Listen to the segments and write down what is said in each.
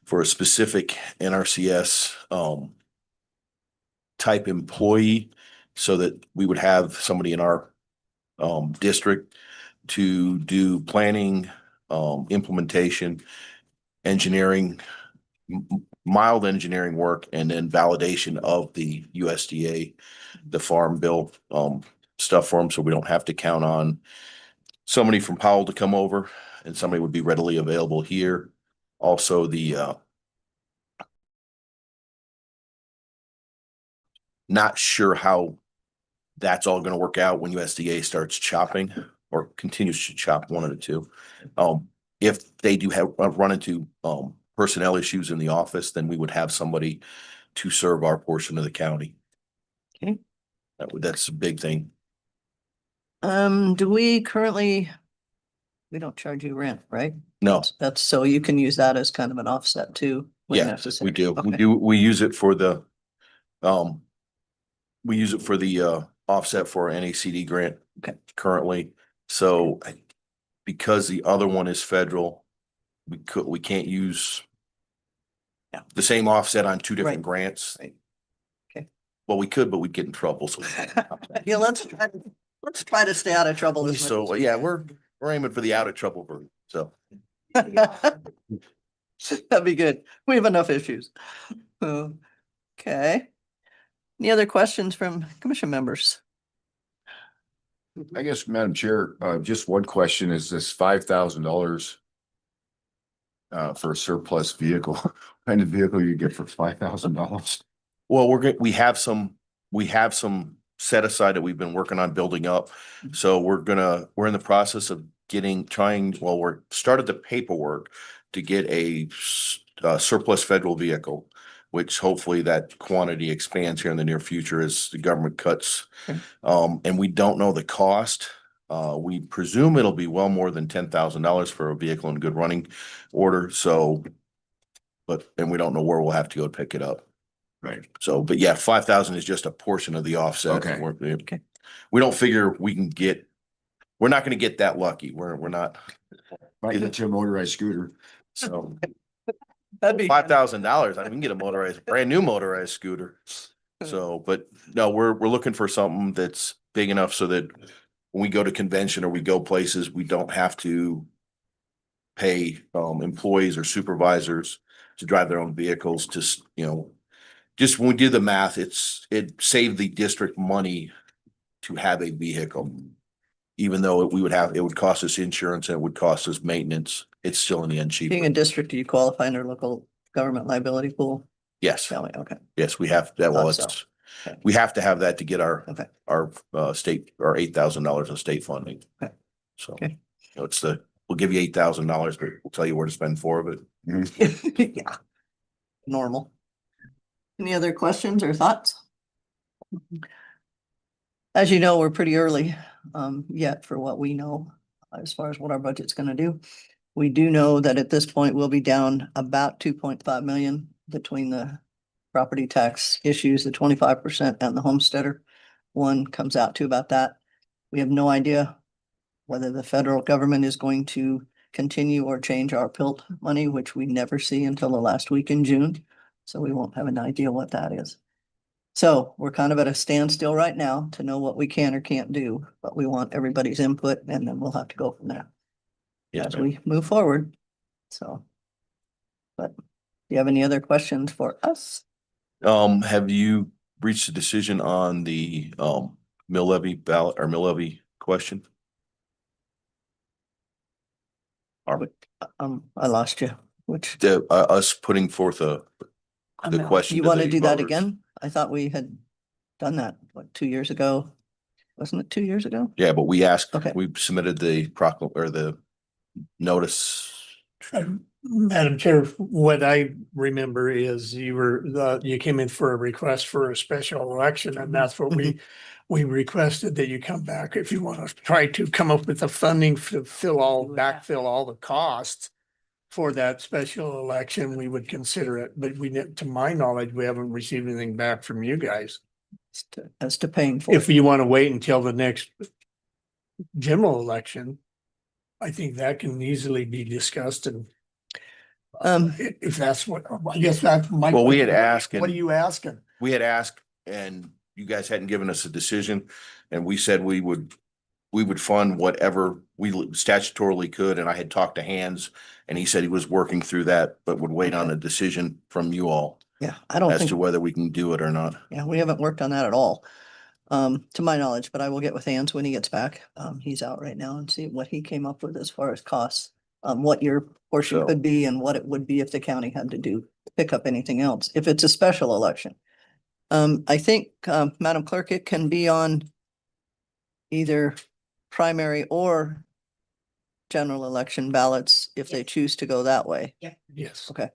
for a specific NRCS type employee, so that we would have somebody in our district to do planning, implementation, engineering, mild engineering work, and then validation of the USDA, the Farm Bill stuff for them, so we don't have to count on somebody from Powell to come over, and somebody would be readily available here. Also, the not sure how that's all going to work out when USDA starts chopping or continues to chop one of the two. If they do have run into personnel issues in the office, then we would have somebody to serve our portion of the county. Okay. That's a big thing. Do we currently, we don't charge you rent, right? No, That's so you can use that as kind of an offset too. when yeah, necessary. we do. Okay. We use it for the offset for our NACD grant. Okay. Currently. So because the other one is federal, we can't use the same offset on two different grants. Right. Okay. Well, we could, but we'd get in trouble. So Yeah, let's try to stay out of trouble. so yeah, we're aiming for the out of trouble version. So That'd be good. We have enough issues. Okay. Any other questions from commission members? I guess, Madam Chair, just one question is this $5,000 for a surplus vehicle, what kind of vehicle you get for $5,000? well, we have some set aside that we've been working on building up. So we're in the process of we're started the paperwork to get a surplus federal vehicle, which hopefully that quantity expands here in the near future as the government cuts. Okay. And we don't know the cost. We presume it'll be well more than $10,000 for a vehicle in good running order. So, and we don't know where we'll have to go to pick it up. Right. So, but yeah, 5,000 is just a portion of the offset. Okay. Okay. We don't figure we're not going to get that lucky. We're not. Might get you a motorized scooter. So That'd be $5,000, I can get a brand new motorized scooter. So, but no, we're looking for something that's big enough so that when we go to convention or we go places, we don't have to pay employees or supervisors to drive their own vehicles. Just when we do the math, it saved the district money to have a vehicle. Even though it would cost us insurance and it would cost us maintenance, it's still in the end cheaper. being a district, do you qualify under local government liability pool? Yes, Shall we? Okay. yes, we have that. Well, Thought so. Okay. we have to have that to get our state, our $8,000 of state funding. Okay. So, Okay. we'll give you $8,000, but we'll tell you where to spend $4 of it. Yeah. Normal. Any other questions or thoughts? As you know, we're pretty early yet for what we know as far as what our budget's gonna do. We do know that at this point, we'll be down about 2.5 million between the property tax issues, the 25% and the homesteader one comes out to about that. We have no idea whether the federal government is going to continue or change our PILT money, which we never see until the last week in June. So we won't have an idea what that is. So we're kind of at a standstill right now to know what we can or can't do, but we want everybody's input and then we'll have to go from there Yes, as ma'am. we move forward. So, but do you have any other questions for us? Have you reached a decision on the mill levy ballot or mill levy question? I lost you, which. Us putting forth the question. You to want to the do that voters. again? I thought we had done that, 2 years ago? Wasn't it 2 years ago? Yeah, but we Okay. we submitted the the notice. Madam Chair, what I remember is you came in for a request for a special election, and that's what we requested, that you come back if you want to try to come up with the funding to backfill all the costs for that special election. We would consider it, but to my knowledge, we haven't received anything back from you guys. As to paying for If it. you want to wait until the next general election, I think that can easily be discussed and If that's what, I guess that's my. Well, we had asked What are and you asking? we had asked and you guys hadn't given us a decision. And we said we would fund whatever we statutorily could. And I had talked to Hans and he said he was working through that, but would wait on a decision from you all Yeah, I don't as think, to whether we can do it or not. yeah, we haven't worked on that at all. To my knowledge, but I will get with Hans when he gets back. He's out right now and see what he came up with as far as costs. What your portion So- could be and what it would be if the county had to do, pick up anything else, if it's a special election. I think, Madam Clerk, it can be on either primary or general election ballots if they choose to go that way. Yes. Okay.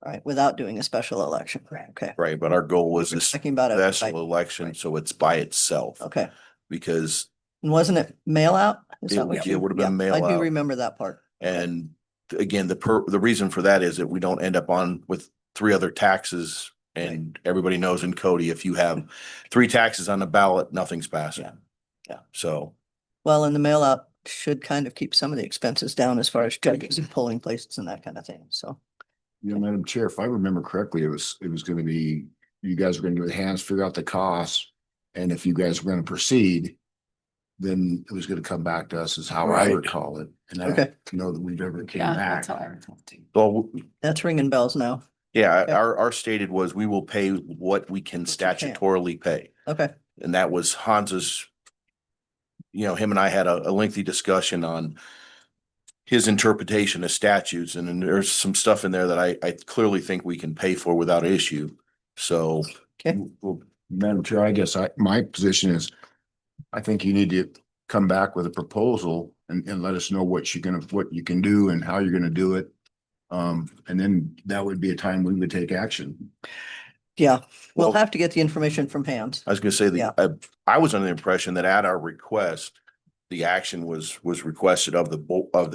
All right, without doing a special election. Okay. Right, but our goal was this Talking about it. special election, so it's by itself. Okay. Because, And wasn't it mail out? Is It that would- what it you- would have been yeah, mail I do out. remember that part. and again, the reason for that is that we don't end up on with three other taxes. And everybody knows in Cody, if you have three taxes on the ballot, nothing's passing. Yeah. Yeah. So, Well, and the mail out should kind of keep some of the expenses down as far as judges and polling places and that kind of thing. So, You know, Madam Chair, if I remember correctly, it was gonna be, you guys were gonna do the hands, figure out the costs. And if you guys were gonna proceed, then it was gonna come back to us is how I Right. recall it. And I Okay. don't know that we've ever came Yeah, back. that's how I was told too. well, that's ringing bells now. yeah, Yep. our stated was we will pay what we can What you can. statutorily pay. Okay. And that was Hans's, him and I had a lengthy discussion on his interpretation of statutes, and then there's some stuff in there that I clearly think we can pay for without issue. So, Okay. Well, Madam Chair, I guess my position is, I think you need to come back with a proposal and let us know what you can do and how you're gonna do it. And then that would be a time we would take action. Yeah, we'll Well- have to get the information from Hans. I was gonna say Yeah. I was under the impression that at our request, the action was requested of the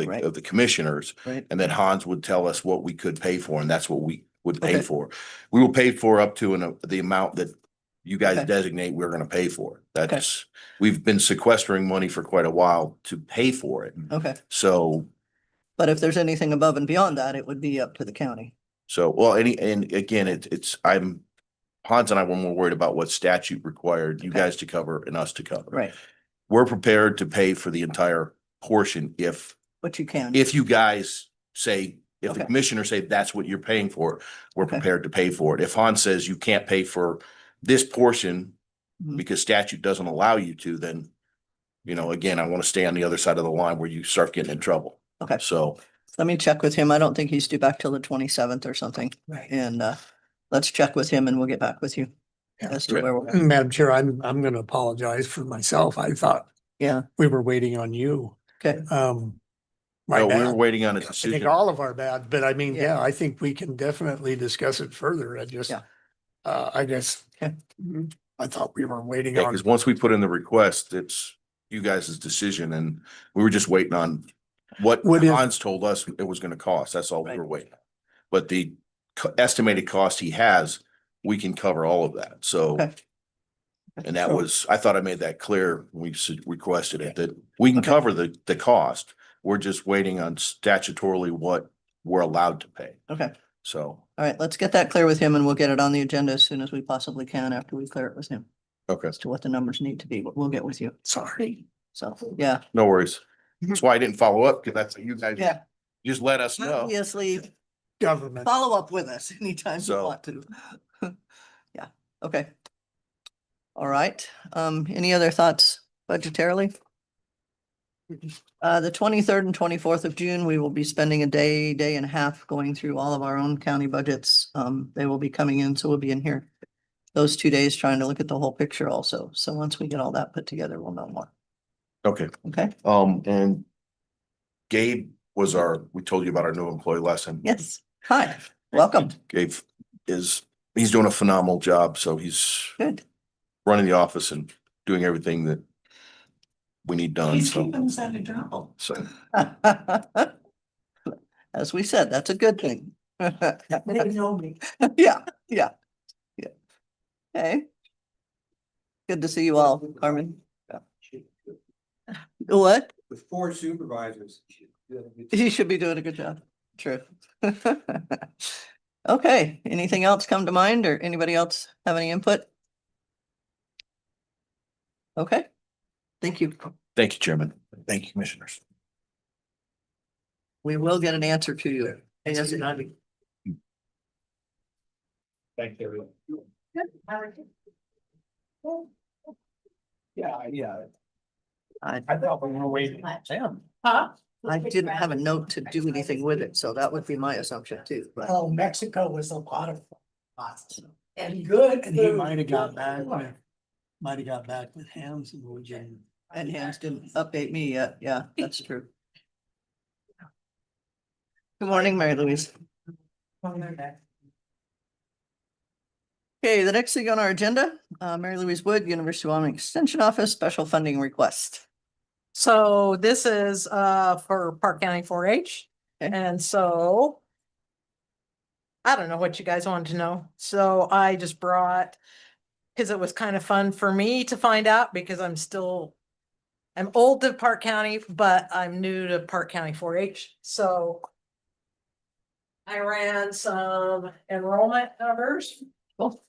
Right. of the commissioners. Right. And then Hans would tell us what we could pay for, and that's what we would pay Okay. for. We will pay for up to the amount that you guys Okay. designate we're gonna pay for. That's, we've been sequestering money for quite a while to pay for it. Okay. So, But if there's anything above and beyond that, it would be up to the county. well, and again, Hans and I were more worried about what statute required you Okay. guys to cover and us to cover. Right. We're prepared to pay for the entire portion if But you can. you guys say, if the Okay. commissioners say that's what you're paying for, we're Okay. prepared to pay for it. If Hans says you can't pay for this portion Mhm. because statute doesn't allow you to, then, again, I want to stay on the other side of the line where you start getting in trouble. Okay. So, Let me check with him. I don't think he's due back till the 27th or something. Right. And let's check with him and we'll get back with you Yeah. as to where we're. Madam Chair, I'm gonna apologize for myself. I thought Yeah, we were waiting on you. okay. My no, we were bad. waiting on a I think decision. all of our bad, but I mean, Yeah. yeah, I think we can definitely discuss it further. I just, Yeah. I guess. Okay. I thought we were waiting Yeah, on. because once we put in the request, it's you guys' decision, and we were just waiting on what What is- Hans told us it was gonna cost. That's all we Right. were waiting on. But the estimated cost he has, we can cover all of that. So, Okay. and that So- was, I thought I made that clear when we requested it, that we can Okay. cover the cost. We're just waiting on statutorily what we're allowed to pay. Okay. So, All right, let's get that clear with him and we'll get it on the agenda as soon as we possibly can after we clear it with him okay, as to what the numbers need to be, but we'll get with you. Sorry. So, yeah. no worries. That's why I didn't follow up, because that's what you guys Yeah, just let us know. obviously, Government. follow up with us anytime you So- want to. Yeah, okay. All right, any other thoughts budgetarily? The 23rd and 24th of June, we will be spending a day and a half going through all of our own county budgets. They will be coming in, so we'll be in here those 2 days trying to look at the whole picture also. So once we get all that put together, we'll know more. Okay. Okay, And Gabe was we told you about our new employee last time. yes, hi, welcome, Gabe he's doing a phenomenal job. So he's good. running the office and doing everything that we need done. He's So, keeping us out of trouble. As we said, that's a good thing. They know me. Yeah, yeah, yeah. Okay. Good to see you all, Carmen. What? With four supervisors. He should be doing a good job. True. Okay, anything else come to mind or anybody else have any input? Okay, thank you. Thank you, Chairman. Thank you, Commissioners. We will get an answer to you. ASAP. Thank you. Yeah. I thought we were waiting. Huh? I didn't have a note to do anything with it, so that would be my assumption too, but Oh, Mexico was a lot of fun. And good. And he food. might have got back with hams and Virginia. and Hans didn't update me yet. Yeah, that's true. Good morning, Mary Louise. Okay, the next thing on our agenda, Mary Louise Wood, University of Wyoming Extension Office, special funding request. So this is for Park County 4-H. Okay. And so I don't know what you guys wanted to know. So I just brought, because it was kind of fun for me to find out because I'm old to Park County, but I'm new to Park County 4-H. So I ran some enrollment numbers. Cool.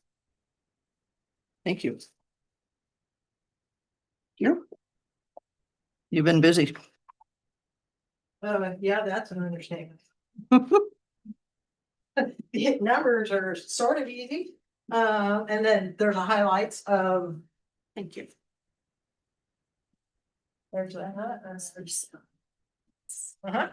Thank you. You? You've been busy. Yeah, that's an understatement. The numbers are sort of easy. And then there's the highlights of. Thank you. There's that. Uh-huh.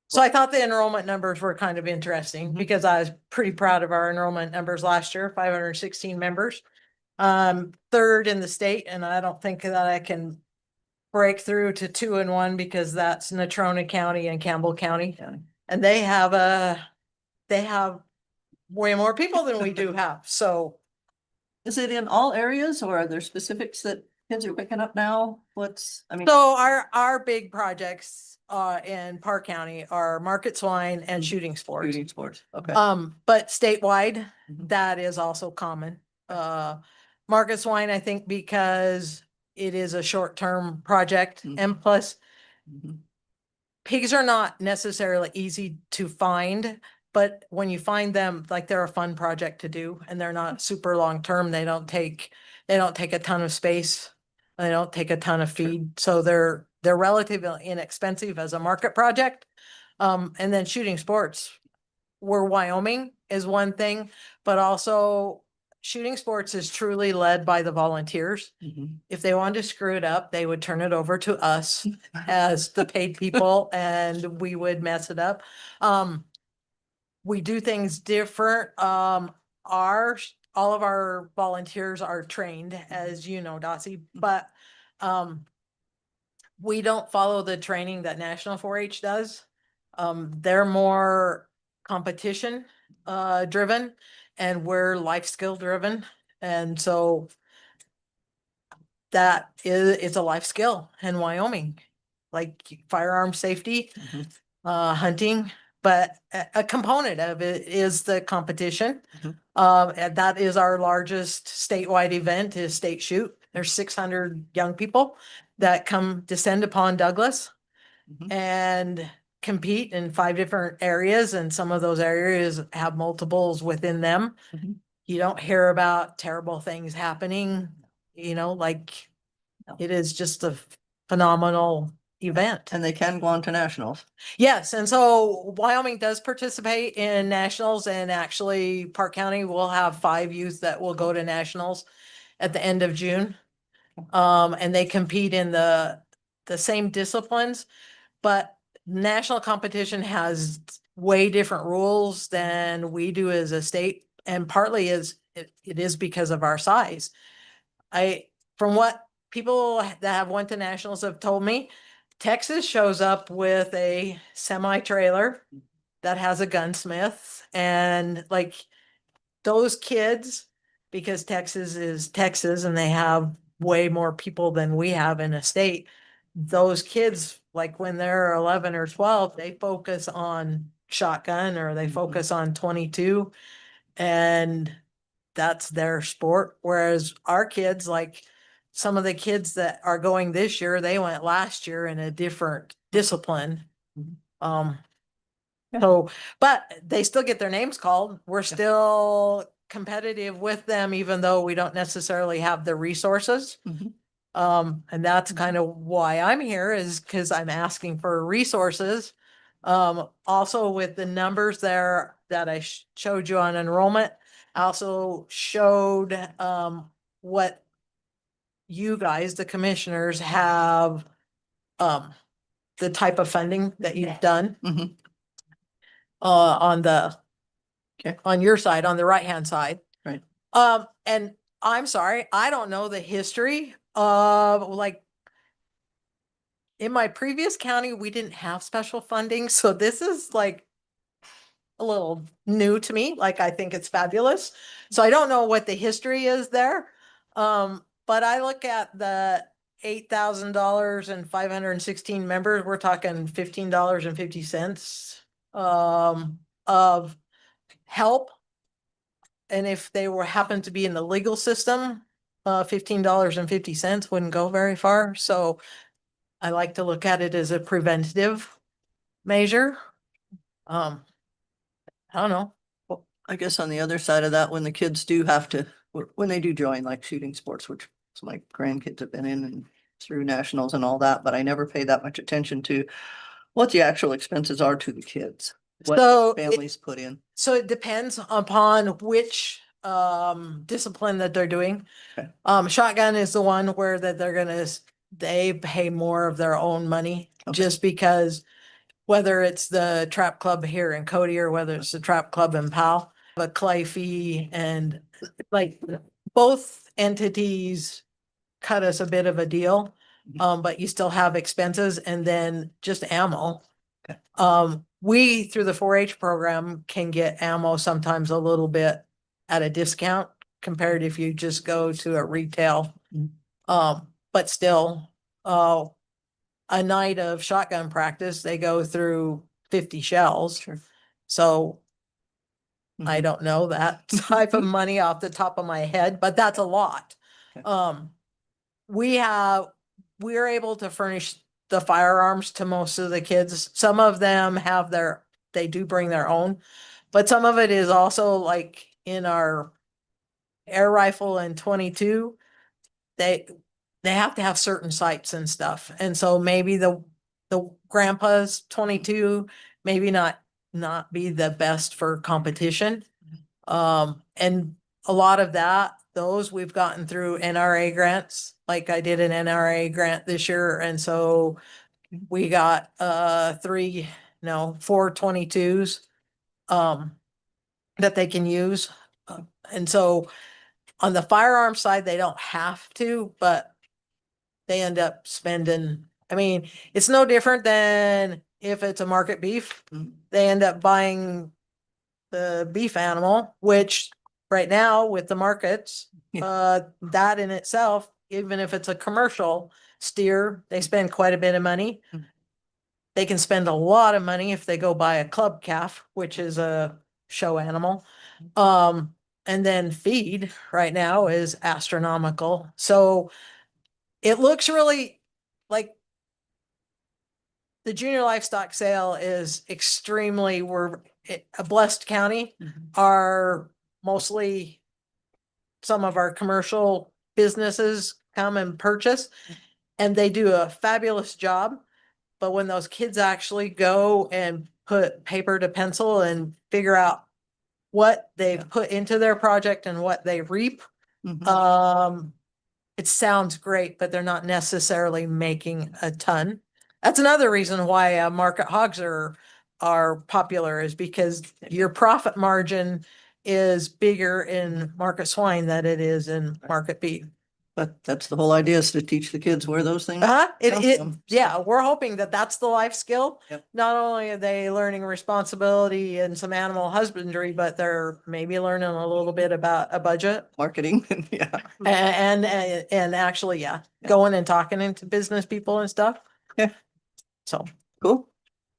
So I thought the enrollment numbers were kind of interesting because I was pretty proud of our enrollment numbers last year, 516 members. Third in the state, and I don't think that I can break through to 2 and 1 because that's Natrona County and Campbell County. And they have way more people than we do have. So Is it in all areas or are there specifics that kids are picking up now? So our big projects in Park County are market swine and shooting sports. Shooting sports, okay. But statewide, Mhm. that is also common. Market swine, I think, because it is a short-term project, Mhm. and plus Mhm. pigs are not necessarily easy to find, but when you find them, like they're a fun project to do and they're not super long-term. They don't take a ton of space. They don't take a ton of feed. So they're relatively inexpensive as a market project. And then shooting sports, where Wyoming is one thing, but also shooting sports is truly led by the volunteers. Mhm. If they wanted to screw it up, they would turn it over to us as the paid people and we would mess it up. We do things different. All of our volunteers are trained, as you know, Dossie, but we don't follow the training that National 4-H does. They're more competition driven and we're life skill driven. And so it's a life skill in Wyoming, like firearm safety, Mhm. hunting, but a component of it is the competition. Mhm. And that is our largest statewide event is State Shoot. There's 600 young people that come descend upon Douglas Mhm. and compete in 5 different areas. And some of those areas have multiples within them. Mhm. You don't hear about terrible things happening, like No. it is just a phenomenal event. And they can go on to nationals. Yes, and so Wyoming does participate in nationals, and actually Park County will have 5 youth that will go to nationals at the end of June. And they compete in the same disciplines, but national competition has way different rules than we do as a state, and partly it is because of our size. From what people that have went to nationals have told me, Texas shows up with a semi-trailer that has a gunsmith, and like those kids, because Texas is Texas and they have way more people than we have in a state, those kids, like when they're 11 or 12, they focus on shotgun or they focus on 22, and that's their sport. Whereas our kids, like some of the kids that are going this year, they went last year in a different discipline. Mhm. Yeah. So, but they still get their names called. We're still competitive with them, even though we don't necessarily have the resources. Mhm. And that's kind of why I'm here, is because I'm asking for resources. Also with the numbers there that I showed you on enrollment, I also showed, what you guys, the commissioners, have, the type of funding that you've done, Mhm. on the, Okay. on your side, on the right-hand side. Right. And I'm sorry, I don't know the history of, like, in my previous county, we didn't have special funding, so this is like a little new to me. Like, I think it's fabulous. So I don't know what the history is there. But I look at the $8,000 and 516 members, we're talking $15.50 of help. And if they were happen to be in the legal system, $15.50 wouldn't go very far. So I like to look at it as a preventative measure. I don't know. Well, I guess on the other side of that, when the kids do have to, when they do join like shooting sports, which my grandkids have been in and through nationals and all that, but I never pay that much attention to what the actual expenses are to the kids. What So families put in. so it depends upon which discipline that they're doing. Okay. Shotgun is the one where that they're gonna they pay more of their own money, Okay. just because whether it's the trap club here in Cody or whether it's the trap club in Powell, a clay fee, and like both entities cut us a bit of a deal. Mhm. But you still have expenses and then just ammo. Okay. We through the 4-H program can get ammo sometimes a little bit at a discount compared if you just go to a retail. Mhm. But still, a night of shotgun practice, they go through 50 shells. Sure. So I Mhm. don't know that type of money off the top of my head, but that's a lot. Okay. We're able to furnish the firearms to most of the kids. Some of them have they do bring their own, but some of it is also like in our air rifle and 22, they have to have certain sights and stuff. And so maybe the grandpa's 22, maybe not be the best for competition. And a lot of those we've gotten through NRA grants. Like I did an NRA grant this year, and so we got 4 22s that they can use. And so on the firearm side, they don't have to, but they end up spending. I mean, it's no different than if it's a market beef, Mhm. they end up buying the beef animal, which right now with the markets, that in itself, even if it's a commercial steer, they spend quite a bit of money. Mhm. They can spend a lot of money if they go buy a club calf, which is a show animal. And then feed right now is astronomical. So it looks really like the junior livestock sale is extremely, we're a blessed county. Mhm. Are mostly some of our commercial businesses come and purchase, and they do a fabulous job. But when those kids actually go and put paper to pencil and figure out what they've put into their project and what they reap, Mhm. it sounds great, but they're not necessarily making a ton. That's another reason why market hogs are popular, is because your profit margin is bigger in market swine than it is in market beef. But that's the whole idea, is to teach the kids where those things. It, come from. yeah, we're hoping that that's the life skill. Yep. Not only are they learning responsibility and some animal husbandry, but they're maybe learning a little bit about a budget. Marketing, yeah. And actually, going and talking to business people and stuff. Yeah. So, Cool.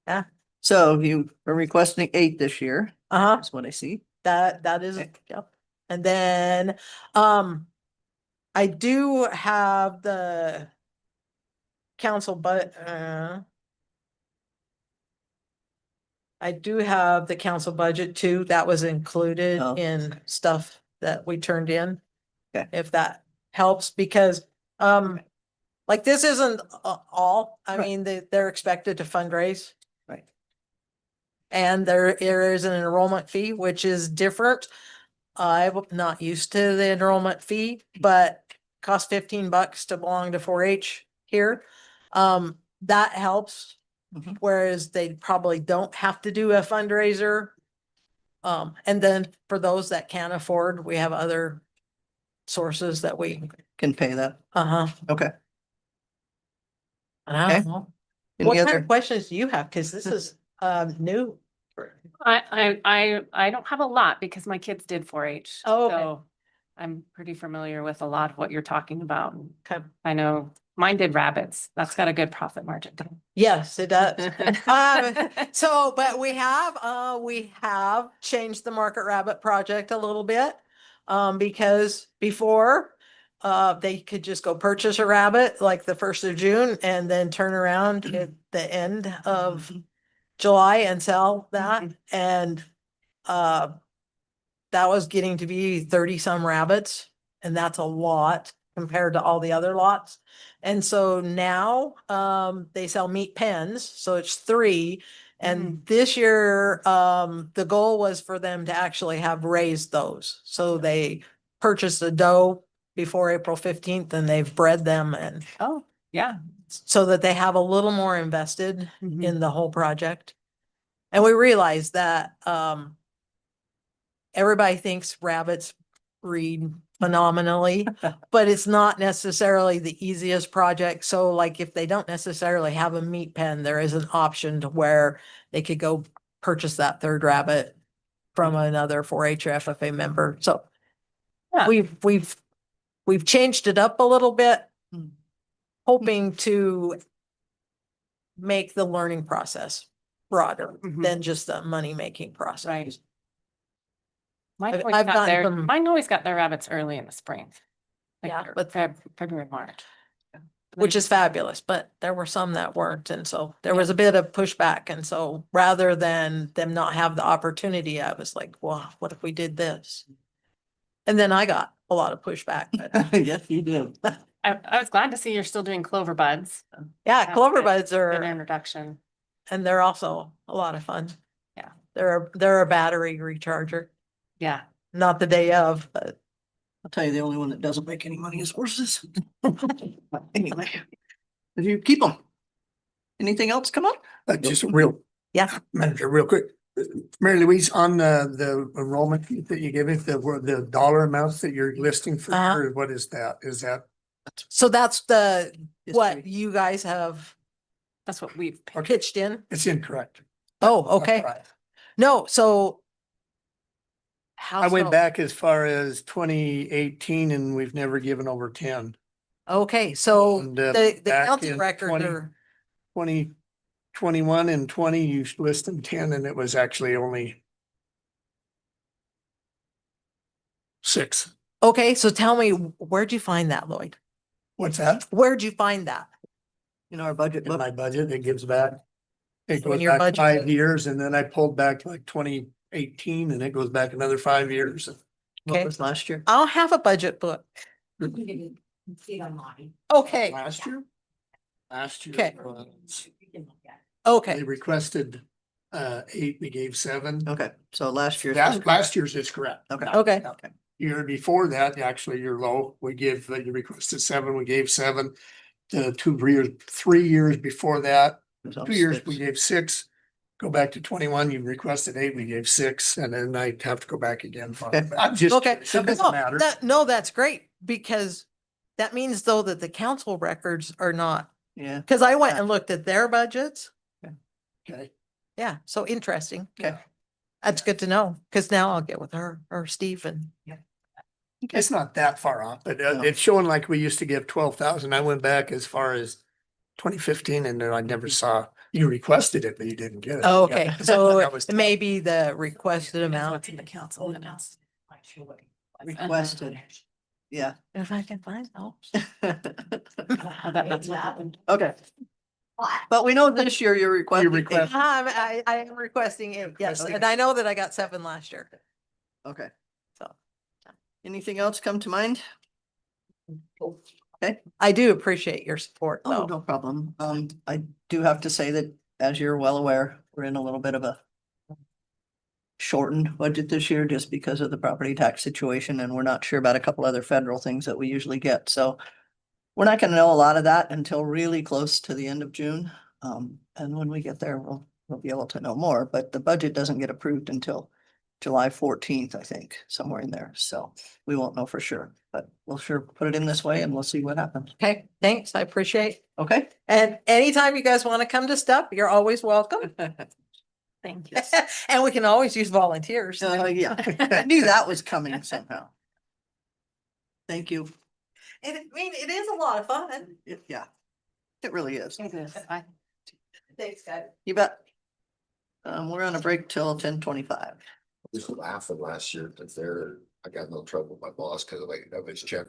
Yeah. So you are requesting 8 this year, that's what I see. that is, Okay. yep. And then, I do have the council, but, I do have the council budget too. That was included Oh. in stuff that we turned in. Okay. If that helps, because, like this isn't all, I Right. mean, they're expected to fundraise. Right. And there is an enrollment fee, which is different. I'm not used to the enrollment fee, but costs $15 to belong to 4-H here. That helps. Mhm. Whereas they probably don't have to do a fundraiser. And then for those that can't afford, we have other sources that we, Can pay that. Okay. and I Okay. don't know. Any What kind other? of questions do you have? Cause this is, new. I don't have a lot because my kids did 4-H. Oh, okay. So I'm pretty familiar with a lot of what you're talking about. Okay. I know mine did rabbits. That's got a good profit margin. Yes, it does. So, but we have changed the Market Rabbit project a little bit. Because before, they could just go purchase a rabbit like the 1st of June and then turn around at the end of July and sell that. And, that was getting to be 30 some rabbits, and that's a lot compared to all the other lots. And so now, they sell meat pens, so it's 3. And this year, the goal was for them to actually have raised those. So they purchased a doe before April 15th and they've bred them, and Oh, yeah. so that they have a little more invested Mhm. in the whole project. And we realized that, everybody thinks rabbits breed phenomenally, but it's not necessarily the easiest project. So like if they don't necessarily have a meat pen, there is an option to where they could go purchase that 3rd rabbit from another 4-H or FFA member. So Yeah. we've changed it up a little bit, Hmm. hoping to make the learning process broader Mhm. than just the money-making process. Right. Mine I've- always I've got gotten their, some- mine always got their rabbits early in the spring. Like Yeah, they're but- February, March. Which is fabulous, but there were some that weren't. And so there was a bit of pushback. And so rather than them not have the opportunity, I was like, well, what if we did this? And then I got a lot of pushback. But Yes, you did. I was glad to see you're still doing clover buds. yeah, That's clover good. buds Good are, introduction. and they're also a lot of fun. Yeah. They're a battery recharger, Yeah. not the day of, but I'll tell you, the only one that doesn't make any money is horses. But anyway, if you keep them. Anything else come up? Just real. Yeah. Manager, real quick. Mary Louise, on the enrollment fee that you gave it, the dollar amounts that you're listing for, Uh-huh. her, what is that? Is that? so that's what History. you guys have That's what we've. pitched in. It's incorrect. Oh, okay. Right. No, so. How I went so? back as far as 2018 and we've never given over 10. Okay, so And, the back council in records 20 are, 2021 and 20, you listed 10 and it was actually only 6. okay, so tell me, where'd you find that, Lloyd? What's that? Where'd you find that? In our budget In book. my budget, it gives back. It So in goes your back budget 5 book? years and then I pulled back like 2018 and it goes back another 5 years. What Okay. was last year? I'll have a budget book. Okay, Last year? Last year. Okay. was- okay, They requested 8, we gave 7. Okay, so last year. Last year's is correct. Okay. okay, Year before that, actually, you're low. We give, you requested 7, we gave 7. The 3 years before that, 2 years, we gave 6. Go back to 21, you requested 8, we gave 6, and then I have to go back again. Okay. I'm just, okay. it doesn't No, matter. no, that's great, because that means though that the council records are not, Yeah, because I went and looked at their budgets. Okay. Yeah, so interesting. okay. That's good to know, because now I'll get with her or Steve and, It's not that far off, but No. it's showing like we used to give 12,000. I went back as far as 2015 and then I never saw, you requested it, but you didn't get it. oh, okay, so That was it may be the requested That's amount. what's in the council minutes. Requested. Yeah. If I can find those. I bet that's what happened. Okay. But we know this year you're requesting. request- I am requesting 8, yes, and I know that I got 7 last year. Okay. So. Anything else come to mind? Okay. I do appreciate your support Oh, though. no problem. I do have to say that, as you're well aware, we're in a little bit of a shortened budget this year just because of the property tax situation, and we're not sure about a couple other federal things that we usually get, so we're not gonna know a lot of that until really close to the end of June. And when we get there, we'll be able to know more, but the budget doesn't get approved until July 14th, I think, somewhere in there, so we won't know for sure, but we'll sure put it in this way and we'll see what happens. Okay, thanks, I appreciate. Okay? And anytime you guys want to come to stuff, you're always welcome. Thank you. And we can always use volunteers. Yeah, I knew that was coming somehow. Thank you. And I mean, it is a lot of fun. Yeah, it really is. It is. Thanks, guys. You bet. We're on a break till 10:25. Was laughing last year that I got no trouble with my boss because I waited up his check.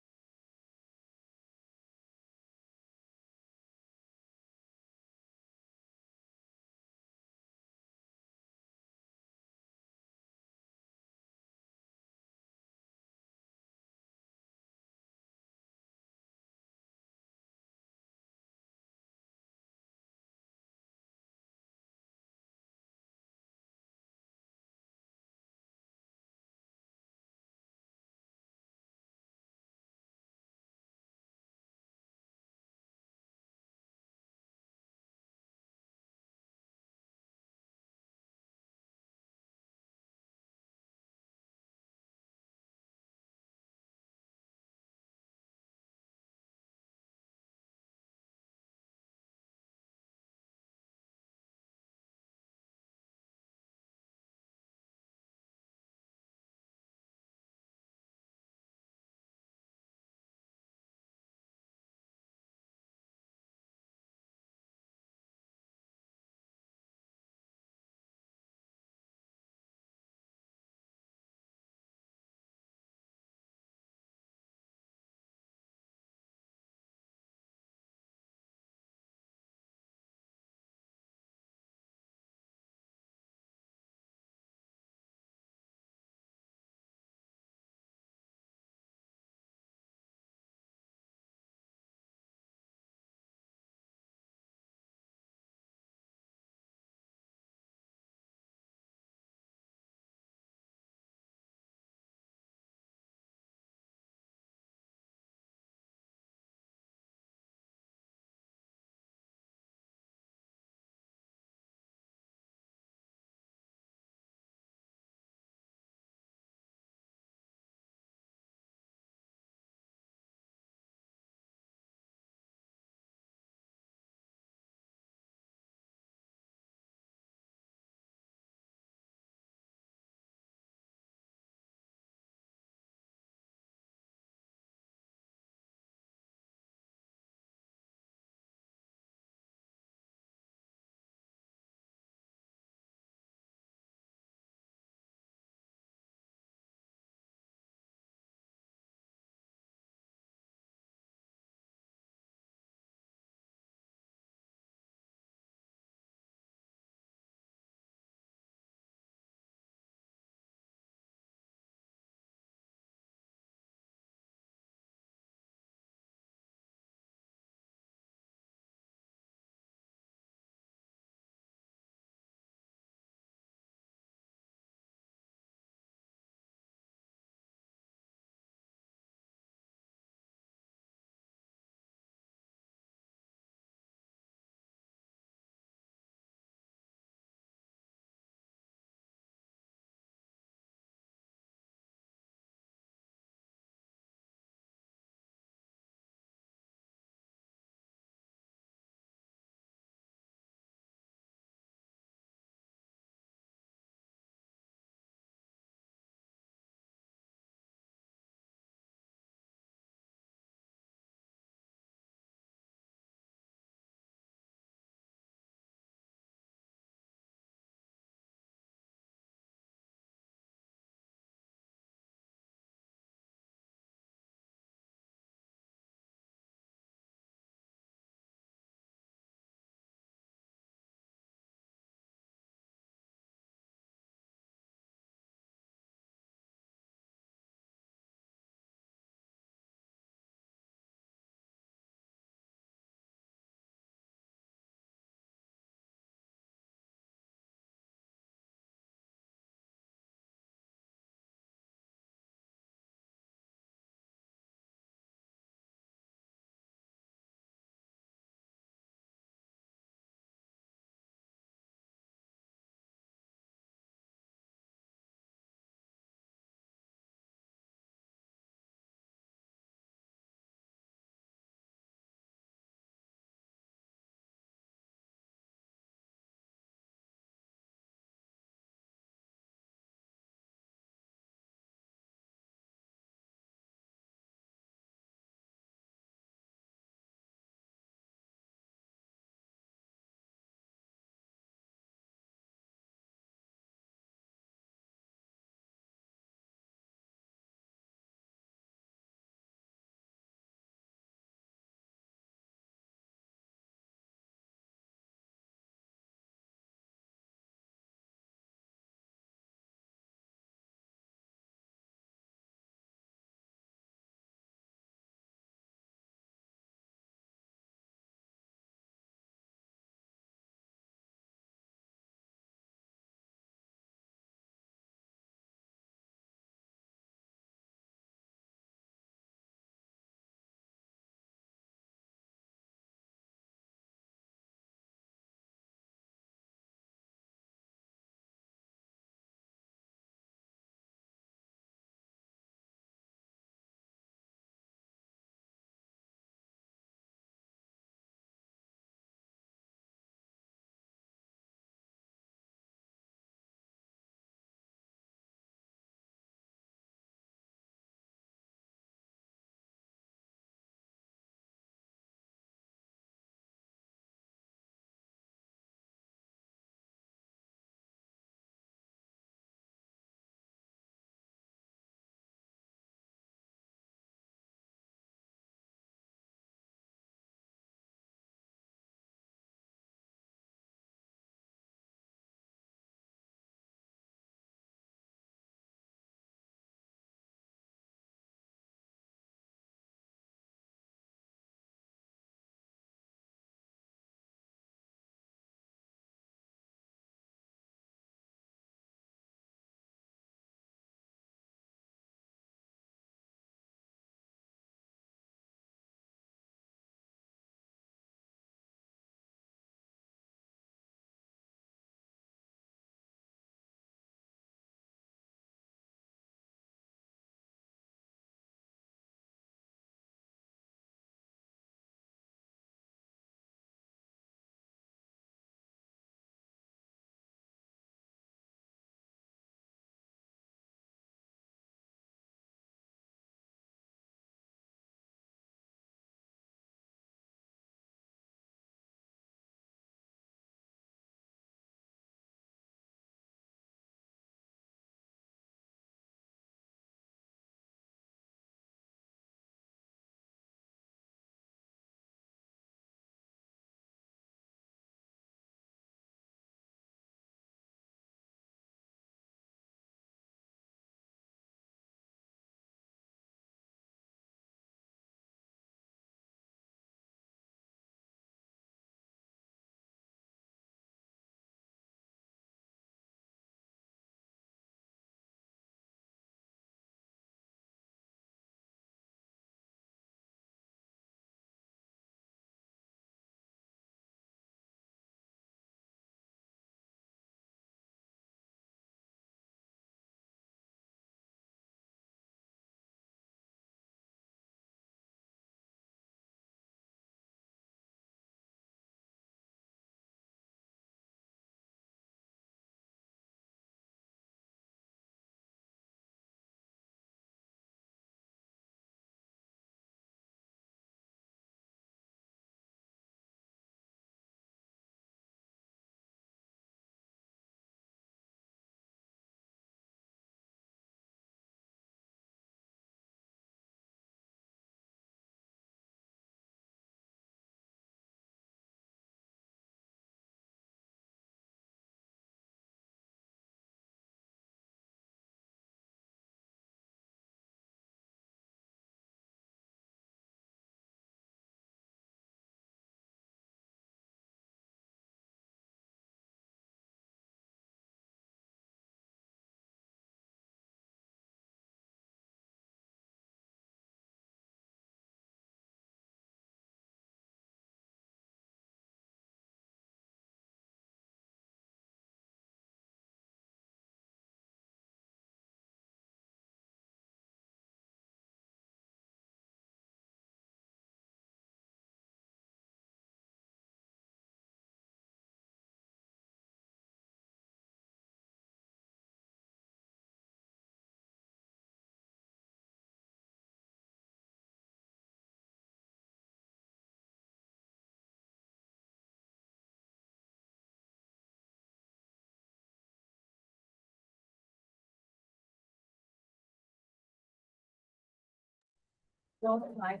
You're live.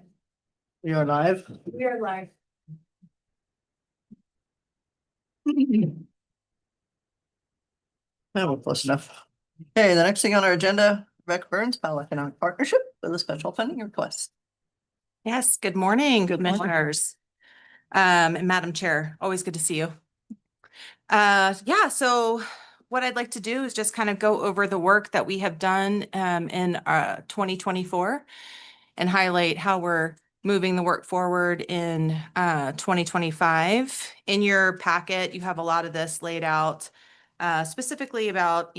We are live. Yeah, we're close enough. Okay, the next thing on our agenda, Rebecca Burns, Powell Economic Partnership with a special funding request. Yes, good morning, Good morning. commissioners. And Madam Chair, always good to see you. Yeah, so what I'd like to do is just kind of go over the work that we have done in 2024 and highlight how we're moving the work forward in 2025. In your packet, you have a lot of this laid out specifically about,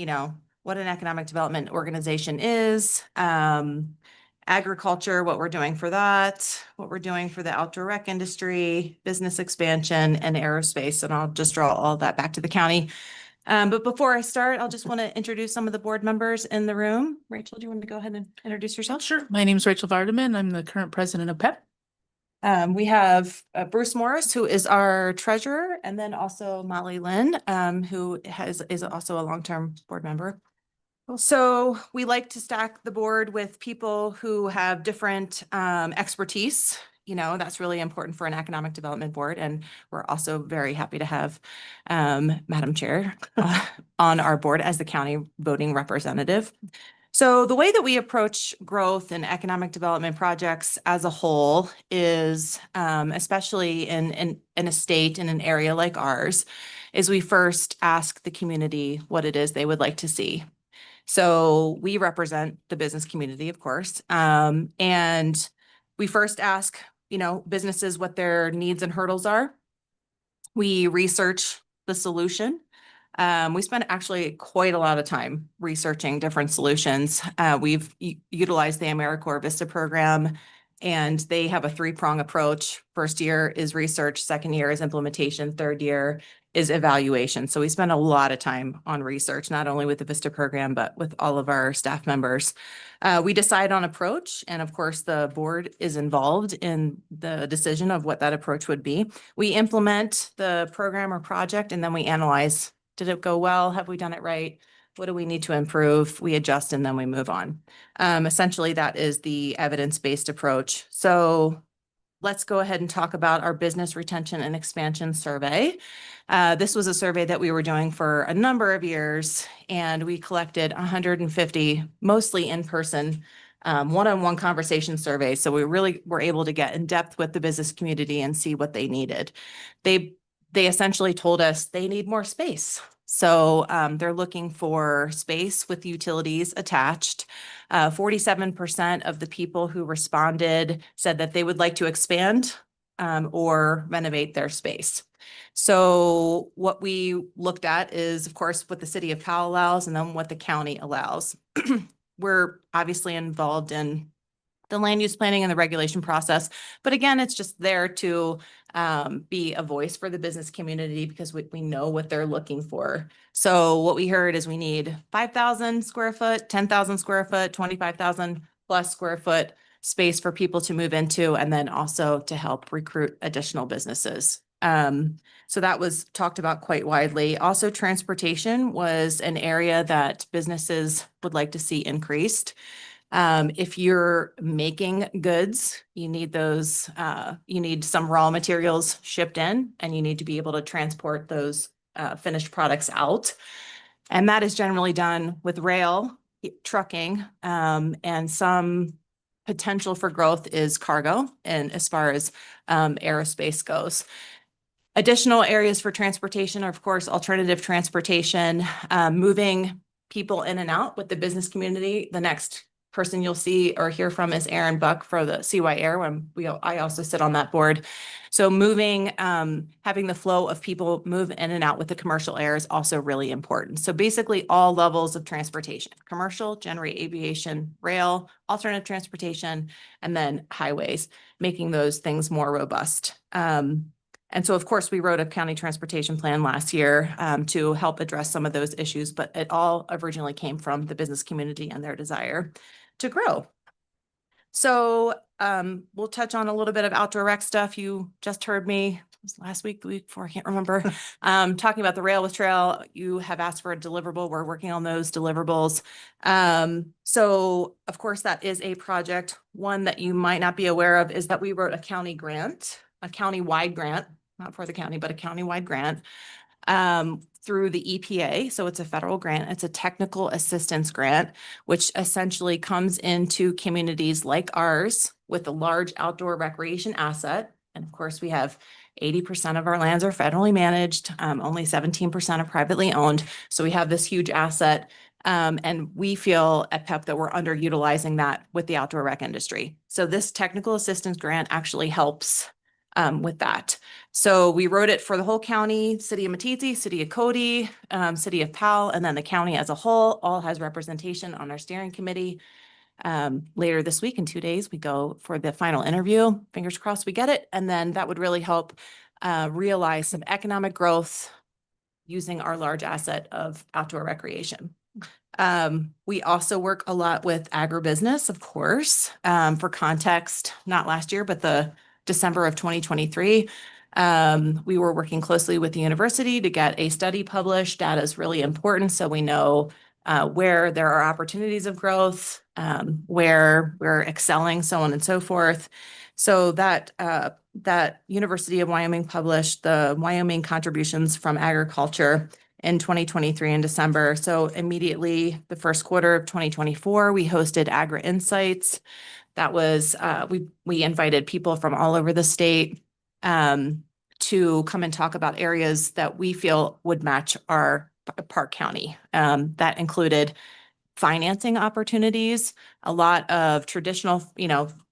what an economic development organization is, agriculture, what we're doing for that, what we're doing for the outdoor rec industry, business expansion, and aerospace. And I'll just draw all that back to the county. But before I start, I'll just want to introduce some of the board members in the room. Rachel, do you want to go ahead and introduce yourself? Sure. My name is Rachel Vardaman. I'm the current president of PEP. We have Bruce Morris, who is our treasurer, and then also Molly Lynn, who is also a long-term board member. So we like to stack the board with people who have different expertise. That's really important for an economic development board. And we're also very happy to have Madam Chair on our board as the county voting representative. So the way that we approach growth and economic development projects as a whole is, especially in a state, in an area like ours, is we first ask the community what it is they would like to see. So we represent the business community, of course, and we first ask, businesses what their needs and hurdles are. We research the solution. We spent actually quite a lot of time researching different solutions. We've utilized the AmeriCorps Vista program, and they have a three-prong approach. First year is research, second year is implementation, third year is evaluation. So we spend a lot of time on research, not only with the Vista program, but with all of our staff members. We decide on approach, and of course, the board is involved in the decision of what that approach would be. We implement the program or project, and then we analyze. Did it go well? Have we done it right? What do we need to improve? We adjust and then we move on. Essentially, that is the evidence-based approach. So let's go ahead and talk about our business retention and expansion survey. This was a survey that we were doing for a number of years, and we collected 150, mostly in-person, one-on-one conversation surveys. So we really were able to get in depth with the business community and see what they needed. They essentially told us they need more space. So they're looking for space with utilities attached. 47% of the people who responded said that they would like to expand or renovate their space. So what we looked at is, of course, what the city of Powell allows and then what the county allows. We're obviously involved in the land use planning and the regulation process. But again, it's just there to be a voice for the business community because we know what they're looking for. So what we heard is we need 5,000 square foot, 10,000 square foot, 25,000 plus square foot space for people to move into, and then also to help recruit additional businesses. So that was talked about quite widely. Also, transportation was an area that businesses would like to see increased. If you're making goods, you need those, you need some raw materials shipped in, and you need to be able to transport those finished products out. And that is generally done with rail, trucking, and some potential for growth is cargo, and as far as aerospace goes. Additional areas for transportation are, of course, alternative transportation, moving people in and out with the business community. The next person you'll see or hear from is Aaron Buck for the CY Air, when I also sit on that board. So moving, having the flow of people move in and out with the commercial air is also really important. So basically all levels of transportation: commercial, general aviation, rail, alternative transportation, and then highways, making those things more robust. And so, of course, we wrote a county transportation plan last year to help address some of those issues, but it all originally came from the business community and their desire to grow. So we'll touch on a little bit of outdoor rec stuff. You just heard me was last week, the week before, I can't remember. Talking about the rail with trail, you have asked for a deliverable. We're working on those deliverables. So of course, that is a project. One that you might not be aware of is that we wrote a county grant, a county-wide grant, not for the county, but a county-wide grant through the EPA. So it's a federal grant. It's a technical assistance grant, which essentially comes into communities like ours with a large outdoor recreation asset. And of course, we have 80% of our lands are federally managed, only 17% are privately owned. So we have this huge asset. And we feel at PEP that we're underutilizing that with the outdoor rec industry. So this technical assistance grant actually helps with that. So we wrote it for the whole county, city of Meeteetse, city of Cody, city of Powell, and then the county as a whole all has representation on our steering committee. Later this week, in 2 days, we go for the final interview. Fingers crossed we get it. And then that would really help realize some economic growth using our large asset of outdoor recreation. We also work a lot with agribusiness, of course. For context, not last year, but the December of 2023, we were working closely with the university to get a study published. Data is really important, so we know where there are opportunities of growth, where we're excelling, so on and so forth. So that University of Wyoming published the Wyoming contributions from agriculture in 2023 in December. So immediately the first quarter of 2024, we hosted Agri Insights. That was, we invited people from all over the state to come and talk about areas that we feel would match our Park County. That included financing opportunities. A lot of traditional,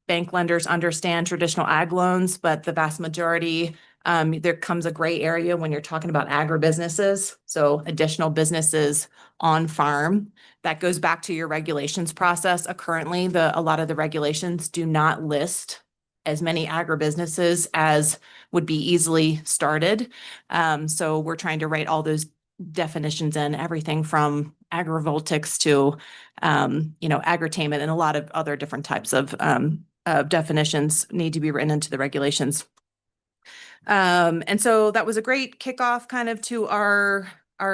bank lenders understand traditional ag loans, but the vast majority, there comes a gray area when you're talking about agribusinesses. So additional businesses on farm. That goes back to your regulations process. Currently, a lot of the regulations do not list as many agribusinesses as would be easily started. So we're trying to write all those definitions in, everything from agrivoltaics to, agritainment, and a lot of other different types of definitions need to be written into the regulations. And so that was a great kickoff kind of to our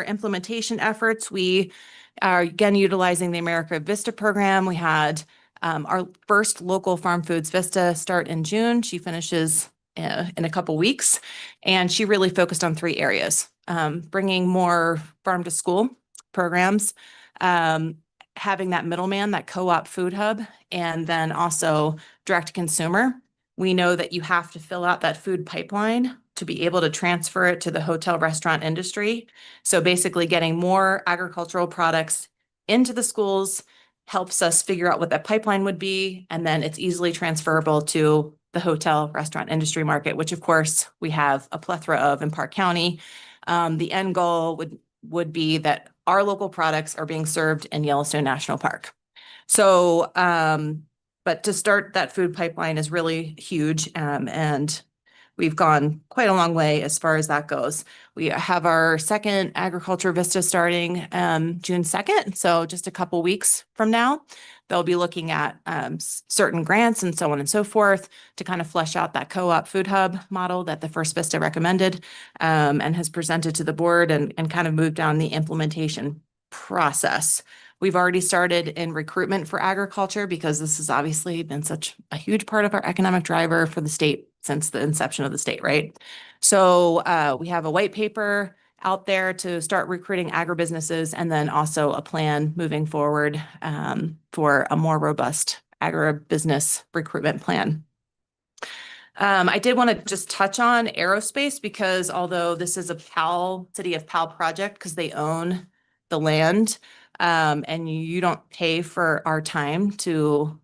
implementation efforts. We are again utilizing the America Vista program. We had our first local farm foods Vista start in June. She finishes in a couple weeks, and she really focused on 3 areas: bringing more farm to school programs, having that middleman, that co-op food hub, and then also direct to consumer. We know that you have to fill out that food pipeline to be able to transfer it to the hotel restaurant industry. So basically getting more agricultural products into the schools helps us figure out what that pipeline would be. And then it's easily transferable to the hotel restaurant industry market, which of course we have a plethora of in Park County. The end goal would be that our local products are being served in Yellowstone National Park. So, but to start that food pipeline is really huge. And we've gone quite a long way as far as that goes. We have our second Agriculture Vista starting June 2nd. So just a couple weeks from now, they'll be looking at certain grants and so on and so forth to kind of flesh out that co-op food hub model that the first Vista recommended and has presented to the board and kind of moved down the implementation process. We've already started in recruitment for agriculture because this has obviously been such a huge part of our economic driver for the state since the inception of the state, right? So we have a white paper out there to start recruiting agribusinesses, and then also a plan moving forward for a more robust agribusiness recruitment plan. I did want to just touch on aerospace because although this is a City of Powell project because they own the land, and you don't pay for our time to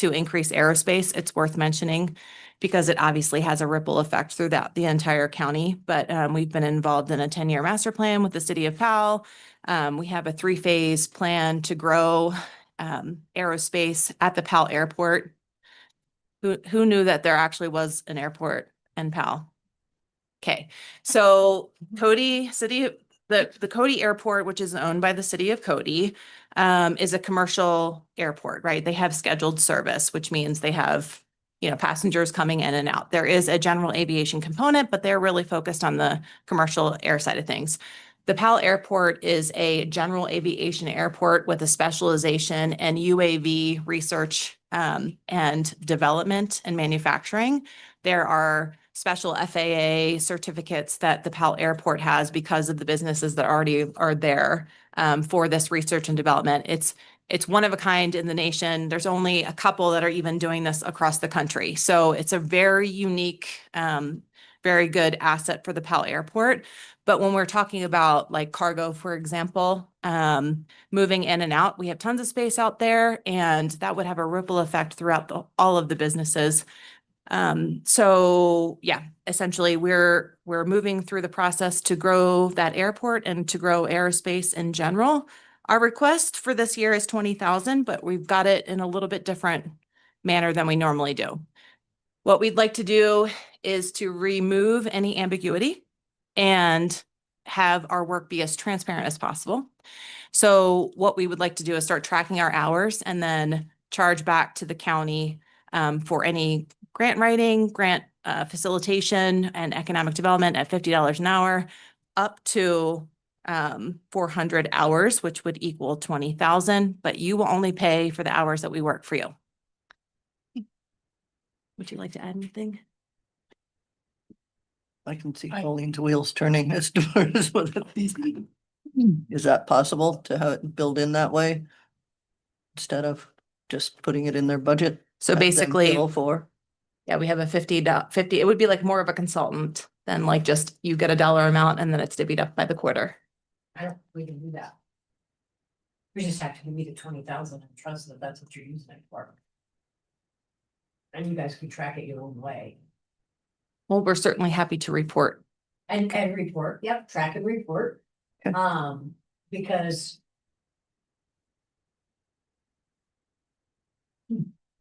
increase aerospace, it's worth mentioning because it obviously has a ripple effect throughout the entire county. But we've been involved in a 10-year master plan with the City of Powell. We have a 3-phase plan to grow aerospace at the Powell Airport. Who knew that there actually was an airport in Powell? Okay, so the Cody Airport, which is owned by the City of Cody, is a commercial airport, right? They have scheduled service, which means they have passengers coming in and out. There is a general aviation component, but they're really focused on the commercial air side of things. The Powell Airport is a general aviation airport with a specialization in UAV research and development and manufacturing. There are special FAA certificates that the Powell Airport has because of the businesses that already are there for this research and development. It's one of a kind in the nation. There's only a couple that are even doing this across the country. So it's a very unique, very good asset for the Powell Airport. But when we're talking about like cargo, for example, moving in and out, we have tons of space out there, and that would have a ripple effect throughout all of the businesses. So yeah, essentially we're moving through the process to grow that airport and to grow aerospace in general. Our request for this year is 20,000, but we've got it in a little bit different manner than we normally do. What we'd like to do is to remove any ambiguity and have our work be as transparent as possible. So what we would like to do is start tracking our hours and then charge back to the county for any grant writing, grant facilitation, and economic development at $50 an hour, up to 400 hours, which would equal 20,000, but you will only pay for the hours that we work for you. Would you like to add anything? I can see Colleen's wheels turning as far as what is that possible to have it built in that way? Instead of just putting it in their budget? So have them basically, bill for, yeah, we have a 50, it would be like more of a consultant than like just you get a dollar amount and then it's divvied up by the quarter. I don't, we can do that. We just have to give me the 20,000 and trust that that's what you're using it for. And you guys can track it your own way. Well, we're certainly happy to report. And report, yep, track and report. Okay. Because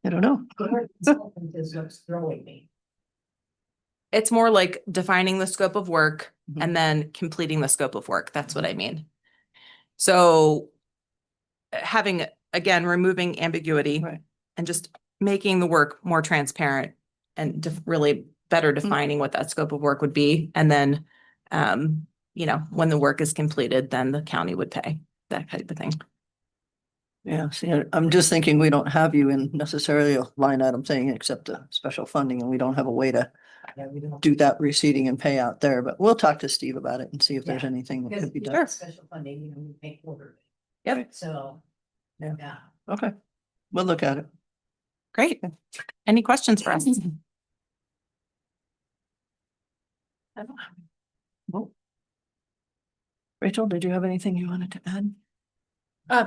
I don't know. the consultant is what's throwing me. It's more like defining the scope of work Mhm. and then completing the scope of work. That's what I mean. So having, again, removing ambiguity Right. and just making the work more transparent and really better defining what that scope of work would be. And then, when the work is completed, then the county would pay, that type of thing. Yeah, see, I'm just thinking we don't have you in necessarily a line item saying accept the special funding, and we don't have a way to Yeah, we don't. do that receipting and pay out there, but we'll talk to Steve about it and see if there's Yeah, anything that Because could be we done. got special funding, we pay quarterly. Yep. So. Yeah. Yeah. Okay, we'll look at it. Great. Any questions for us? Nope. Rachel, did you have anything you wanted to add?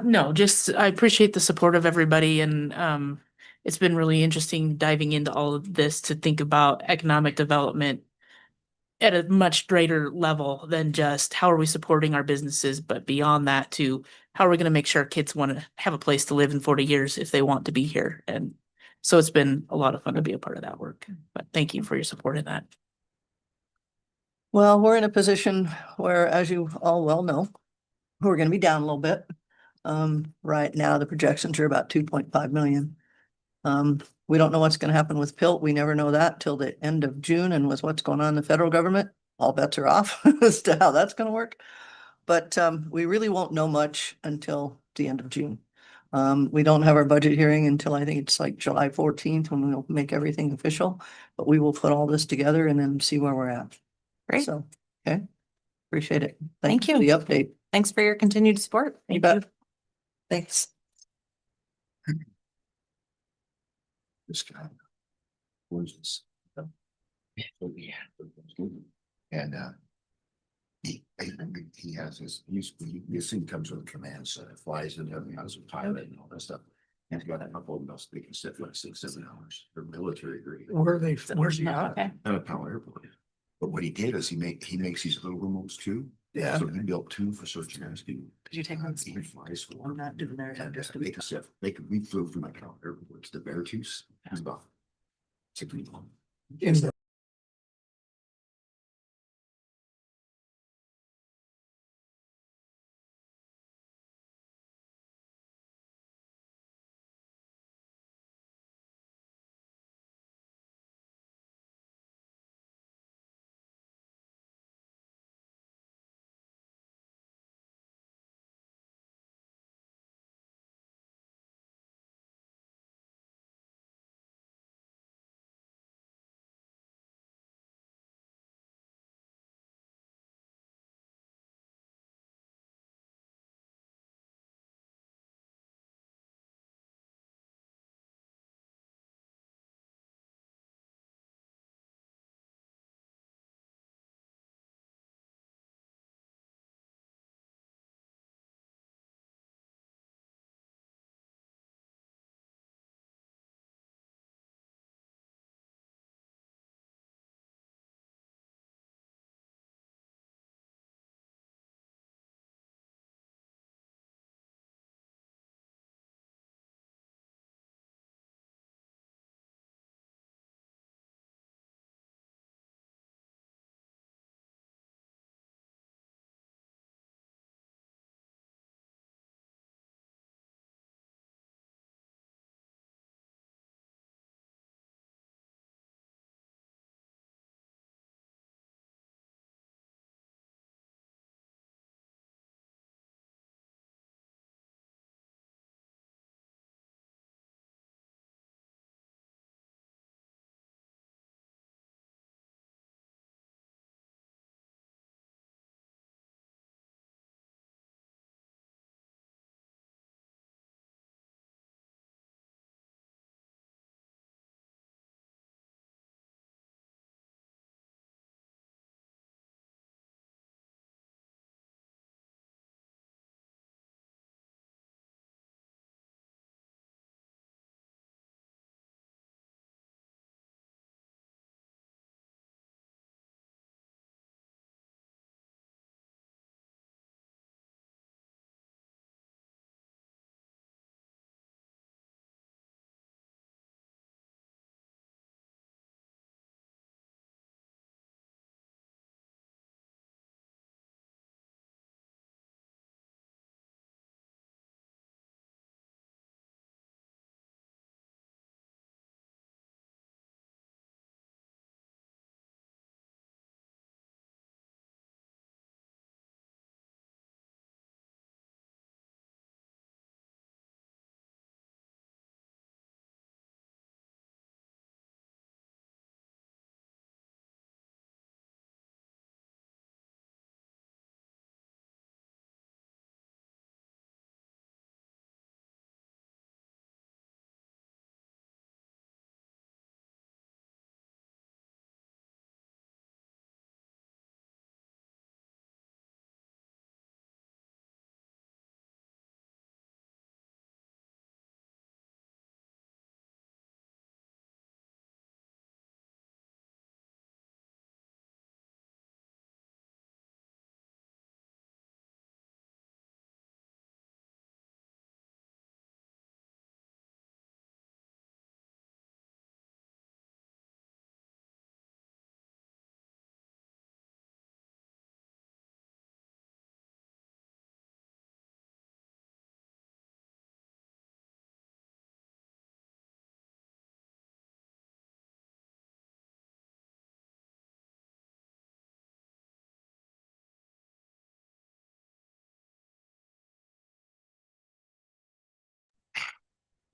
No, just I appreciate the support of everybody, and it's been really interesting diving into all of this to think about economic development at a much greater level than just how are we supporting our businesses, but beyond that to how are we going to make sure kids want to have a place to live in 40 years if they want to be here. And so it's been a lot of fun to be a part of that work, but thank you for your support in that. Well, we're in a position where, as you all well know, we're gonna be down a little bit. Right now, the projections are about 2.5 million. We don't know what's gonna happen with PILT. We never know that till the end of June, and with what's going on in the federal government, all bets are off as to how that's gonna work. But we really won't know much until the end of June. We don't have our budget hearing until I think it's like July 14th when we'll make everything official, but we will put all this together and then see where we're at. Great. So, okay. Appreciate it. Thank for the update. Thanks for your continued support. You Thank bet. you. Thanks. This guy. Where's this? And he has his, this thing comes with a command center, flies in there, has a pilot and all that stuff. He's got a couple of those, they can sit like 6-7 hours. They're military grade. Where's he at? Okay. At a Powell Airport. But what he did is he makes these little remotes too. Yeah. So he built two for search and rescue. Did you take one? He flies for. I'm not doing theirs, I'm And just they doing. could sit, we flew from my Powell Airport to the Beartooth. It was about 6 feet long. In the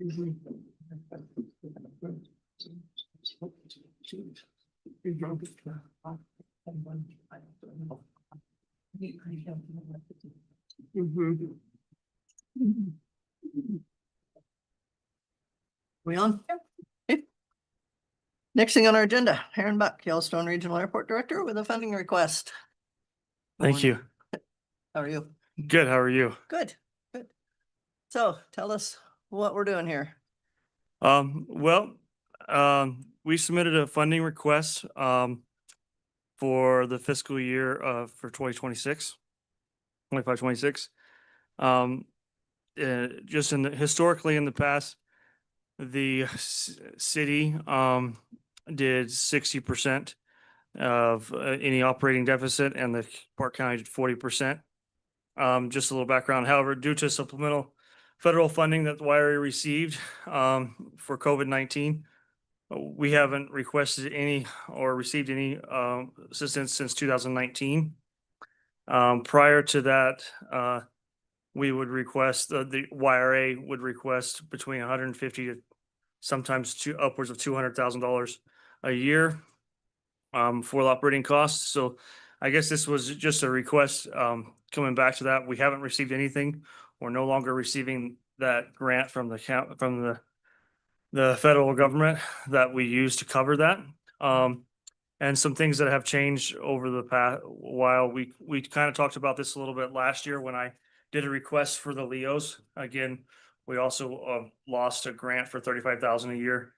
We on? Okay. Next thing on our agenda, Aaron Buck, Yellowstone Regional Airport Director with a funding request. Thank you. How are you? Good. How are you? Good, good. So tell us what we're doing here. Well, we submitted a funding request for the fiscal year for 2026, 25, 26. Just historically in the past, the city did 60% of any operating deficit, and the Park County did 40%. Just a little background. However, due to supplemental federal funding that the YRA received for COVID-19, we haven't requested any or received any assistance since 2019. Prior to that, we would request, the YRA would request between 150 to sometimes upwards of $200,000 a year for the operating costs. So I guess this was just a request coming back to that. We haven't received anything. We're no longer receiving that grant from the federal government that we use to cover that. And some things that have changed over the past while. We kind of talked about this a little bit last year when I did a request for the LEOs. Again, we also lost a grant for $35,000 a year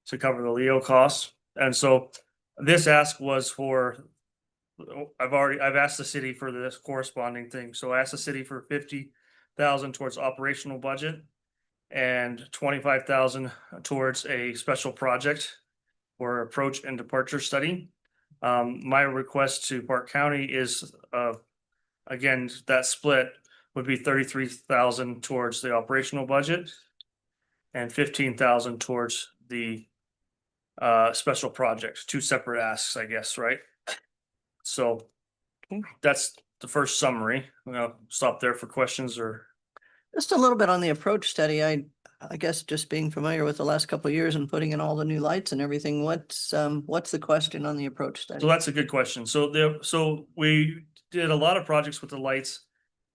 to cover the LEO costs. And so this ask was for, I've asked the city for this corresponding thing. So I asked the city for 50,000 towards operational budget and 25,000 towards a special project or approach and departure study. My request to Park County is, again, that split would be 33,000 towards the operational budget and 15,000 towards the special projects. Two separate asks, I guess, right? So that's the first summary. I'm gonna stop there for questions or. Just a little bit on the approach study. I guess just being familiar with the last couple of years and putting in all the new lights and everything, what's the question on the approach study? So that's a good question. So we did a lot of projects with the lights,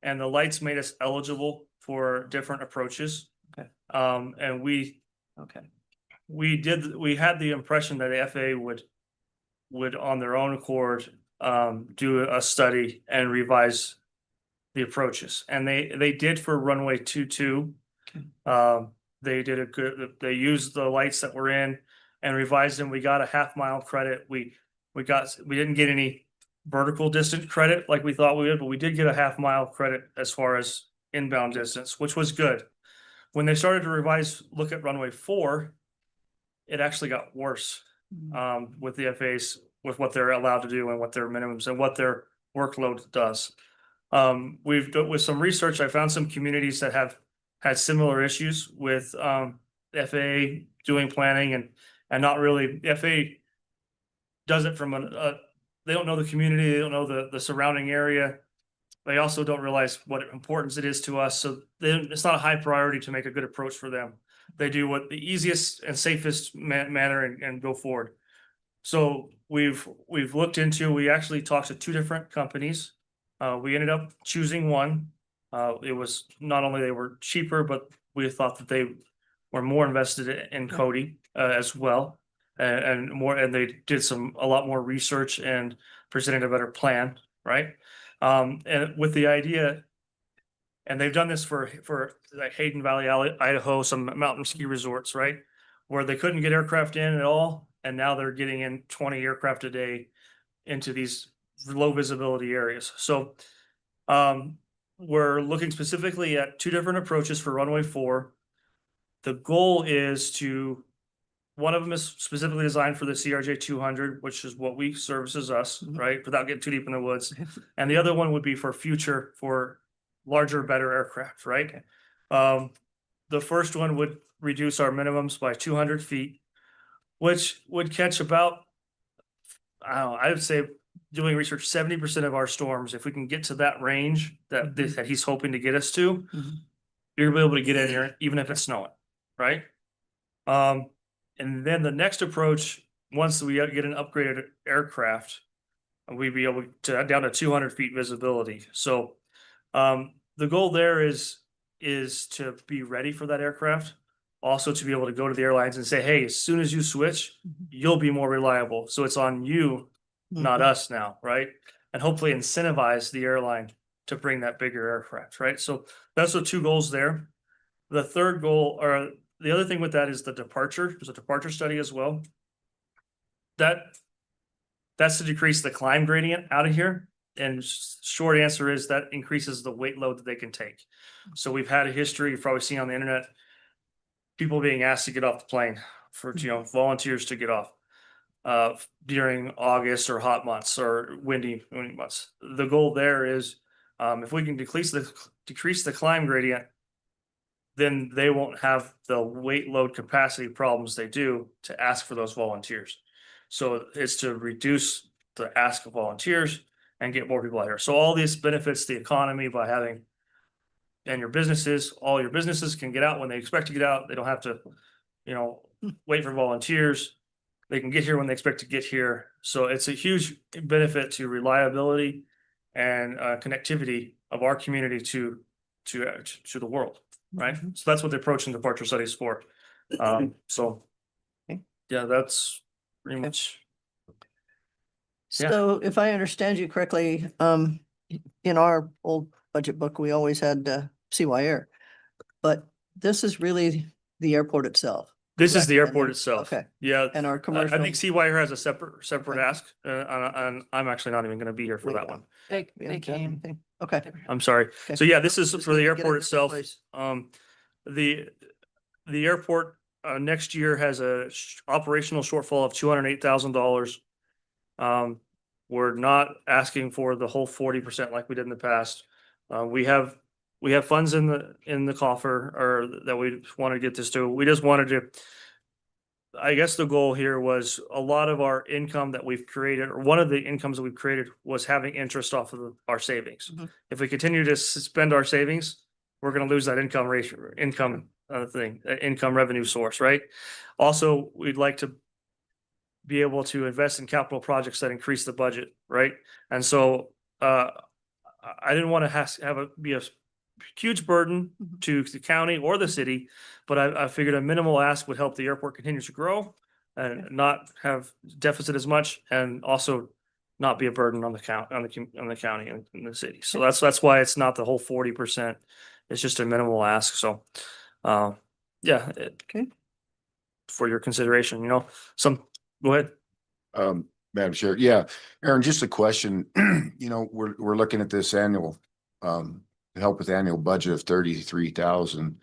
and the lights made us eligible for different approaches. Okay. And we had the impression that the FAA would on their own accord do a study and revise the approaches, and they did for runway 22. They did they used the lights that were in and revised them. We got a half-mile credit. We didn't get any vertical distance credit like we thought we would, but we did get a half-mile credit as far as inbound distance, which was good. When they started to look at runway 4, it actually got worse with the FAAs, with what they're allowed to do and what their minimums and what their workload does. We've done with some research, I found some communities that have had similar issues with FAA doing planning and not really. The FAA does it from they don't know the community, they don't know the surrounding area. They also don't realize what importance it is to us. So it's not a high priority to make a good approach for them. They do what the easiest and safest manner and go forward. So we've looked into. We actually talked to 2 different companies. We ended up choosing one. It was not only they were cheaper, but we thought that they were more invested in Cody as well, and more. And they did a lot more research and presented a better plan, right? And with the idea, and they've done this for like Hayden Valley, Idaho, some mountain ski resorts, right, where they couldn't get aircraft in at all, and now they're getting in 20 aircraft a day into these low visibility areas. So we're looking specifically at 2 different approaches for runway 4. The goal is one of them is specifically designed for the CRJ 200, which is what we services us, right, without getting too deep in the woods. And the other one would be for larger, better aircraft, right? The first one would reduce our minimums by 200 feet, which would catch about, I would say, doing research, 70% of our storms. If we can get to that range that he's hoping to get us to, you're gonna be able to get in here even if it's snowing. right? And then the next approach, once we get an upgraded aircraft, we'd be able to down to 200 feet visibility. So the goal there is to be ready for that aircraft. Also to be able to go to the airlines and say, hey, as soon as you switch, you'll be more reliable. So it's on you, not Mhm. us now, right? And hopefully incentivize the airline to bring that bigger aircraft, right? So that's the two goals there. The third goal, or the other thing with that, is the departure. There's a departure study as well. That's to decrease the climb gradient out of here. And short answer is that increases the weight load that they can take. So we've had a history, you've probably seen on the internet, people being asked to get off the plane for, volunteers to get off during August or hot months or windy months. The goal there is, if we can decrease the climb gradient, then they won't have the weight load capacity problems they do to ask for those volunteers. So it's to reduce the ask of volunteers and get more people out here. So all this benefits the economy by having, and all your businesses can get out when they expect to get out. They don't have to, wait for volunteers. They can get here when they expect to get here. So it's a huge benefit to reliability and connectivity of our community to the world, right? So that's what the approach and departure study is for. So Okay. yeah, that's pretty Okay. much. Yeah. So if I understand you correctly, in our old budget book, we always had CY Air. But this is really the airport itself. This is the correct? airport itself. Okay, Yeah. and our I commercial. think CYR has a separate Okay. ask, and I'm actually not even going to be here for that one. We They haven't done came. anything. Okay. I'm sorry. Okay. So yeah, this is Just for the need to get it airport in itself. place. The airport next year has a operational shortfall of $208,000. We're not asking for the whole 40% like we did in the past. We have funds in the coffer, or that we want to get this to. We just wanted to. I guess the goal here was a lot of our income that we've created, or one of the incomes that we've created, was having interest off of our savings. Mhm. If we continue to spend our savings, we're going to lose that income revenue source, right? Also, we'd like to be able to invest in capital projects that increase the budget, right? And so I didn't want to be a huge burden Mhm. to the county or the city, but I figured a minimal ask would help the airport continue to grow and not have deficit as much, and also not be a burden on the county and the city. So that's why it's not the whole 40%. It's just a minimal ask. So yeah. Okay. For your consideration, go ahead. Madam Chair, yeah, Aaron, just a question. We're looking at this annual, help with annual budget of 33,000.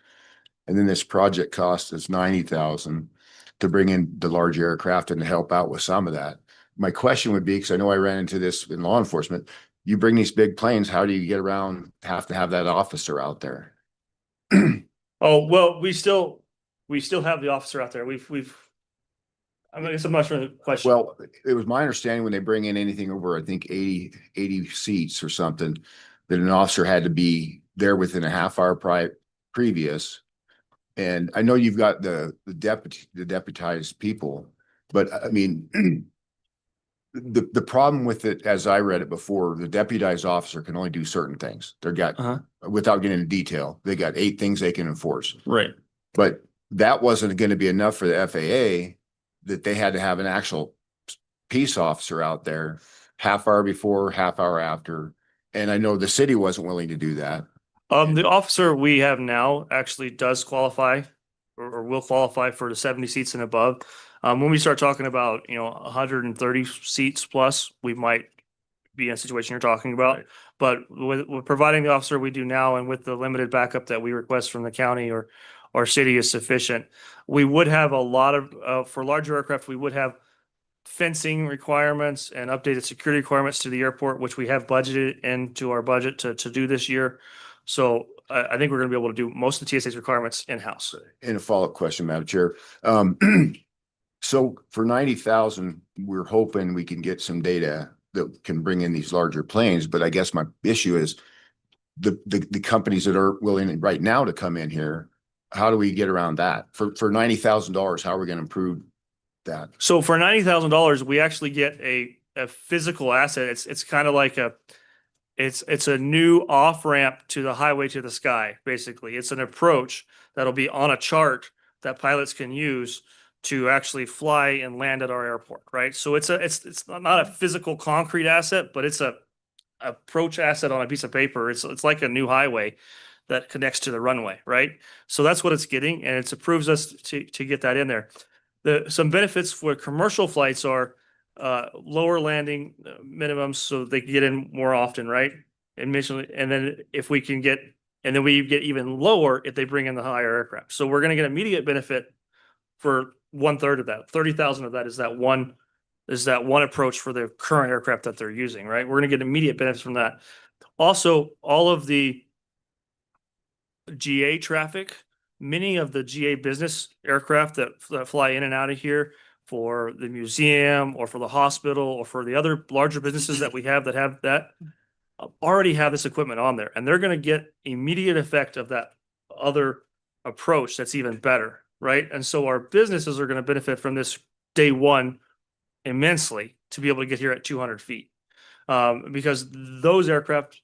And then this project cost is 90,000 to bring in the large aircraft and to help out with some of that. My question would be, because I know I ran into this in law enforcement, you bring these big planes, how do you get around, have to have that officer out there? Oh, well, we still have the officer out there. I mean, it's a much further question. Well, it was my understanding when they bring in anything over, I think 80 seats or something, that an officer had to be there within a half hour previous. And I know you've got the deputized people, but I mean, the problem with it, as I read it before, the deputized officer can only do certain things. They've got, without getting into detail, they got 8 things they can enforce. Right. But that wasn't going to be enough for the FAA, that they had to have an actual peace officer out there half hour before, half hour after. And I know the city wasn't willing to do that. The officer we have now actually does qualify or will qualify for the 70 seats and above. When we start talking about, 130 seats plus, we might be in a situation you're talking about. Right. But with providing the officer we do now, and with the limited backup that we request from the county or city, is sufficient. We would have a lot of, for larger aircraft, we would have fencing requirements and updated security requirements to the airport, which we have budgeted into our budget to do this year. So I think we're going to be able to do most of the TSA's requirements in-house. And a follow-up question, Madam Chair. So for 90,000, we're hoping we can get some data that can bring in these larger planes. But I guess my issue is the companies that are willing right now to come in here, how do we get around that? For $90,000, how are we gonna improve that? So for $90,000, we actually get a physical asset. It's kind of like it's a new off ramp to the highway to the sky, basically. It's an approach that'll be on a chart that pilots can use to actually fly and land at our airport, right? So it's not a physical concrete asset, but it's a approach asset on a piece of paper. It's like a new highway that connects to the runway, right? So that's what it's getting, and it approves us to get that in there. Some benefits for commercial flights are lower landing minimums, so they can get in more often, right? Initially, and then if we can get, and then we get even lower if they bring in the higher aircraft. So we're going to get immediate benefit for 1/3 of that. 30,000 of that is that one approach for the current aircraft that they're using, right? We're going to get immediate benefits from that. Also, all of the GA traffic, many of the GA business aircraft that fly in and out of here for the museum or for the hospital or for the other larger businesses that we have that already have this equipment on there, and they're going to get immediate effect of that other approach that's even better, right? And so our businesses are going to benefit from this day one immensely to be able to get here at 200 feet, because those aircraft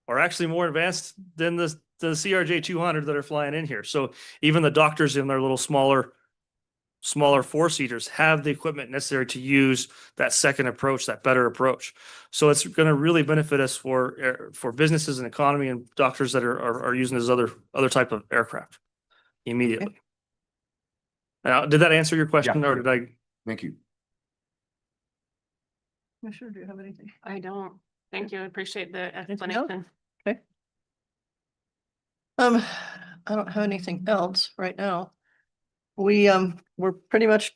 are actually more advanced than the CRJ 200 that are flying in here. So even the doctors in their little smaller four-seaters have the equipment necessary to use that second approach, that better approach. So it's going to really benefit us for businesses and economy and doctors that are using this other type of aircraft immediately. Now, did that answer your question, or did I? Thank you. Commissioner, do you have anything? I don't. Thank you. I appreciate the Anything else? explanation. I don't have anything else right now. We're pretty much,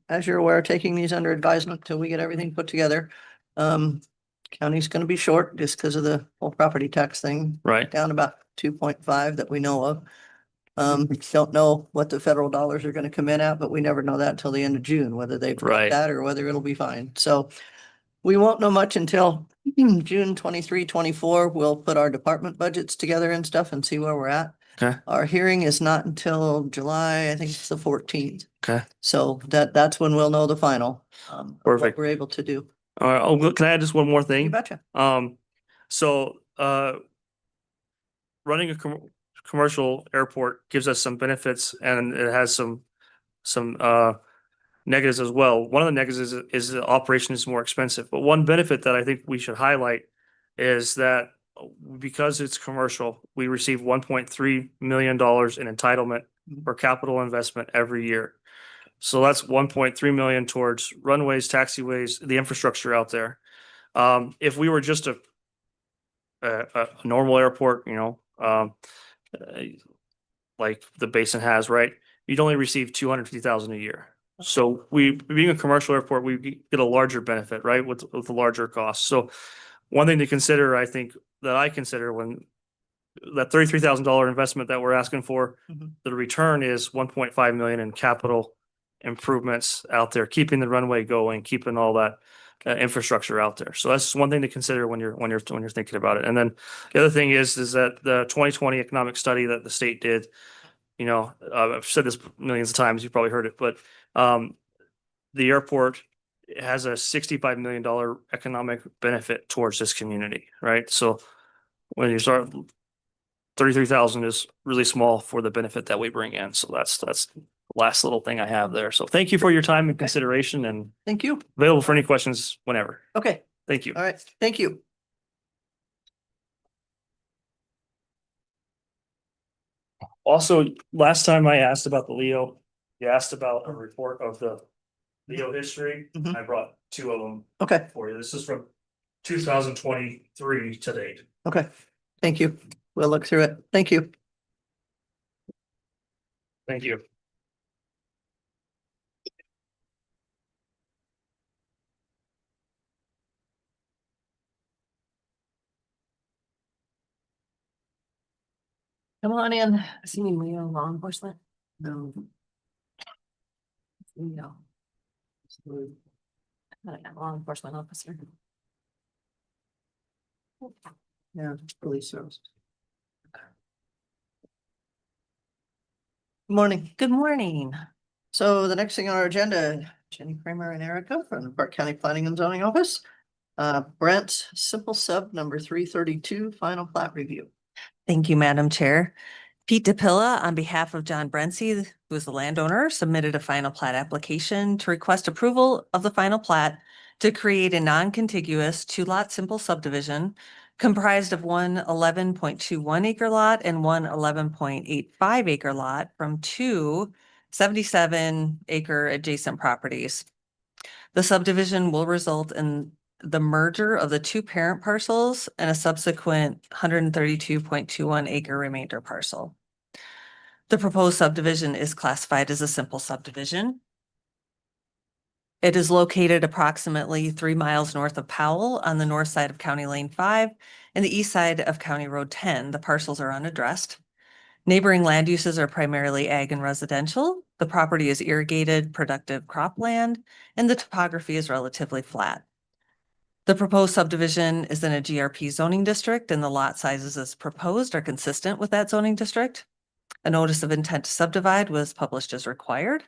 as you're aware, taking these under advisement till we get everything put together. County's gonna be short just because of the whole property tax thing. Right. Down about 2.5 that we know of. Don't know what the federal dollars are gonna come in at, but we never know that till the end of June, whether they've got Right. that or whether it'll be fine. So we won't know much until June 23, 24. We'll put our department budgets together and stuff and see where we're at. Okay. Our hearing is not until July, I think it's the 14th. Okay. So that's when we'll know the final. Of what Perfect. we're able to do. All right. Oh, can I add just one more You thing? betcha. So running a commercial airport gives us some benefits, and it has some negatives as well. One of the negatives is the operation is more expensive, but one benefit that I think we should highlight is that because it's commercial, we receive $1.3 million in entitlement for capital investment every year. So that's 1.3 million towards runways, taxiways, the infrastructure out there. If we were just a normal airport, like the basin has, right, you'd only receive 250,000 a year. So being a commercial airport, we get a larger benefit, right, with the larger costs. So one thing to consider, I think, that I consider when that $33,000 investment that we're asking for, the return is 1.5 million in capital improvements out there, keeping the runway going, keeping all that infrastructure out there. So that's one thing to consider when you're thinking about it. And then the other thing is that the 2020 economic study that the state did, I've said this millions of times, you've probably heard it, but the airport has a $65 million economic benefit towards this community, right? So when you start, 33,000 is really small for the benefit that we bring in. So that's the last little thing I have there. So thank you for your time and consideration, and Thank you. available for any questions whenever. Okay, Thank you. all right. Thank you. Also, last time I asked about the Leo, you asked about a report of the Leo history. Mhm. I brought 2 of them Okay, for you. This is from 2023 to date. okay. Thank you. We'll look through it. Thank you. Thank you. Come on in. Assuming Leo law enforcement. No. No. Law enforcement officer. Yeah, police service. Morning. Good morning. So the next thing on our agenda, Jenny Kramer and Erica from the Park County Planning and Zoning Office. Brent, simple sub number 332, final plat review. Thank you, Madam Chair. Pete DePilla, on behalf of John Brency, who is the landowner, submitted a final plat application to request approval of the final plat to create a non-contiguous two-lot simple subdivision comprised of one 11.21 acre lot and one 11.85 acre lot from two 77 acre adjacent properties. The subdivision will result in the merger of the two parent parcels and a subsequent 132.21 acre remainder parcel. The proposed subdivision is classified as a simple subdivision. It is located approximately 3 miles north of Powell on the north side of County Lane 5 and the east side of County Road 10. The parcels are unaddressed. Neighboring land uses are primarily ag and residential. The property is irrigated, productive cropland, and the topography is relatively flat. The proposed subdivision is in a GRP zoning district, and the lot sizes as proposed are consistent with that zoning district. A notice of intent to subdivide was published as required.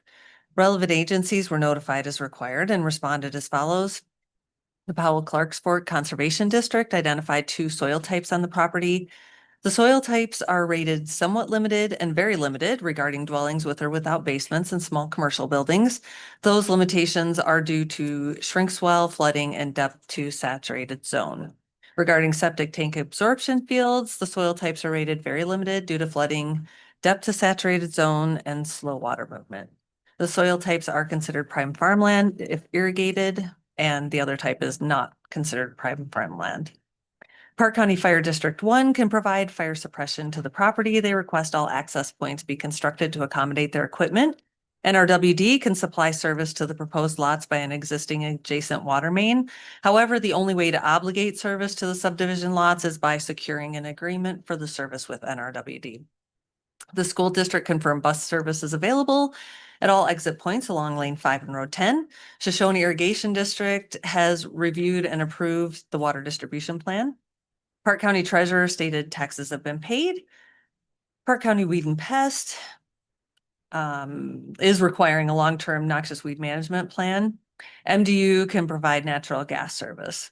Relevant agencies were notified as required and responded as follows. The Powell-Clarksburg Conservation District identified 2 soil types on the property. The soil types are rated somewhat limited and very limited regarding dwellings with or without basements and small commercial buildings. Those limitations are due to shrink swell, flooding, and depth to saturated zone. Regarding septic tank absorption fields, the soil types are rated very limited due to flooding, depth to saturated zone, and slow water movement. The soil types are considered prime farmland if irrigated, and the other type is not considered prime farmland. Park County Fire District 1 can provide fire suppression to the property. They request all access points be constructed to accommodate their equipment. NRWD can supply service to the proposed lots by an existing adjacent water main. However, the only way to obligate service to the subdivision lots is by securing an agreement for the service with NRWD. The school district confirmed bus service is available at all exit points along Lane 5 and Road 10. Shoshone Irrigation District has reviewed and approved the water distribution plan. Park County Treasurer stated taxes have been paid. Park County Weed and Pest is requiring a long-term noxious weed management plan. MDU can provide natural gas service.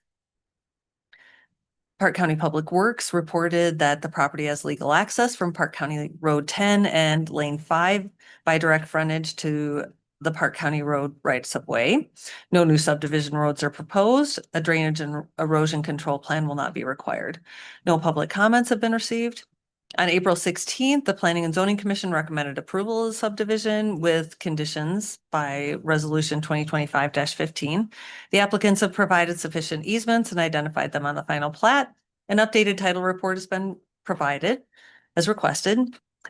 Park County Public Works reported that the property has legal access from Park County Road 10 and Lane 5 by direct frontage to the Park County Road rights of way. No new subdivision roads are proposed. A drainage and erosion control plan will not be required. No public comments have been received. On April 16th, the Planning and Zoning Commission recommended approval of the subdivision with conditions by Resolution 2025-15. The applicants have provided sufficient easements and identified them on the final plat. An updated title report has been provided as requested.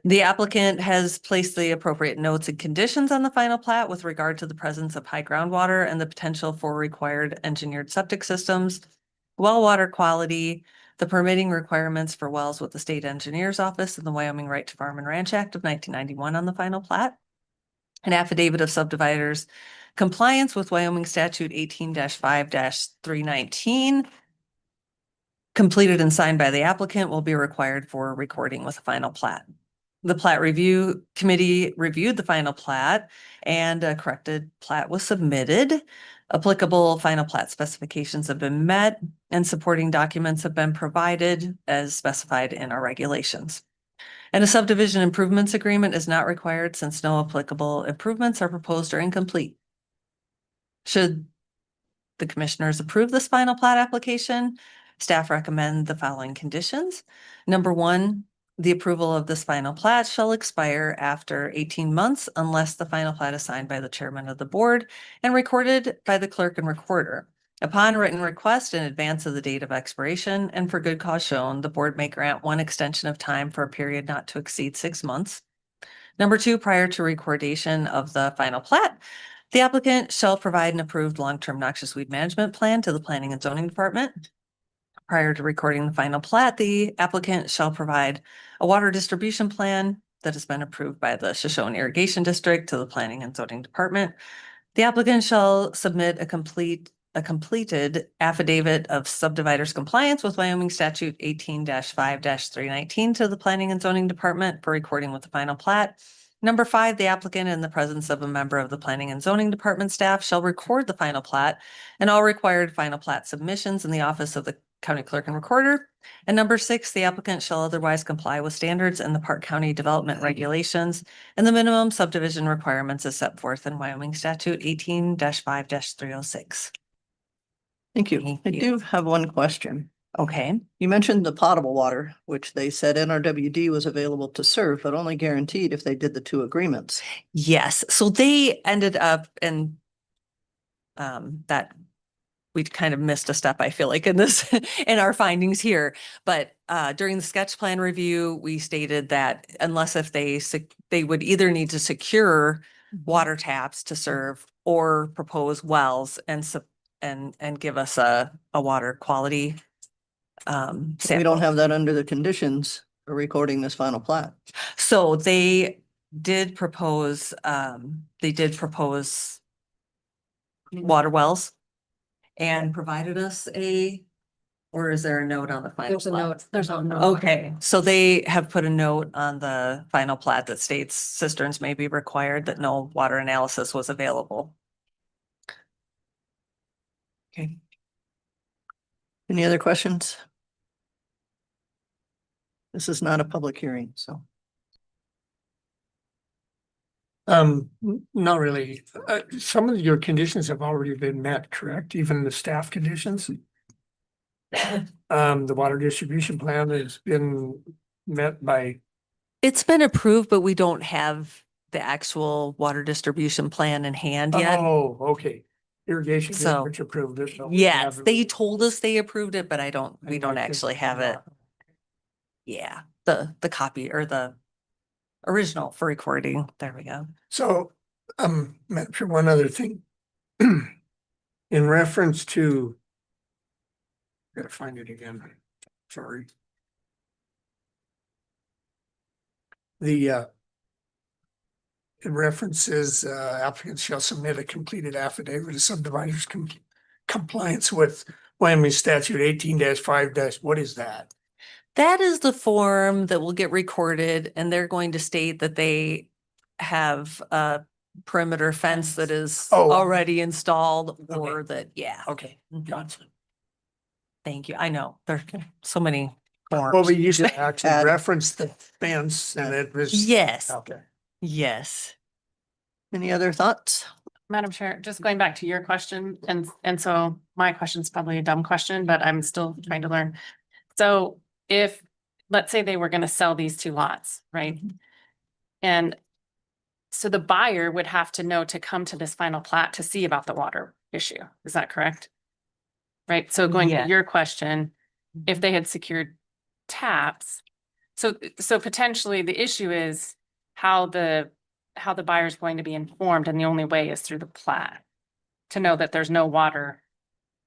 The applicant has placed the appropriate notes and conditions on the final plat with regard to the presence of high groundwater and the potential for required engineered septic systems, well water quality, the permitting requirements for wells with the state engineer's office and the Wyoming Right to Farm and Ranch Act of 1991 on the final plat. An affidavit of subdividers compliance with Wyoming statute 18-5-319 completed and signed by the applicant will be required for recording with a final plat. The plat review committee reviewed the final plat and a corrected plat was submitted. Applicable final plat specifications have been met and supporting documents have been provided as specified in our regulations. And a subdivision improvements agreement is not required since no applicable improvements are proposed or incomplete. Should the commissioners approve this final plat application, staff recommend the following conditions. Number 1, the approval of this final plat shall expire after 18 months unless the final plat is signed by the chairman of the board and recorded by the clerk and recorder. Upon written request in advance of the date of expiration and for good cause shown, the board may grant one extension of time for a period not to exceed 6 months. Number 2, prior to recordation of the final plat, the applicant shall provide an approved long-term noxious weed management plan to the Planning and Zoning Department. Prior to recording the final plat, the applicant shall provide a water distribution plan that has been approved by the Shoshone Irrigation District to the Planning and Zoning Department. The applicant shall submit a completed affidavit of subdividers compliance with Wyoming statute 18-5-319 to the Planning and Zoning Department for recording with the final plat. Number 5, the applicant in the presence of a member of the planning and zoning department staff shall record the final plat and all required final plat submissions in the office of the county clerk and recorder. And number 6, the applicant shall otherwise comply with standards in the Park County Development Regulations and the minimum subdivision requirements as set forth in Wyoming Statute 18-5-306. Thank you. Thank I you. do have one question. Okay. You mentioned the potable water, which they said NRWD was available to serve, but only guaranteed if they did the 2 agreements. Yes, so they ended up in that we kind of missed a step, I feel like, in this, in our findings here. But during the sketch plan review, we stated that unless if they would either need to secure water taps to serve or propose wells and give us a water quality We don't sample. have that under the conditions for recording this final plat. So they did propose water wells and provided us or is there a note on the final? There's a plat? note, there's a note. Okay, so they have put a note on the final plat that states cisterns may be required, that no water analysis was available. Okay. Any other questions? This is not a public hearing, so. Not really. Some of your conditions have already been met, correct? Even the staff conditions? The water distribution plan has been met by, It's been approved, but we don't have the actual water distribution plan in hand yet. oh, okay. Irrigation So, district approved it. but we Yes, haven't- they told us they approved it, but we and don't I think actually it's have it. not. Yeah, the copy or the original for recording. There we go. So, Madam Chair, one other thing. In reference to. Gotta find it again, sorry. It references, applicants shall submit a completed affidavit of subdividers compliance with Wyoming statute 18-5 what is that? That is the form that will get recorded and they're going to state that they have a perimeter fence that is Oh. already installed or Okay. that, yeah. Okay, gotcha. Thank you. I know there are so many Well, forms. we used to actually add- reference the fence and it was. Yes, Okay. yes. Any other thoughts? Madam Chair, just going back to your question, and so my question's probably a dumb question, but I'm still trying to learn. So if, let's say they were gonna sell these 2 lots, right? And so the buyer would have to know to come to this final plat to see about the water issue. Is that correct? Right? So going Yeah. to your question, if they had secured taps, so potentially the issue is how the buyer is going to be informed, and the only way is through the plat to know that there's no water,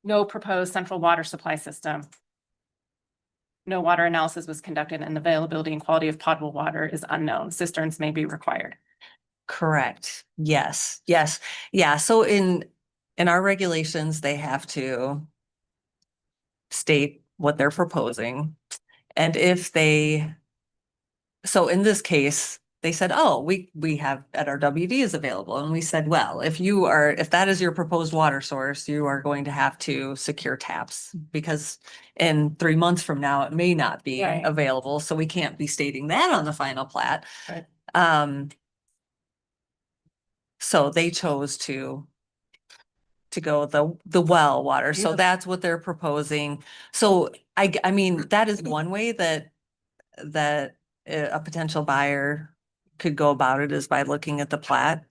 no proposed central water supply system. No water analysis was conducted and the availability and quality of potable water is unknown. Cisterns may be required. Correct. Yes, yes. Yeah, so in our regulations, they have to state what they're proposing. And so in this case, they said, oh, we have at our WD is available. And we said, well, if that is your proposed water source, you are going to have to secure taps because in 3 months from now, it may not be Right. available. So we can't be stating that on the final plat. Right. So they chose to go the well water. So Yeah. that's what they're proposing. So I mean, that is one way that a potential buyer could go about it is by looking at the plat.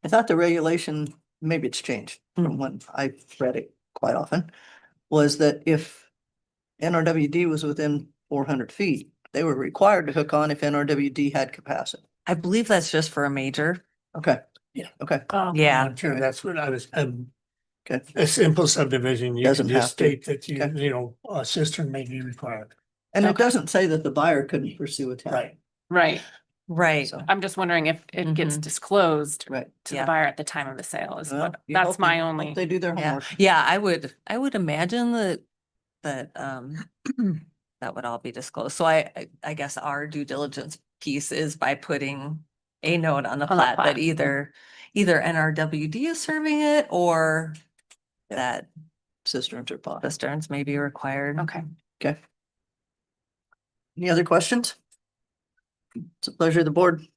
I thought the regulation, maybe it's changed from when I read it quite often, was that if NRWD was within 400 feet, they were required to hook on if NRWD had capacity. I believe that's just for a major. Okay. Yeah. Okay. Yeah. I'm sure that's what I was, Okay. a simple subdivision, you Doesn't can have just to. state that Okay. you know, a cistern may be required. And it Okay. doesn't say that the buyer couldn't pursue a tap. Right. Right. So, I'm just wondering if it gets Mhm. disclosed right. to Yeah. the buyer at the time of the sale is Well, what, you that's hope my they- hope only. They do their Yeah. homework. Yeah, I would imagine that that would all be disclosed. So I guess our due diligence piece is by putting a note on the On the plat that plat. either NRWD is serving it or that Cisterns or ponds. cisterns may be required. Okay. Okay. Any other questions? It's a pleasure of the board.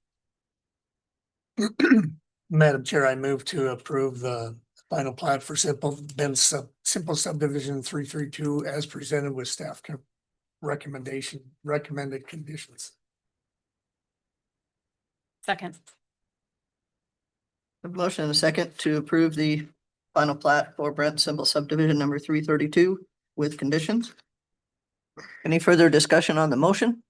Madam Chair, I move to approve the final plat for simple subdivision 332 as presented with staff recommended conditions. Second. A motion and a second to approve the final plat for Brent Simple Subdivision number 332 with conditions. Any further discussion on the motion?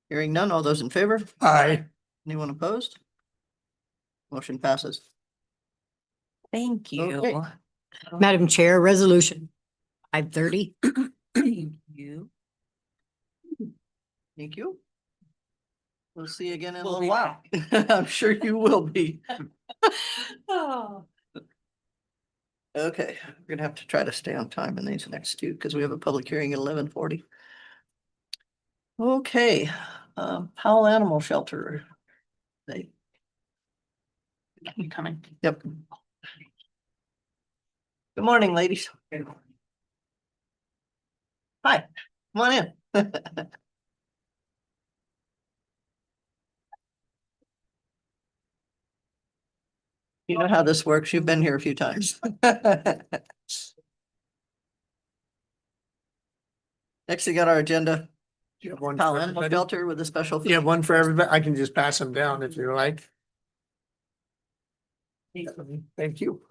Hearing none, all those in favor? Aye. Anyone opposed? Motion passes. Thank you. Okay. Madam Chair, resolution 530. Thank you. Thank you. We'll see you again in a We'll little be while. I'm sure you will be. Oh. Okay, we're gonna have to try to stay on time in these next two because we have a public hearing at 11:40. Okay, Powell Animal Shelter. They, You coming? yep. Good morning, ladies. Hi, come on in. You know how this works. You've been here a few times. Next, we got our agenda. You have one Powell for Animal everybody? Shelter with a special. You have one for everybody. I can just pass them down if you like. Thank you.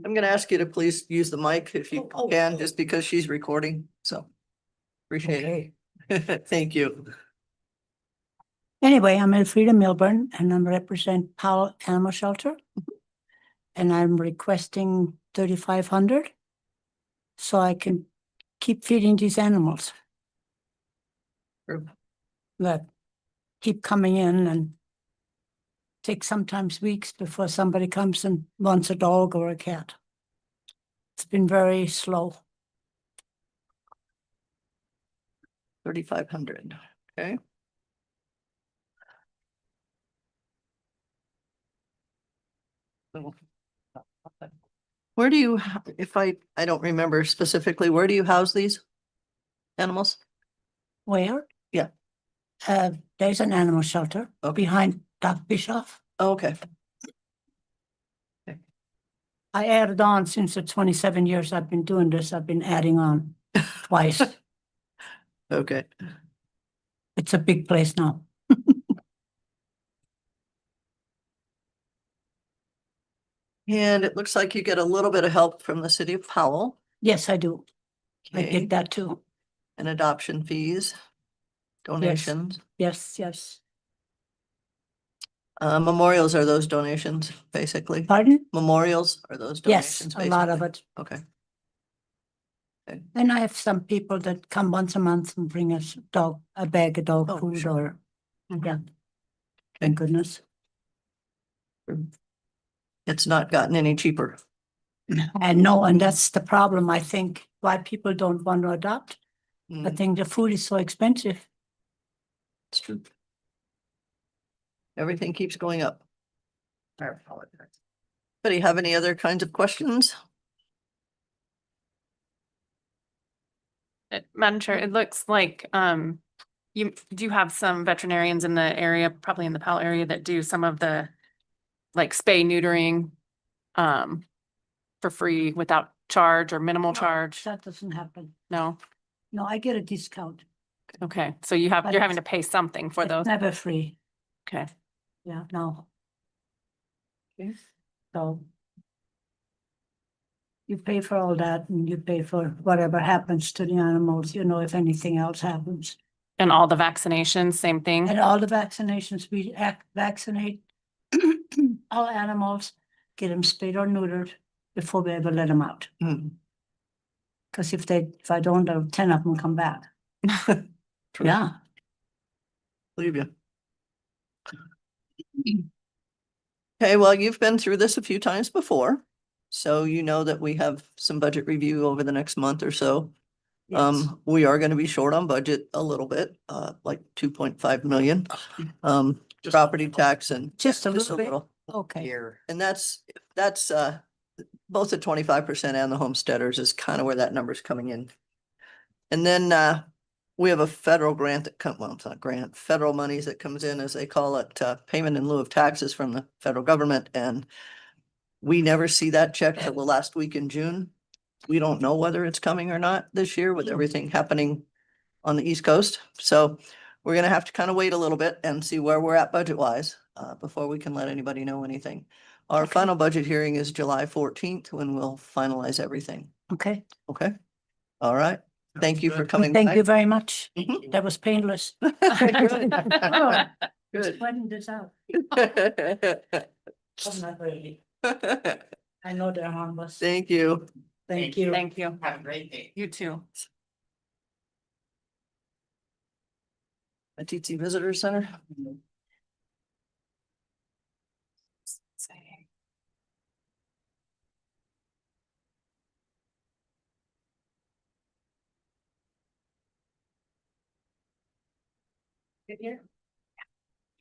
I'm gonna ask you to please use the mic if you can, just because she's recording, so. Appreciate it. Thank you. Anyway, I'm Elfrida Milburn and I represent Powell Animal Shelter. And I'm requesting 3,500 so I can keep feeding these animals. Sure. That keep coming in and take sometimes weeks before somebody comes and wants a dog or a cat. It's been very slow. 3,500, okay? Where do you, if I don't remember specifically, where do you house these animals? Where? Yeah. There's an animal shelter Okay. behind Doc Bischoff. Oh, okay, I added on since the 27 years I've been doing this, I've been adding on twice. okay. It's a big place now. And it looks like you get a little bit of help from the city of Powell. Yes, I do. I Okay. get that too. And adoption fees, donations. Yes, yes. Memorials are those donations, basically. Pardon? Memorials are those Yes, donations. a lot of basically? it. Okay, And I have some people that come once a month and bring us a bag of dog Oh, food sure. or, yeah. Thank goodness. it's not gotten any cheaper. And no, and that's the problem, I think, why people don't want to adopt. I Mm, think the food is so expensive. It's true. Everything keeps going up. I apologize. But do you have any other kinds of questions? Madam Chair, it looks like you do have some veterinarians in the area, probably in the Powell area, that do some of the like spay neutering for free without charge or minimal No, charge. That doesn't happen. No? No, I get a discount. Okay, so you're But having to it's- pay something for It's those. never free. Okay. Yeah, no. Okay. So. You pay for all that and you pay for whatever happens to the animals, if anything else happens. And all the vaccinations, same thing? And all the vaccinations, we vaccinate all animals, get them spayed or neutered before we ever let them out. Hmm, Because if I don't, 10 of them come back. true. Yeah. Believe you. Okay, well, you've been through this a few times before. So you know that we have some budget review over the next month or so. Yes. We are gonna be short on budget a little bit, like 2.5 million. Property tax and. Just a little bit? Okay. And that's, both the 25% and the homesteaders is kind of where that number's coming in. And then, we have a federal grant that well, it's not a grant, federal monies that comes in, as they call it, payment in lieu of taxes from the federal government, and we never see that check till the last week in June. We don't know whether it's coming or not this year with everything happening on the East Coast. So we're gonna have to kind of wait a little bit and see where we're at budget wise, before we can let anybody know anything. Our final budget hearing is July 14th, when we'll finalize everything. Okay. Okay? All right. Thank you for coming. Thank by. you very much. Mhm. That was painless. Good. Just spreading this out. I'm not ready. I know they're harmless. Thank you. Thank you. Thank you. Have a great day. You too. TT Visitor Center.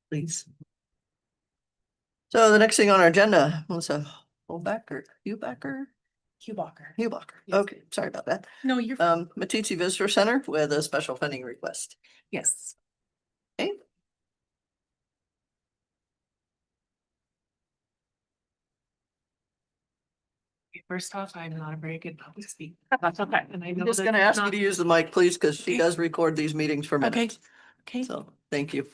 Please. So the next thing on our agenda was a Hubacker. Hubacher. Hubacher. Yes. Okay, sorry about that. No, you're, Matisse Visitor Center with a special funding request. yes. Okay. First off, I'm not a very good public speaker. That's okay. And I I'm know just that gonna it's ask you not- to use the mic, please, because she Okay. does record these meetings for Okay, minutes. okay. So, thank you.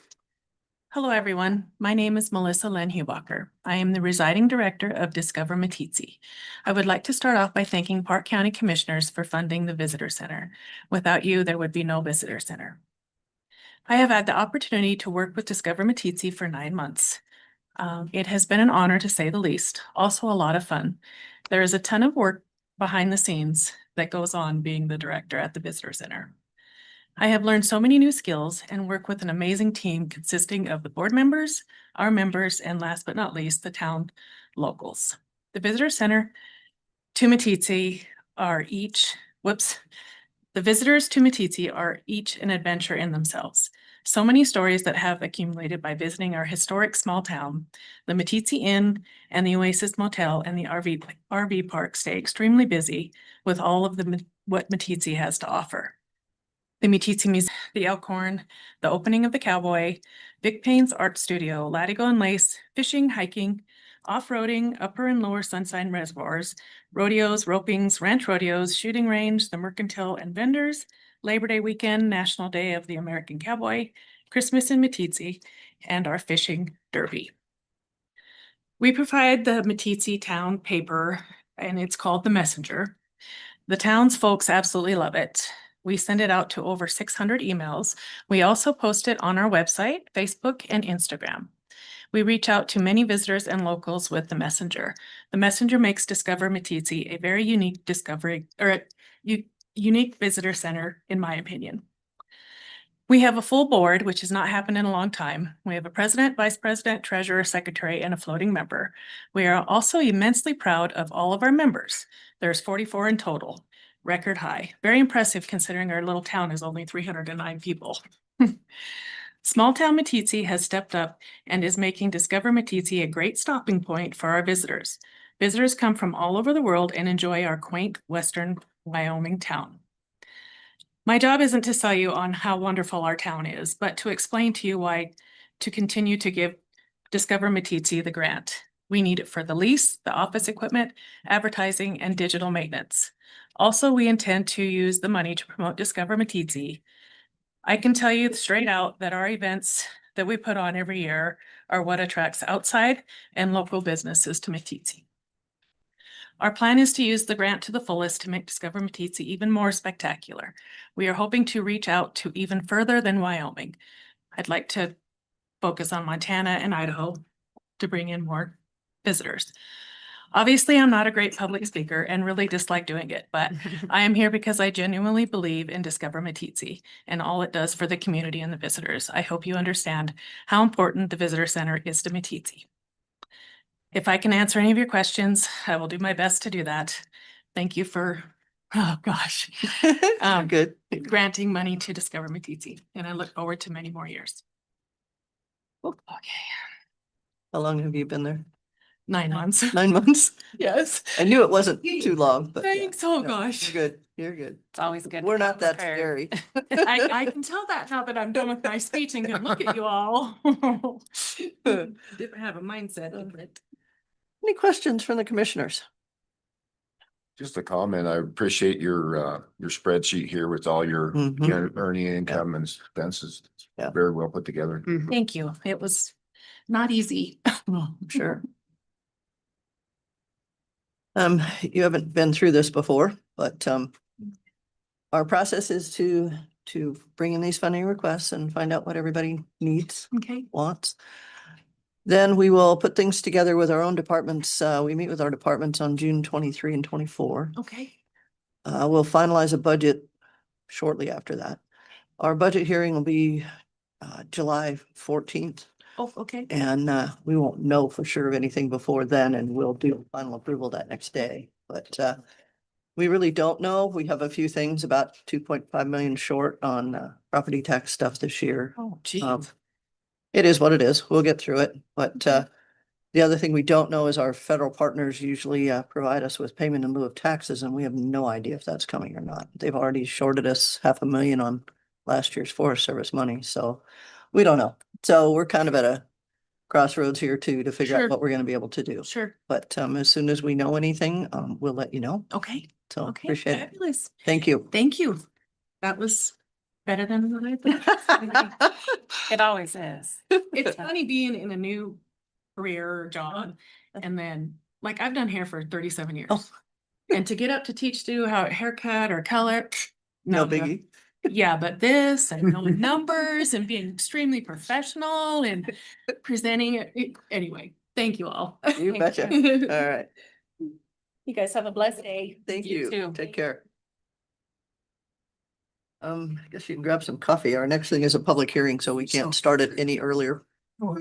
Hello, everyone. My name is Melissa Len Hubacher. I am the residing director of Discover Matitsi. I would like to start off by thanking Park County Commissioners for funding the Visitor Center. Without you, there would be no Visitor Center. I have had the opportunity to work with Discover Matitsi for 9 months. It has been an honor to say the least, also a lot of fun. There is a ton of work behind the scenes that goes on being the director at the Visitor Center. I have learned so many new skills and work with an amazing team consisting of the board members, our members, and last but not least, the town locals. The Visitor Center to Matitsi are each, the visitors to Matitsi are each an adventure in themselves. So many stories that have accumulated by visiting our historic small town. The Matitsi Inn and the Oasis Motel and the RV park stay extremely busy with all of what Matitsi has to offer. The Matitsi Museum, the Elkhorn, the opening of the Cowboy, Vic Payne's Art Studio, Latigo and Lace, fishing, hiking, off-roading, upper and lower Sunshine Reservoirs, rodeos, ropings, ranch rodeos, shooting range, the Mercantile and vendors, Labor Day weekend, National Day of the American Cowboy, Christmas in Matitsi, and our fishing derby. We provide the Matitsi town paper, and it's called The Messenger. The town's folks absolutely love it. We send it out to over 600 emails. We also post it on our website, Facebook, and Instagram. We reach out to many visitors and locals with the Messenger. The Messenger makes Discover Matitsi a very unique unique visitor center, in my opinion. We have a full board, which has not happened in a long time. We have a president, vice president, treasurer, secretary, and a floating member. We are also immensely proud of all of our members. There's 44 in total, record high. Very impressive considering our little town is only 309 people. Small town Matitsi has stepped up and is making Discover Matitsi a great stopping point for our visitors. Visitors come from all over the world and enjoy our quaint Western Wyoming town. My job isn't to sell you on how wonderful our town is, but to explain to you why to continue to give Discover Matitsi the grant. We need it for the lease, the office equipment, advertising, and digital maintenance. Also, we intend to use the money to promote Discover Matitsi. I can tell you straight out that our events that we put on every year are what attracts outside and local businesses to Matitsi. Our plan is to use the grant to the fullest to make Discover Matitsi even more spectacular. We are hoping to reach out to even further than Wyoming. I'd like to focus on Montana and Idaho to bring in more visitors. Obviously, I'm not a great public speaker and really dislike doing it, but I am here because I genuinely believe in Discover Matitsi and all it does for the community and the visitors. I hope you understand how important the Visitor Center is to Matitsi. If I can answer any of your questions, I will do my best to do that. Thank you for, oh gosh, Good. granting money to Discover Matisse, and I look forward to many more years. Okay, How long have you been there? 9 months. 9 months? Yes. I knew it wasn't too long, but. yeah. Thanks, oh No, gosh. You're good. You're good. It's always good. to We're come not that prepared. scary. I can tell that now that I'm done with my speech and can look at you all. Didn't have a mindset different. Any questions from the commissioners? Just a comment. I appreciate your spreadsheet here with all your Mhm. earning income and expenses. Yeah. Very well put together. Thank you. It was not easy. Sure. You haven't been through this before, but, our process is to bring in these funding requests and find out what everybody needs, Okay. wants. Then we will put things together with our own departments. We meet with our departments on June 23 and 24. Okay. We'll finalize a budget shortly after that. Our budget hearing will be July 14th. Oh, okay. And we won't know for sure of anything before then, and we'll do final approval that next day. But we really don't know. We have a few things about 2.5 million short on property tax stuff this year. Oh, geez. It is what it is. We'll get through it. But the other thing we don't know is our federal partners usually provide us with payment in lieu of taxes, and we have no idea if that's coming or not. They've already shorted us $500,000 on last year's Forest Service money, so we don't know. So we're kind of at a crossroads here too to figure Sure. out what we're going to be able to do. Sure. But as soon as we know anything, we'll let you know. Okay. So Okay. appreciate it. Fabulous. Thank you. Thank you. That was better than what I thought. It always is. It's funny being in a new career job and then, like, I've done hair for 37 years. Oh. And to get up to teach, do how haircut or color. No biggie. Yeah, but this and knowing numbers and being extremely professional and presenting it. Anyway, thank you all. You betcha. All right. You guys have a blessed day. Thank You you. too. Take care. I guess you can grab some coffee. Our next thing is a public hearing, so we can't start it any earlier. Oh,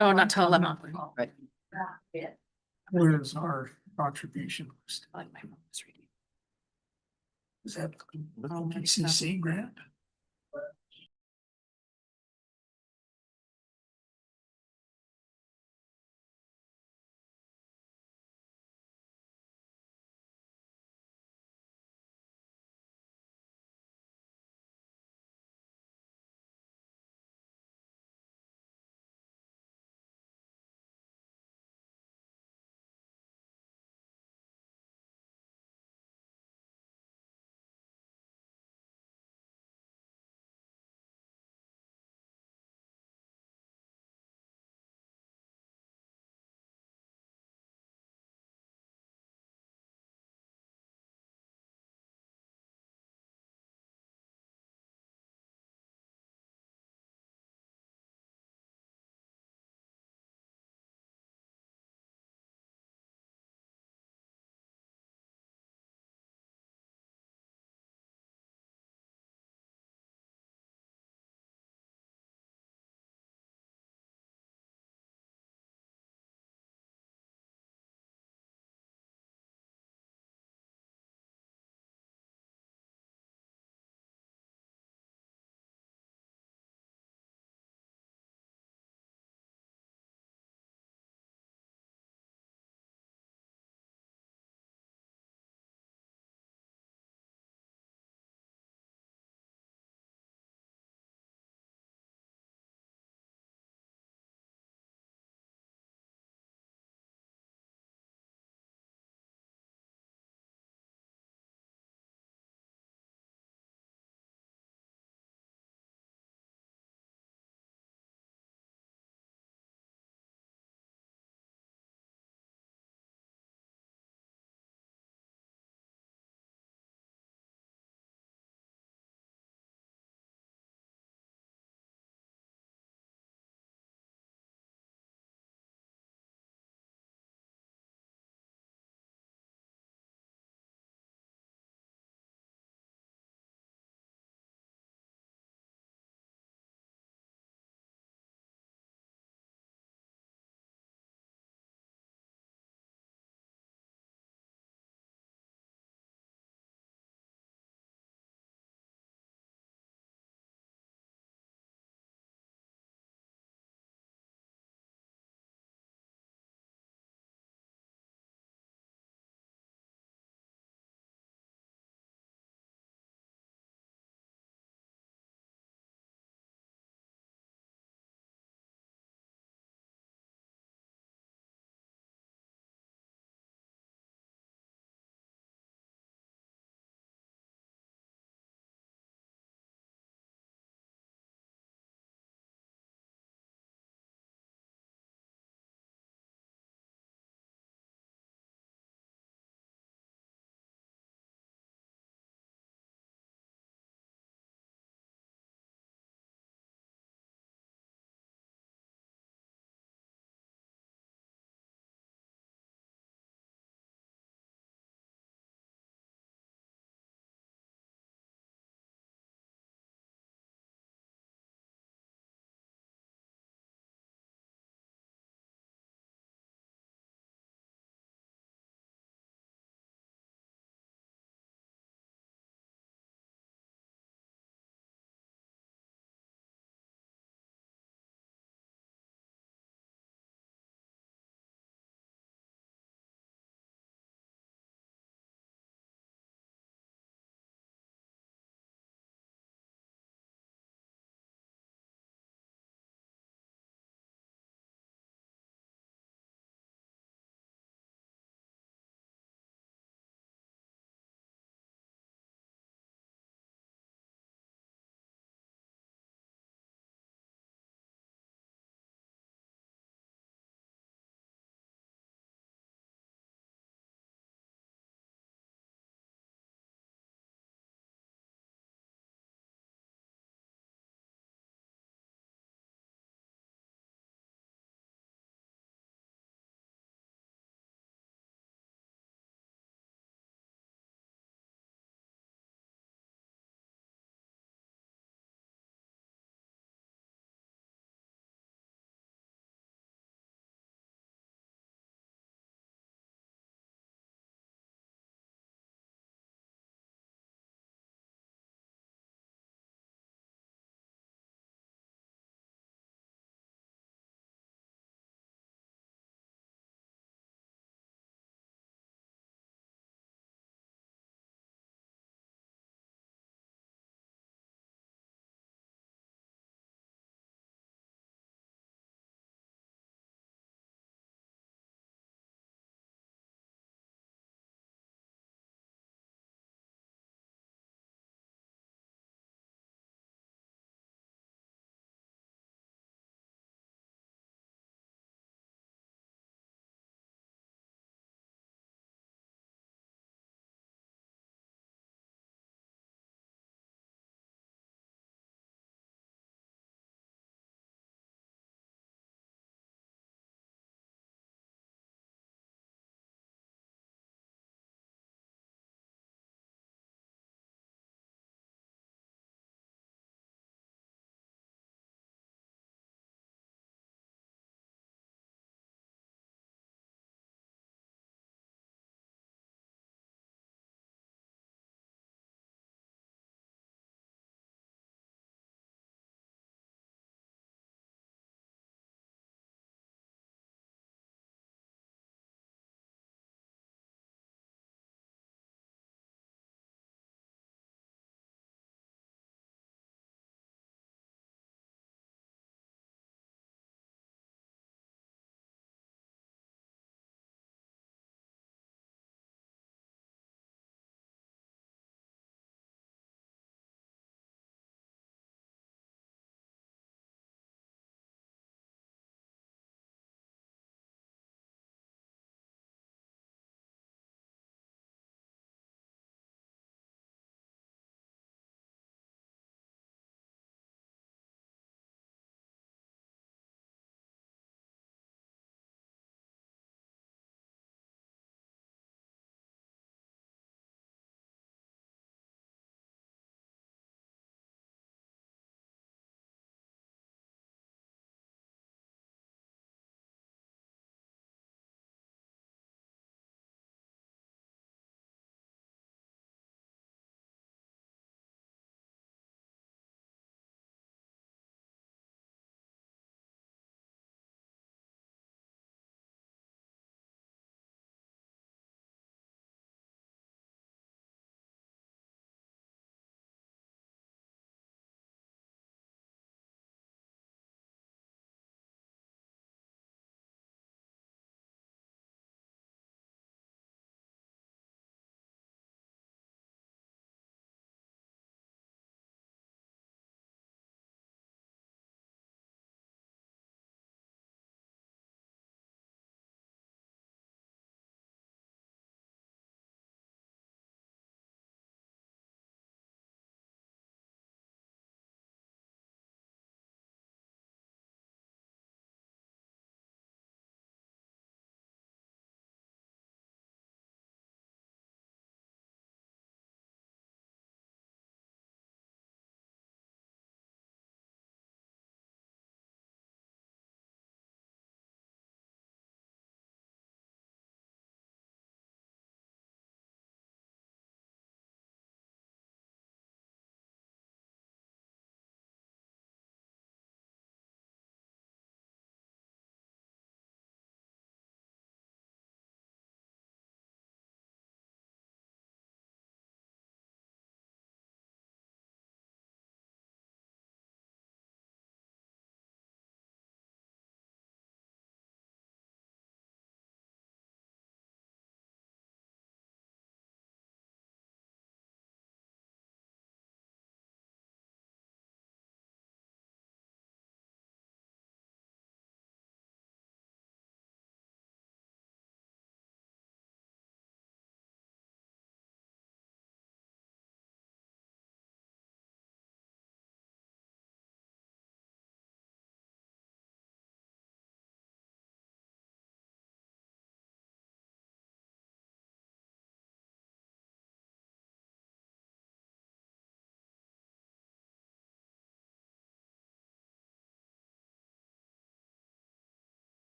not till 11. Right. Where's our contribution? Like my mom was reading. Is that PCC grant?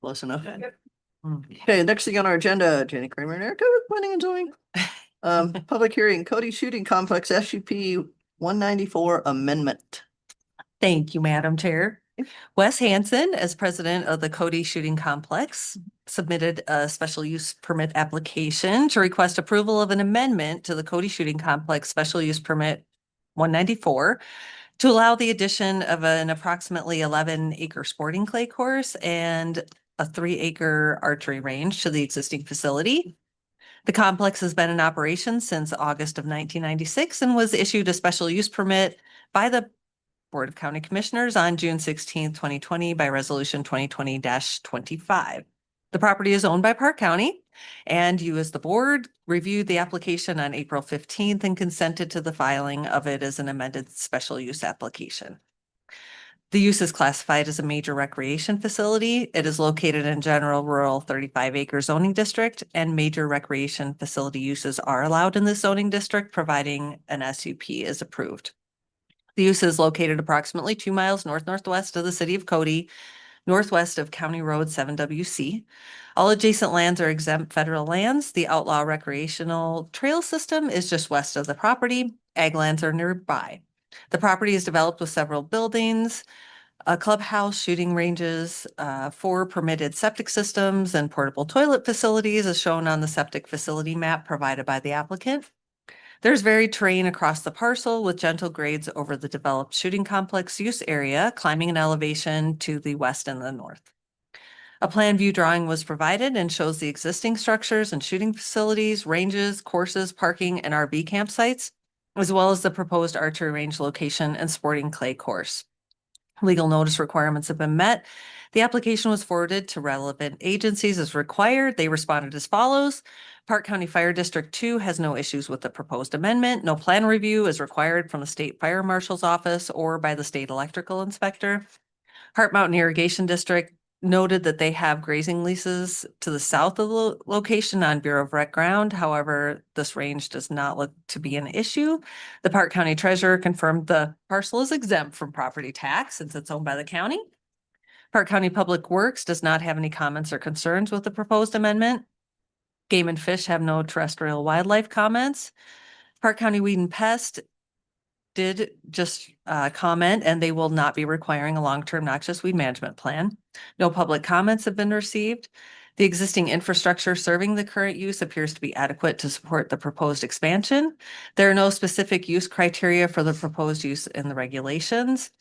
Close enough. Mm. Okay, next thing on our agenda, Jenny Kramer and Erica with planning and zoning. Public hearing, Cody Shooting Complex, SUP 194 amendment. Thank you, Madam Chair. Wes Hansen, as president of the Cody Shooting Complex, submitted a special use permit application to request approval of an amendment to the Cody Shooting Complex Special Use Permit 194 to allow the addition of an approximately 11-acre sporting clay course and a 3-acre archery range to the existing facility. The complex has been in operation since August of 1996 and was issued a special use permit by the Board of County Commissioners on June 16th, 2020 by Resolution 2020-25. The property is owned by Park County, and you as the board reviewed the application on April 15th and consented to the filing of it as an amended special use application. The use is classified as a major recreation facility. It is located in general rural 35-acre zoning district, and major recreation facility uses are allowed in this zoning district, providing an SUP is approved. The use is located approximately 2 miles northwest of the city of Cody, northwest of County Road 7WC. All adjacent lands are exempt federal lands. The outlaw recreational trail system is just west of the property. Ag lands are nearby. The property is developed with several buildings, a clubhouse, shooting ranges, 4 permitted septic systems, and portable toilet facilities as shown on the septic facility map provided by the applicant. There's varied terrain across the parcel with gentle grades over the developed shooting complex use area, climbing an elevation to the west and the north. A plan view drawing was provided and shows the existing structures and shooting facilities, ranges, courses, parking, and RV campsites, as well as the proposed archery range location and sporting clay course. Legal notice requirements have been met. The application was forwarded to relevant agencies as required. They responded as follows. Park County Fire District 2 has no issues with the proposed amendment. No plan review is required from the State Fire Marshal's office or by the state electrical inspector. Heart Mountain Irrigation District noted that they have grazing leases to the south of the location on Bureau of Rec ground. However, this range does not look to be an issue. The Park County Treasurer confirmed the parcel is exempt from property tax since it's owned by the county. Park County Public Works does not have any comments or concerns with the proposed amendment. Game and Fish have no terrestrial wildlife comments. Park County Weed and Pest did just comment, and they will not be requiring a long-term noxious weed management plan. No public comments have been received. The existing infrastructure serving the current use appears to be adequate to support the proposed expansion. There are no specific use criteria for the proposed use in the regulations.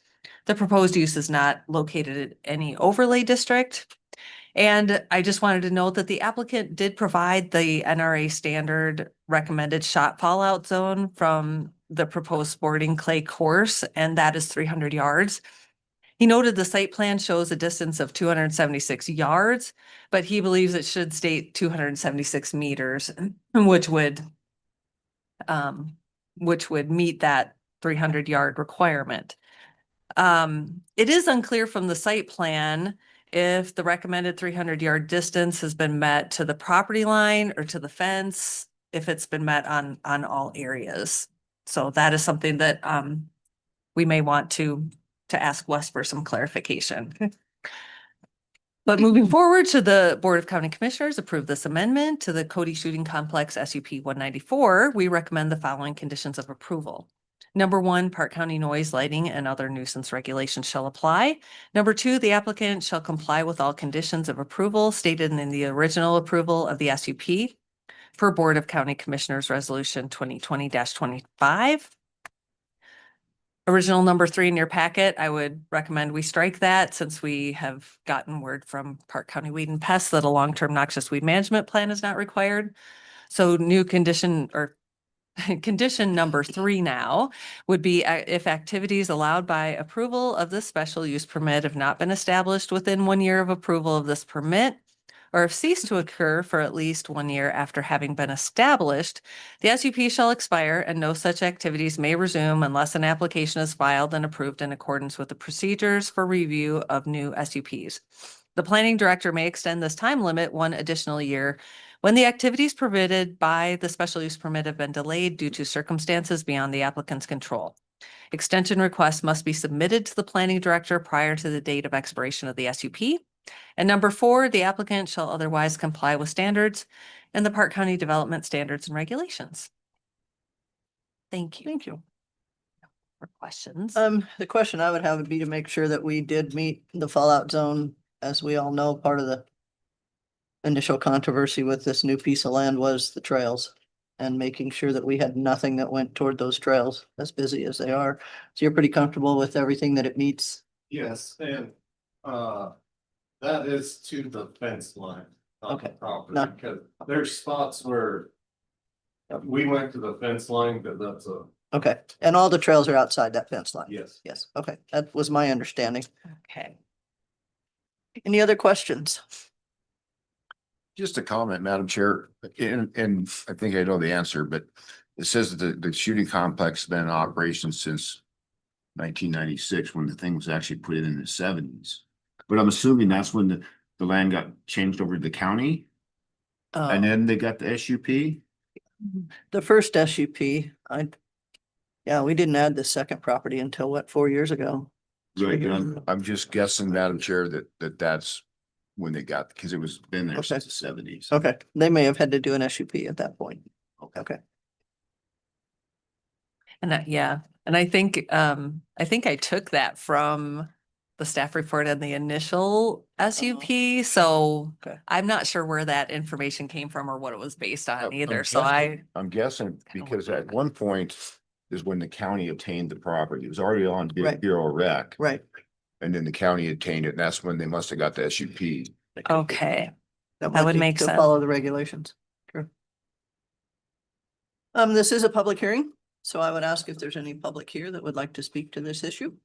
The proposed use is not located in any overlay district. And I just wanted to note that the applicant did provide the NRA standard recommended shot fallout zone from the proposed sporting clay course, and that is 300 yards. He noted the site plan shows a distance of 276 yards, but he believes it should state 276 meters, which would meet that 300-yard requirement. It is unclear from the site plan if the recommended 300-yard distance has been met to the property line or to the fence, if it's been met on all areas. So that is something that we may want to ask Wes for some clarification. But moving forward, should the Board of County Commissioners approve this amendment to the Cody Shooting Complex SUP 194, we recommend the following conditions of approval. Number 1, Park County noise, lighting, and other nuisance regulations shall apply. Number 2, the applicant shall comply with all conditions of approval stated in the original approval of the SUP per Board of County Commissioners Resolution 2020-25. Original number 3 in your packet, I would recommend we strike that since we have gotten word from Park County Weed and Pests that a long-term noxious weed management plan is not required. So new condition or condition number 3 now would be if activities allowed by approval of this special use permit have not been established within 1 year of approval of this permit, or have ceased to occur for at least 1 year after having been established, the SUP shall expire and no such activities may resume unless an application is filed and approved in accordance with the procedures for review of new SUPs. The planning director may extend this time limit 1 additional year when the activities permitted by the special use permit have been delayed due to circumstances beyond the applicant's control. Extension requests must be submitted to the planning director prior to the date of expiration of the SUP. And number 4, the applicant shall otherwise comply with standards and the Park County Development Standards and Regulations. Thank you. Thank you. For questions. The question I would have would be to make sure that we did meet the fallout zone. As we all know, part of the initial controversy with this new piece of land was the trails and making sure that we had nothing that went toward those trails, as busy as they are. So you're pretty comfortable with everything that it meets? Yes, and that is to the fence line. On the Okay, property, not- because there's spots where we went to the fence line, but that's a, Okay, and all the trails are outside that fence line? yes. Yes, okay, that was my understanding. Okay. Any other questions? Just a comment, Madam Chair, and I think I know the answer, but it says that the shooting complex has been in operation since 1996, when the thing was actually put in the 70s. But I'm assuming that's when the land got changed over to the county, and then they got the SUP. The first SUP, yeah, we didn't add the second property until what, 4 years ago? Right, and I'm just guessing, Madam Chair, that's when they got, because it was been there Okay. since the 70s. Okay, they may have had to do an SUP at that point. Okay. And that, yeah, and I think I took that from the staff report on the initial SUP, so Okay. I'm not sure where that information came from or what it was based on I'm either, so I'm guessing because at one point is when the county obtained the property. It was already on Right. Bureau Rec, Right. and then the county obtained it, and that's when they must have got the SUP. okay, That That might would be make to sense. follow the regulations. Sure. This is a public hearing, so I would ask if there's any public here that would like to speak to this issue.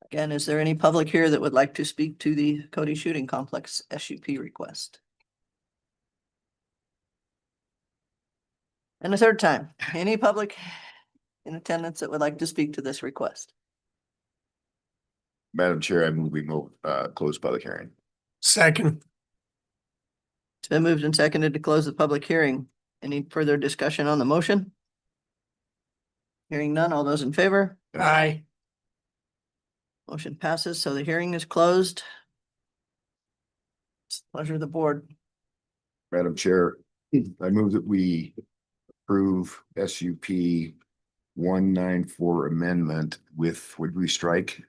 Again, is there any public here that would like to speak to the Cody Shooting Complex SUP request? And a third time, any public in attendance that would like to speak to this request? Madam Chair, I move we close public hearing. Second, It's been moved and seconded to close the public hearing. Any further discussion on the motion? Hearing none, all those in favor? aye. Motion passes, so the hearing is closed. It's the pleasure of the board. Madam Chair, I move that we approve SUP 194 amendment with, would we strike?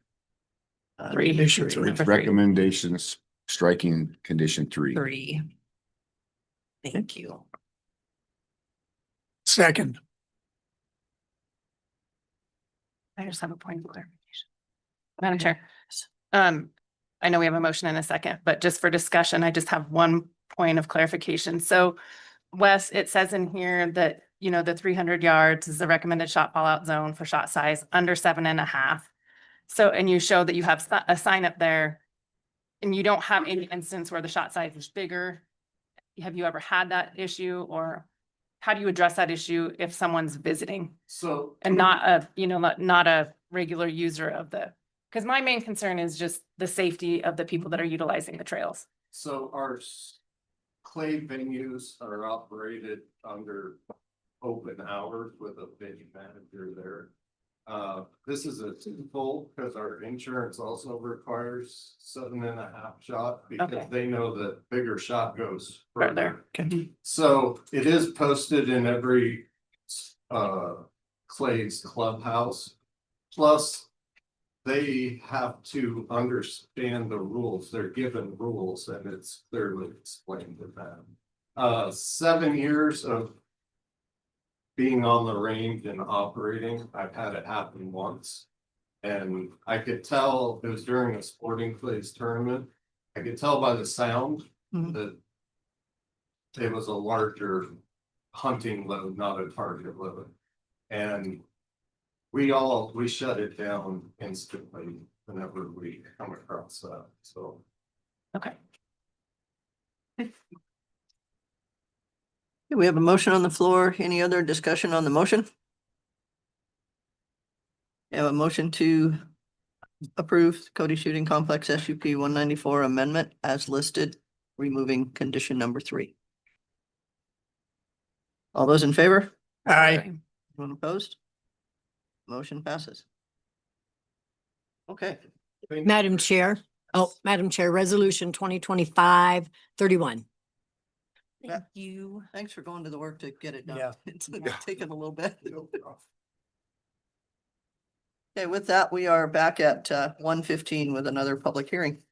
Condition three. With recommendations, striking condition 3. 3. Thank you. Second, I just have a point of clarification. Madam Chair, I know we have a motion in a second, but just for discussion, I just have one point of clarification. So Wes, it says in here that, you know, the 300 yards is the recommended shot fallout zone for shot size under 7.5. So, and you show that you have a sign up there and you don't have any instance where the shot size is bigger. Have you ever had that issue, or how do you address that issue if someone's visiting So. and not a, you know, not a regular user of the, because my main concern is just the safety of the people that are utilizing the trails. So our clay venues are operated under open hours with a venue manager there. This is a twofold because our insurance also requires 7.5 shot because Okay. they know that bigger shot goes Further. further. So it is posted in every Clay's clubhouse. Plus, they have to understand the rules. They're given rules and it's clearly explained to them. 7 years of being on the range and operating, I've had it happen once. And I could tell it was during a sporting clays tournament. I could tell by the sound Mhm. that it was a larger hunting load, not a target load. And we shut it down instantly whenever we come across that, so. Okay. We have a motion on the floor. Any other discussion on the motion? We have a motion to approve Cody Shooting Complex SUP 194 amendment as listed, removing condition number 3. All those in favor? aye. Anyone opposed? Motion passes. Okay, Madam Chair. Oh, Madam Chair, Resolution 2025-31. Yeah. Thank you. thanks for going to the work to get it done. Yeah. It's taken a little bit. Okay, with that, we are back at 1:15 with another public hearing.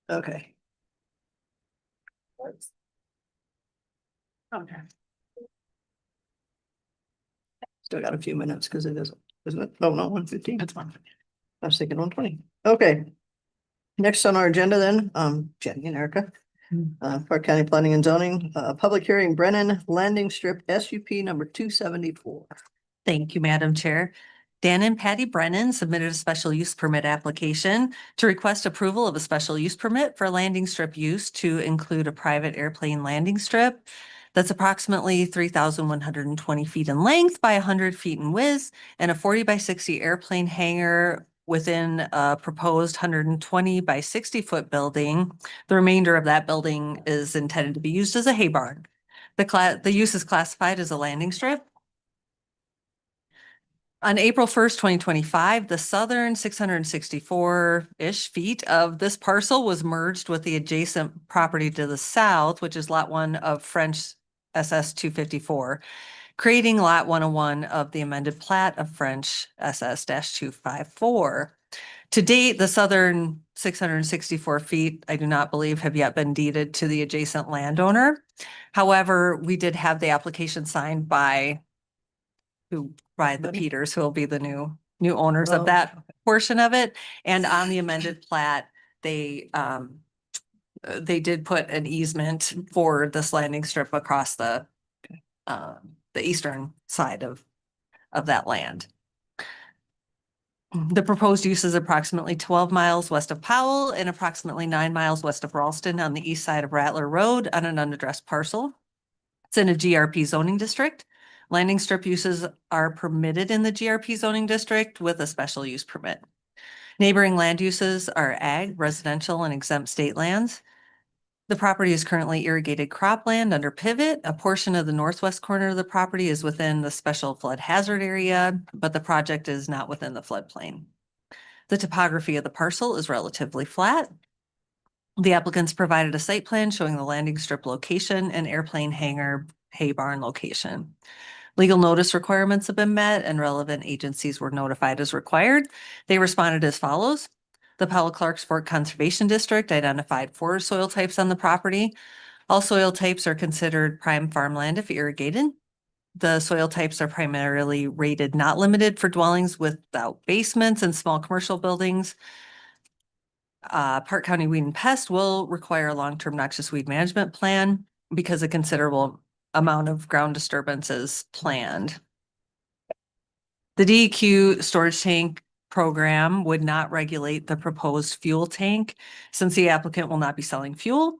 Okay. Okay. Still got a few minutes because it isn't it? Oh, no, 1:15. That's fine. I was thinking 1:20. Okay. Next on our agenda then, Jenny and Erica. Park County Planning and Zoning, public hearing Brennan Landing Strip SUP number 274. Thank you, Madam Chair. Dan and Patty Brennan submitted a special use permit application to request approval of a special use permit for landing strip use to include a private airplane landing strip that's approximately 3,120 feet in length by 100 feet in width and a 40 by 60 airplane hangar within a proposed 120 by 60 foot building. The remainder of that building is intended to be used as a hay barn. The use is classified as a landing strip. On April 1st, 2025, the southern 664-ish feet of this parcel was merged with the adjacent property to the south, which is Lot 1 of French SS 254, creating Lot 101 of the amended plat of French SS-254. To date, the southern 664 feet, I do not believe, have yet been deeded to the adjacent landowner. However, we did have the application signed by the Peters, who will be the new owners Oh, of that portion of it. And on the amended plat, they did put an easement for this landing strip across the eastern side of that land. The proposed use is approximately 12 miles west of Powell and approximately 9 miles west of Ralston on the east side of Rattler Road on an unaddressed parcel. It's in a GRP zoning district. Landing strip uses are permitted in the GRP zoning district with a special use permit. Neighboring land uses are ag, residential, and exempt state lands. The property is currently irrigated cropland under pivot. A portion of the northwest corner of the property is within the special flood hazard area, but the project is not within the floodplain. The topography of the parcel is relatively flat. The applicants provided a site plan showing the landing strip location and airplane hangar hay barn location. Legal notice requirements have been met and relevant agencies were notified as required. They responded as follows. The Powell-Clarks Fork Conservation District identified 4 soil types on the property. All soil types are considered prime farmland if irrigated. The soil types are primarily rated not limited for dwellings without basements and small commercial buildings. Park County Weed and Pest will require a long-term noxious weed management plan because a considerable amount of ground disturbance is planned. The DEQ storage tank program would not regulate the proposed fuel tank since the applicant will not be selling fuel.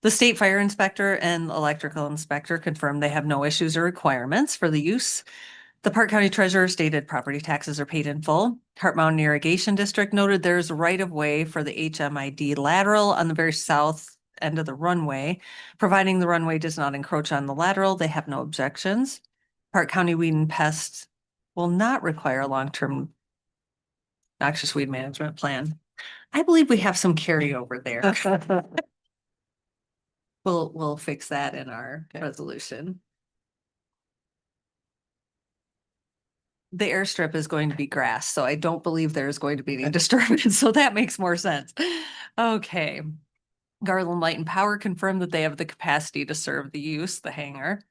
The state fire inspector and electrical inspector confirmed they have no issues or requirements for the use. The Park County Treasurer stated property taxes are paid in full. Heart Mountain Irrigation District noted there's a right of way for the HMID lateral on the very south end of the runway. Providing the runway does not encroach on the lateral, they have no objections. Park County Weed and Pest will not require a long-term noxious weed management plan. I believe we have some carryover there. We'll fix that in our resolution. The airstrip is going to be grass, so I don't believe there's going to be any disturbance, so that makes more sense. Okay. Garland Light and Power confirmed that they have the capacity to serve the use, the hangar.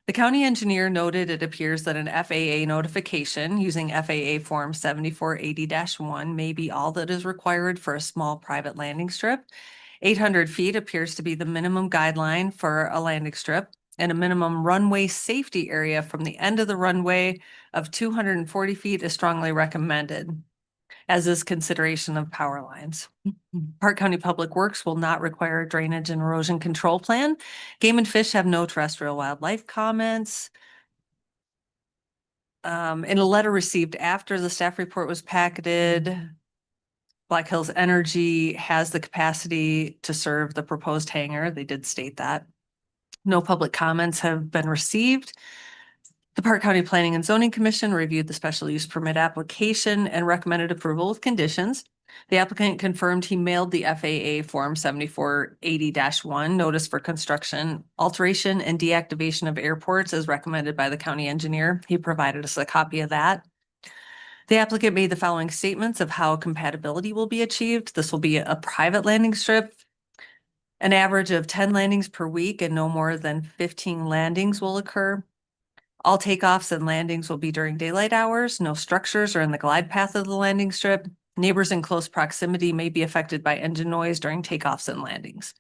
The county engineer noted it appears that an FAA notification using FAA Form 7480-1 may be all that is required for a small private landing strip. 800 feet appears to be the minimum guideline for a landing strip, and a minimum runway safety area from the end of the runway of 240 feet is strongly recommended, as is consideration of power lines. Park County Public Works will not require a drainage and erosion control plan. Game and Fish have no terrestrial wildlife comments. In a letter received after the staff report was packeted, Black Hills Energy has the capacity to serve the proposed hangar. They did state that. No public comments have been received. The Park County Planning and Zoning Commission reviewed the special use permit application and recommended approval with conditions. The applicant confirmed he mailed the FAA Form 7480-1 notice for construction, alteration, and deactivation of airports as recommended by the county engineer. He provided us a copy of that. The applicant made the following statements of how compatibility will be achieved. This will be a private landing strip. An average of 10 landings per week and no more than 15 landings will occur. All takeoffs and landings will be during daylight hours. No structures are in the glide path of the landing strip. Neighbors in close proximity may be affected by engine noise during takeoffs and landings.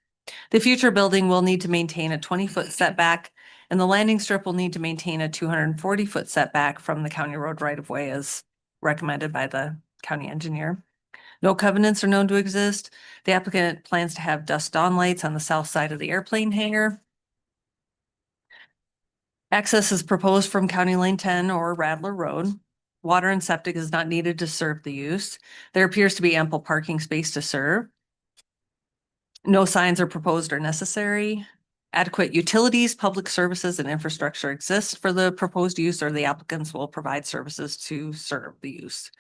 The future building will need to maintain a 20-foot setback, and the landing strip will need to maintain a 240-foot setback from the county road right-of-way as recommended by the county engineer. No covenants are known to exist. The applicant plans to have dusk dawn lights on the south side of the airplane hangar. Access is proposed from County Lane 10 or Rattler Road. Water and septic is not needed to serve the use. There appears to be ample parking space to serve. No signs are proposed or necessary. Adequate utilities, public services, and infrastructure exist for the proposed use, or the applicants will provide services to serve the use.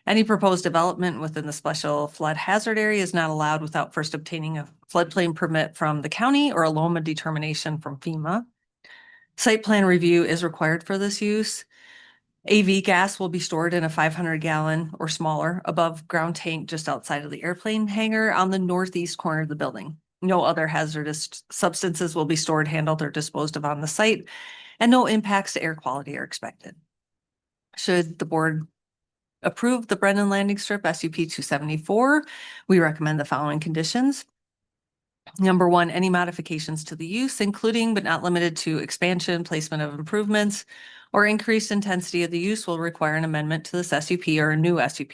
Any proposed development within the special flood hazard area is not allowed without first obtaining a floodplain permit from the county or a LOMA determination from FEMA. Site plan review is required for this use. AV gas will be stored in a 500-gallon or smaller above ground tank just outside of the airplane hangar on the northeast corner of the building. No other hazardous substances will be stored, handled, or disposed of on the site, and no impacts to air quality are expected. Should the board approve the Brennan Landing Strip SUP 274, we recommend the following conditions. Number one, any modifications to the use, including but not limited to expansion, placement of improvements, or increased intensity of the use, will require an amendment to this SUP or a new SUP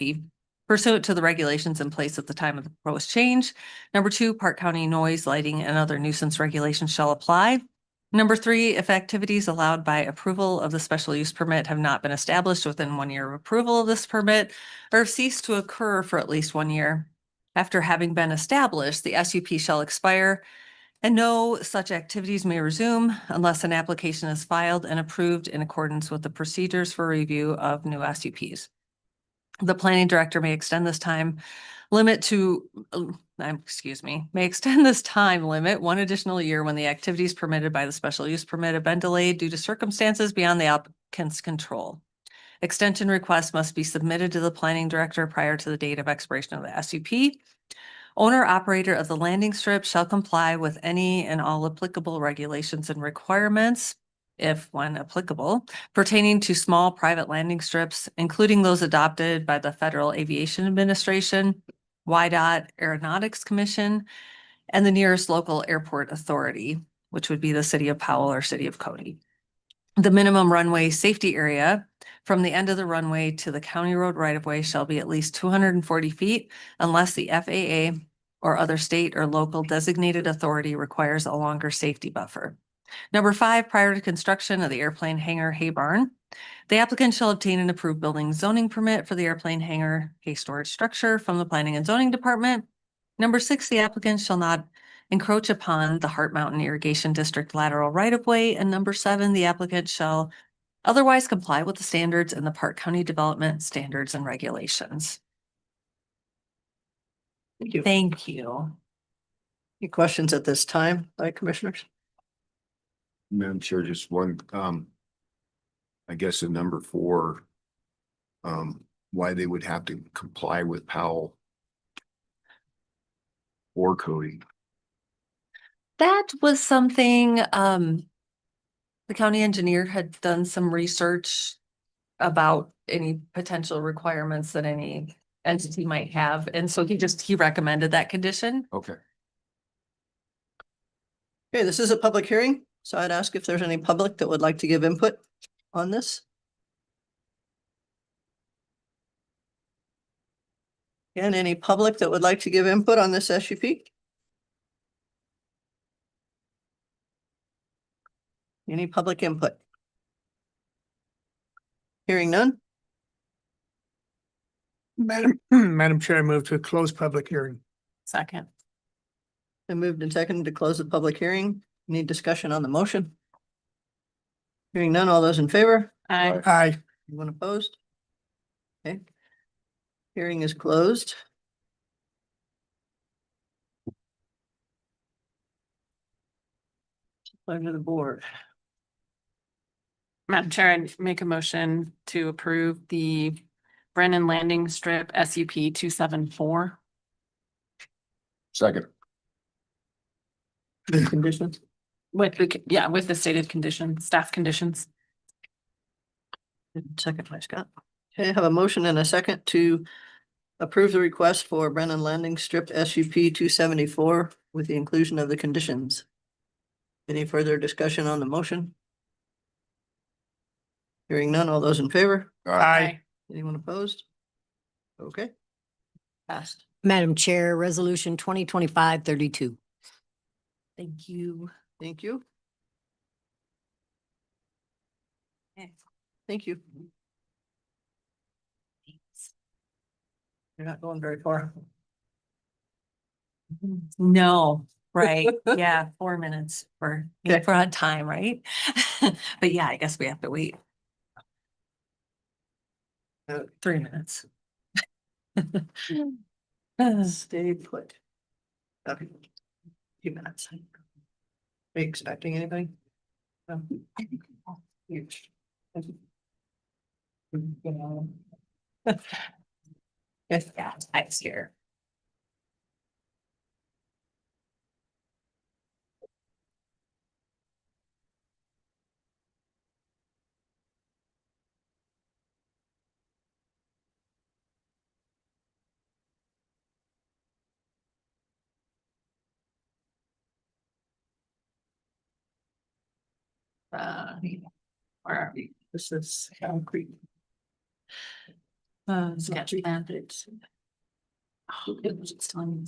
pursuant to the regulations in place at the time of the proposed change. Number two, Park County noise, lighting, and other nuisance regulations shall apply. Number three, if activities allowed by approval of the special use permit have not been established within 1 year of approval of this permit, or have ceased to occur for at least 1 year after having been established, the SUP shall expire, and no such activities may resume unless an application is filed and approved in accordance with the procedures for review of new SUPs. The planning director may extend this time limit may extend this time limit 1 additional year when the activities permitted by the special use permit have been delayed due to circumstances beyond the applicant's control. Extension requests must be submitted to the planning director prior to the date of expiration of the SUP. Owner operator of the landing strip shall comply with any and all applicable regulations and requirements, if when applicable, pertaining to small private landing strips, including those adopted by the Federal Aviation Administration, WYDOT Aeronautics Commission, and the nearest local airport authority, which would be the city of Powell or city of Cody. The minimum runway safety area from the end of the runway to the county road right-of-way shall be at least 240 feet unless the FAA or other state or local designated authority requires a longer safety buffer. Number five, prior to construction of the airplane hangar hay barn, the applicant shall obtain an approved building zoning permit for the airplane hangar hay storage structure from the Planning and Zoning Department. Number six, the applicant shall not encroach upon the Heart Mountain Irrigation District lateral right-of-way. And number seven, the applicant shall otherwise comply with the standards in the Park County Development Standards and Regulations. Thank you. Thank you. Any questions at this time, commissioners? Madam Chair, just one, I guess in number 4, why they would have to comply with Powell or Cody. That was something, the county engineer had done some research about any potential requirements that any entity might have. And so he recommended that condition. Okay. Okay, this is a public hearing, so I'd ask if there's any public that would like to give input on this. And any public that would like to give input on this SUP? Any public input? Hearing none? Madam Chair, I move to close public hearing. Second. Been moved and seconded to close the public hearing. Any discussion on the motion? Hearing none, all those in favor? Aye. Anyone opposed? Okay. Hearing is closed. Pleasure of the board. Madam Chair, I make a motion to approve the Brennan Landing Strip SUP 274. Second. The conditions. With with the stated conditions, staff conditions. Second by Scott. Okay, I have a motion and a second to approve the request for Brennan Landing Strip SUP 274 with the inclusion of the conditions. Any further discussion on the motion? Hearing none, all those in favor? Aye. Anyone opposed? Okay. Passed. Madam Chair, Resolution 2025-32. Thank you. Thank you. Thank you. You're not going very far. No, right, yeah, 4 minutes for, Okay. for on time, right? But yeah, I guess we have to wait. 3 minutes. Stay put. Okay. Few minutes. Are you expecting anybody? No. Huge. Yes, Yeah, I'm scared. Where are we? This is concrete. Sketch plan. Oh, it was just telling me.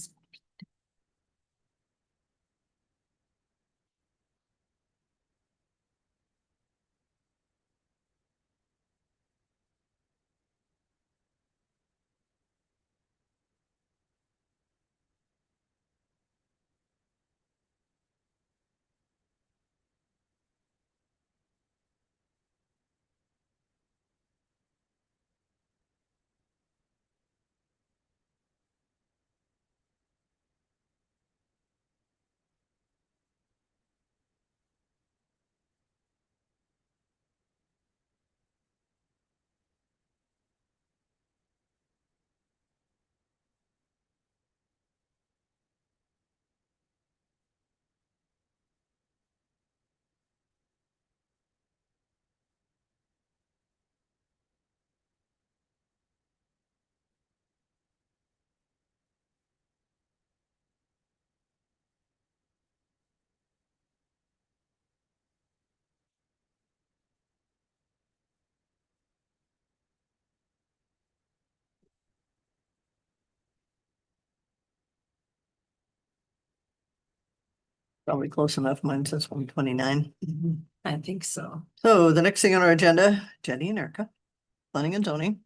Probably close enough. Mine says 129. I think so. So the next thing on our agenda, Jenny and Erica, planning and zoning.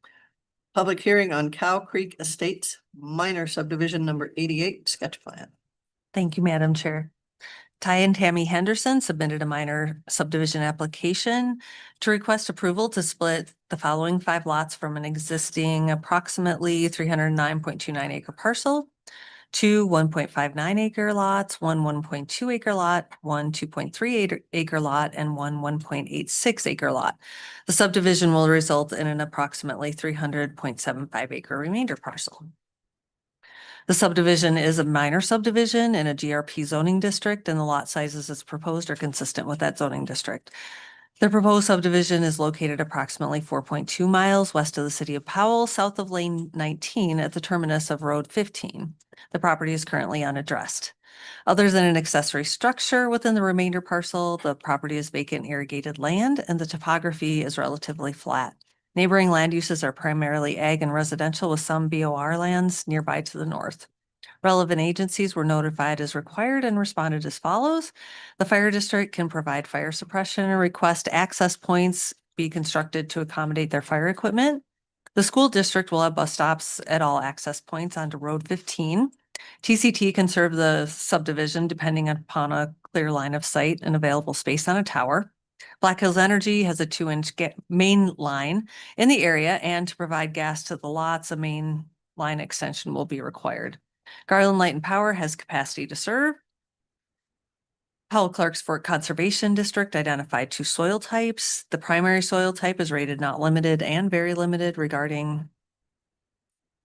Public hearing on Cow Creek Estates minor subdivision number 88 sketch plan. Thank you, Madam Chair. Ty and Tammy Henderson submitted a minor subdivision application to request approval to split the following 5 lots from an existing approximately 309.29 acre parcel, 2 1.59 acre lots, 1 1.2 acre lot, 1 2.3 acre lot, and 1 1.86 acre lot. The subdivision will result in an approximately 300.75 acre remainder parcel. The subdivision is a minor subdivision in a GRP zoning district, and the lot sizes as proposed are consistent with that zoning district. The proposed subdivision is located approximately 4.2 miles west of the city of Powell, south of Lane 19 at the terminus of Road 15. The property is currently unaddressed. Other than an accessory structure within the remainder parcel, the property is vacant irrigated land and the topography is relatively flat. Neighboring land uses are primarily ag and residential with some BOR lands nearby to the north. Relevant agencies were notified as required and responded as follows. The fire district can provide fire suppression and request access points be constructed to accommodate their fire equipment. The school district will have bus stops at all access points onto Road 15. TCT can serve the subdivision depending upon a clear line of sight and available space on a tower. Black Hills Energy has a 2-inch main line in the area, and to provide gas to the lots, a main line extension will be required. Garland Light and Power has capacity to serve. Powell Clark's Fork Conservation District identified 2 soil types. The primary soil type is rated not limited and very limited regarding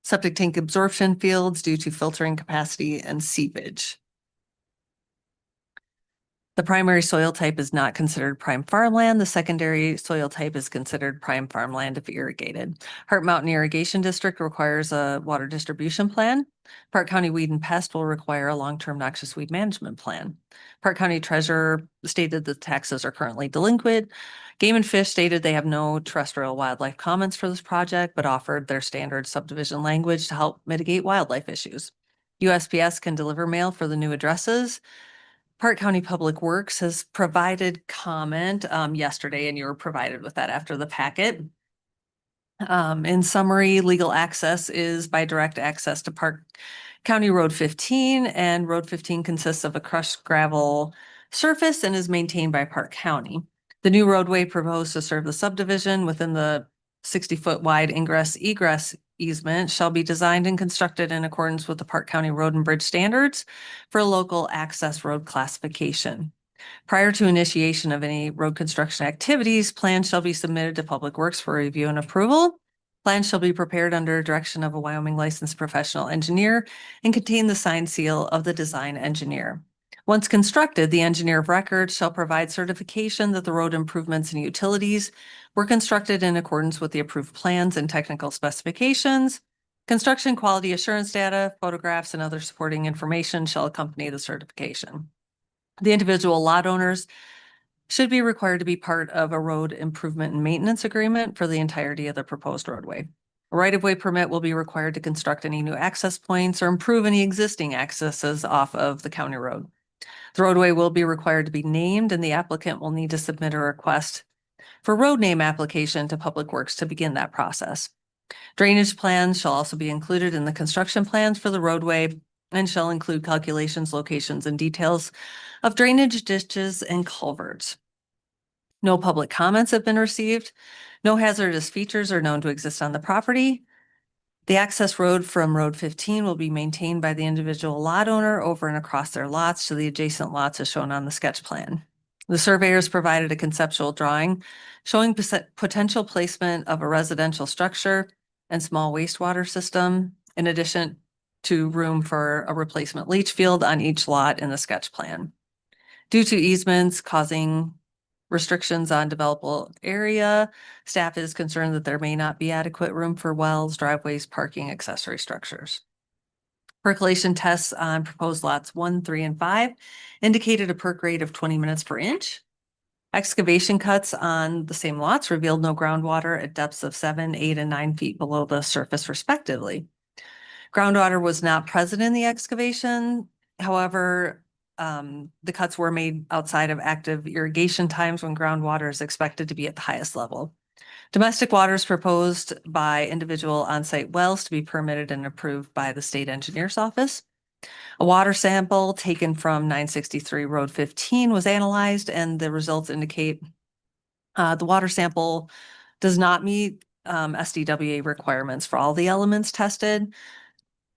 septic tank absorption fields due to filtering capacity and seepage. The primary soil type is not considered prime farmland. The secondary soil type is considered prime farmland if irrigated. Hart Mountain Irrigation District requires a water distribution plan. Park County Weed and Pest will require a long-term noxious weed management plan. Park County Treasurer stated that taxes are currently delinquent. Game and Fish stated they have no terrestrial wildlife comments for this project, but offered their standard subdivision language to help mitigate wildlife issues. USPS can deliver mail for the new addresses. Park County Public Works has provided comment yesterday, and you were provided with that after the packet. In summary, legal access is by direct access to Park County Road 15, and Road 15 consists of a crushed gravel surface and is maintained by Park County. The new roadway proposed to serve the subdivision within the 60-foot wide ingress egress easement shall be designed and constructed in accordance with the Park County Road and Bridge standards for local access road classification. Prior to initiation of any road construction activities, plans shall be submitted to Public Works for review and approval. Plans shall be prepared under direction of a Wyoming licensed professional engineer and contain the signed seal of the design engineer. Once constructed, the engineer of record shall provide certification that the road improvements and utilities were constructed in accordance with the approved plans and technical specifications. Construction quality assurance data, photographs, and other supporting information shall accompany the certification. The individual lot owners should be required to be part of a road improvement and maintenance agreement for the entirety of the proposed roadway. A right-of-way permit will be required to construct any new access points or improve any existing accesses off of the county road. The roadway will be required to be named, and the applicant will need to submit a request for road name application to Public Works to begin that process. Drainage plans shall also be included in the construction plans for the roadway and shall include calculations, locations, and details of drainage ditches and culverts. No public comments have been received. No hazardous features are known to exist on the property. The access road from Road 15 will be maintained by the individual lot owner over and across their lots to the adjacent lots as shown on the sketch plan. The surveyors provided a conceptual drawing showing potential placement of a residential structure and small wastewater system, in addition to room for a replacement leach field on each lot in the sketch plan. Due to easements causing restrictions on developable area, staff is concerned that there may not be adequate room for wells, driveways, parking, accessory structures. Percolation tests on proposed lots 1, 3, and 5 indicated a perk rate of 20 minutes per inch. Excavation cuts on the same lots revealed no groundwater at depths of 7, 8, and 9 feet below the surface respectively. Groundwater was not present in the excavation. However, the cuts were made outside of active irrigation times when groundwater is expected to be at the highest level. Domestic water is proposed by individual on-site wells to be permitted and approved by the state engineer's office. A water sample taken from 963 Road 15 was analyzed, and the results indicate the water sample does not meet SDWA requirements for all the elements tested.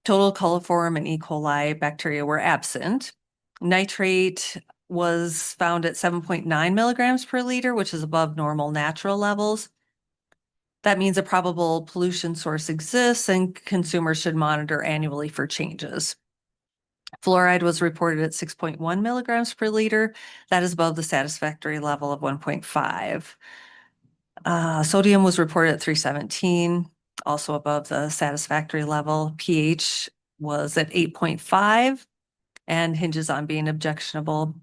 Total coliform and E. coli bacteria were absent. Nitrate was found at 7.9 milligrams per liter, which is above normal natural levels. That means a probable pollution source exists and consumers should monitor annually for changes. Fluoride was reported at 6.1 milligrams per liter. That is above the satisfactory level of 1.5. Sodium was reported at 317, also above the satisfactory level. pH was at 8.5 and hinges on being objectionable.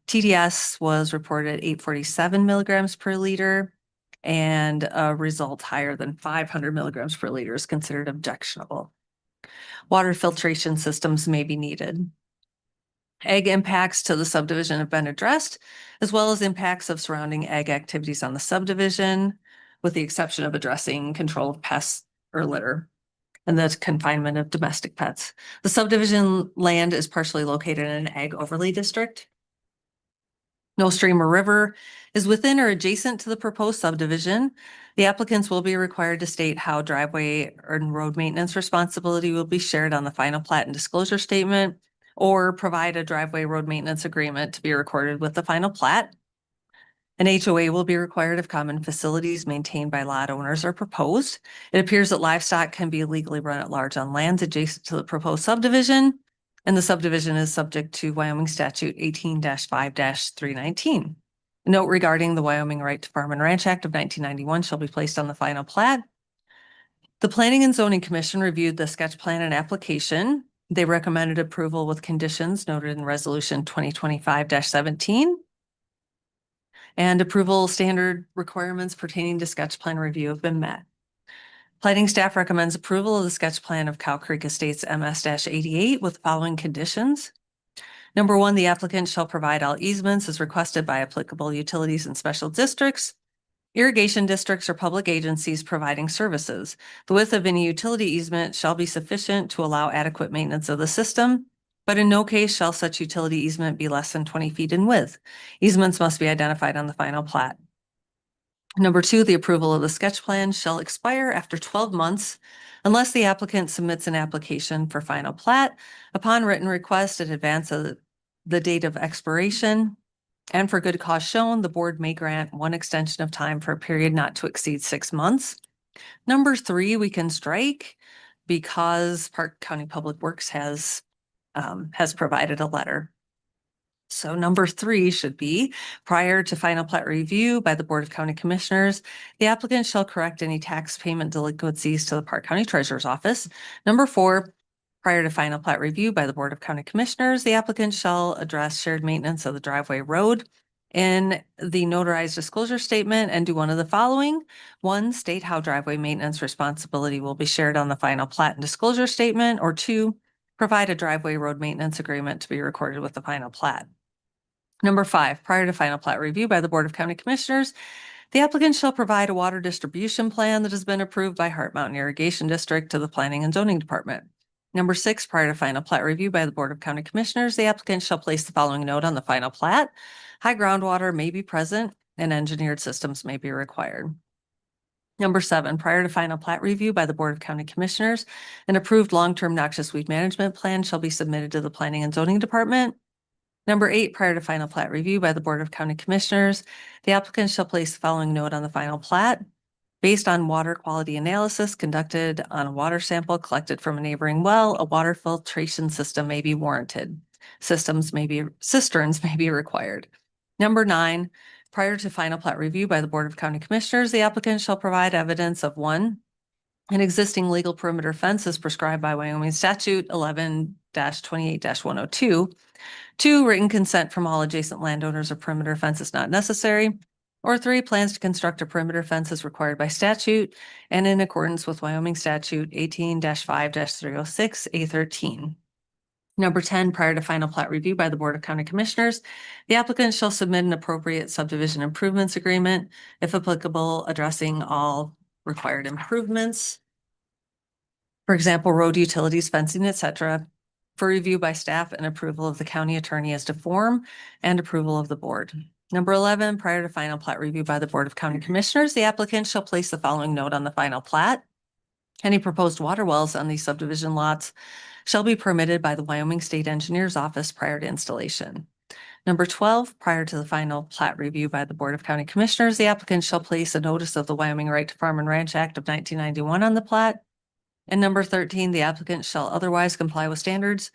TDS was reported at 847 milligrams per liter, and a result higher than 500 milligrams per liter is considered objectionable. Water filtration systems may be needed. Ag impacts to the subdivision have been addressed, as well as impacts of surrounding ag activities on the subdivision, with the exception of addressing control of pests or litter and the confinement of domestic pets. The subdivision land is partially located in an ag overlay district. No stream or river is within or adjacent to the proposed subdivision. The applicants will be required to state how driveway and road maintenance responsibility will be shared on the final plat and disclosure statement, or provide a driveway road maintenance agreement to be recorded with the final plat. An HOA will be required if common facilities maintained by lot owners are proposed. It appears that livestock can be illegally run at large on lands adjacent to the proposed subdivision, and the subdivision is subject to Wyoming statute 18-5-319. Note regarding the Wyoming Right to Farm and Ranch Act of 1991 shall be placed on the final plat. The Planning and Zoning Commission reviewed the sketch plan and application. They recommended approval with conditions noted in resolution 2025-17. And approval standard requirements pertaining to sketch plan review have been met. Planning staff recommends approval of the sketch plan of Cow Creek Estates MS-88 with following conditions. Number one, the applicant shall provide all easements as requested by applicable utilities and special districts, irrigation districts, or public agencies providing services. The width of any utility easement shall be sufficient to allow adequate maintenance of the system, but in no case shall such utility easement be less than 20 feet in width. Easements must be identified on the final plat. Number two, the approval of the sketch plan shall expire after 12 months unless the applicant submits an application for final plat upon written request in advance of the date of expiration. And for good cause shown, the board may grant one extension of time for a period not to exceed 6 months. Number three, we can strike because Park County Public Works has provided a letter. So number three should be, prior to final plat review by the Board of County Commissioners, the applicant shall correct any tax payment delinquencies to the Park County Treasurer's Office. Number four, prior to final plat review by the Board of County Commissioners, the applicant shall address shared maintenance of the driveway road in the notarized disclosure statement and do one of the following. One, state how driveway maintenance responsibility will be shared on the final plat and disclosure statement, or two, provide a driveway road maintenance agreement to be recorded with the final plat. Number five, prior to final plat review by the Board of County Commissioners, the applicant shall provide a water distribution plan that has been approved by Heart Mountain Irrigation District to the Planning and Zoning Department. Number six, prior to final plat review by the Board of County Commissioners, the applicant shall place the following note on the final plat. High groundwater may be present and engineered systems may be required. Number seven, prior to final plat review by the Board of County Commissioners, an approved long-term noxious weed management plan shall be submitted to the Planning and Zoning Department. Number eight, prior to final plat review by the Board of County Commissioners, the applicant shall place the following note on the final plat. Based on water quality analysis conducted on a water sample collected from a neighboring well, a water filtration system may be warranted. Cisterns may be required. Number nine, prior to final plat review by the Board of County Commissioners, the applicant shall provide evidence of one, an existing legal perimeter fence as prescribed by Wyoming Statute 11-28-102. Two, written consent from all adjacent landowners of perimeter fence is not necessary. Or three, plans to construct a perimeter fence is required by statute and in accordance with Wyoming Statute 18-5-306 A13. Number 10, prior to final plat review by the Board of County Commissioners, the applicant shall submit an appropriate subdivision improvements agreement, if applicable, addressing all required improvements. For example, road utilities, fencing, etc., for review by staff and approval of the county attorney as to form and approval of the board. Number 11, prior to final plat review by the Board of County Commissioners, the applicant shall place the following note on the final plat. Any proposed water wells on these subdivision lots shall be permitted by the Wyoming State Engineer's Office prior to installation. Number 12, prior to the final plat review by the Board of County Commissioners, the applicant shall place a notice of the Wyoming Right to Farm and Ranch Act of 1991 on the plat. And number 13, the applicant shall otherwise comply with standards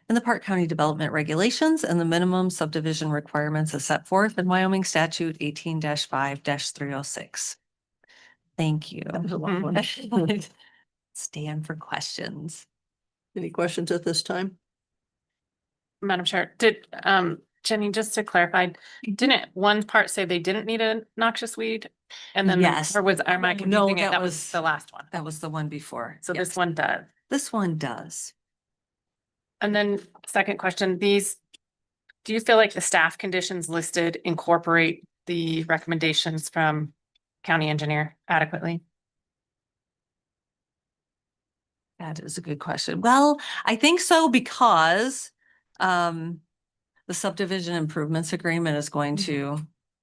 in the Park County Development Regulations and the minimum subdivision requirements as set forth in Wyoming Statute 18-5-306. Thank you. That was a long one. Stand for questions. Any questions at this time? Madam Chair, did, Jenny, just to clarify, didn't one part say they didn't need a noxious weed? And then, Yes. or was, am I No, confusing it? that That was- was the last one. That was the one before. So Yes. this one does. This one does. And then second question, these, do you feel like the staff conditions listed incorporate the recommendations from county engineer adequately? That is a good question. Well, I think so because the subdivision improvements agreement is going to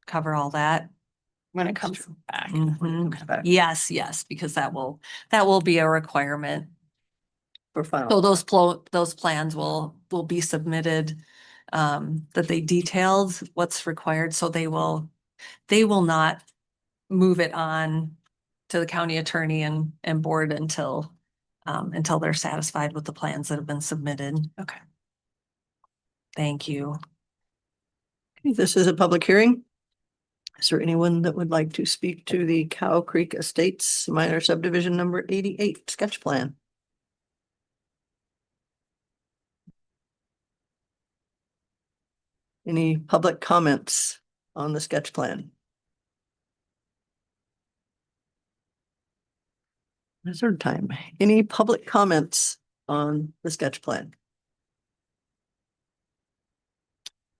cover all that. When it comes back. Mhm. Yes, because that will be a requirement. For final. So those plans will be submitted, that they detailed what's required, so they will They will not move it on to the county attorney and board until they're satisfied with the plans that have been submitted. Okay. Thank you. This is a public hearing. Is there anyone that would like to speak to the Cow Creek Estates minor subdivision number 88 sketch plan? Any public comments on the sketch plan? Third time. Any public comments on the sketch plan?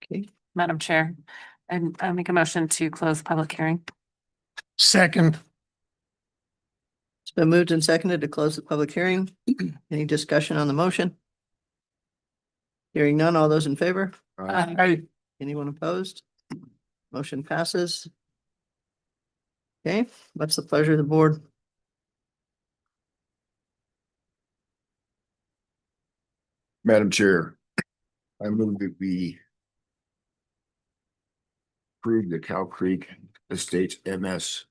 Okay, Madam Chair, and I make a motion to close the public hearing. Second, it's been moved and seconded to close the public hearing. Any discussion on the motion? Hearing none, all those in favor? I, Anyone opposed? Motion passes. Okay, what's the pleasure of the board? Madam Chair, I move that we approve the Cow Creek Estates MS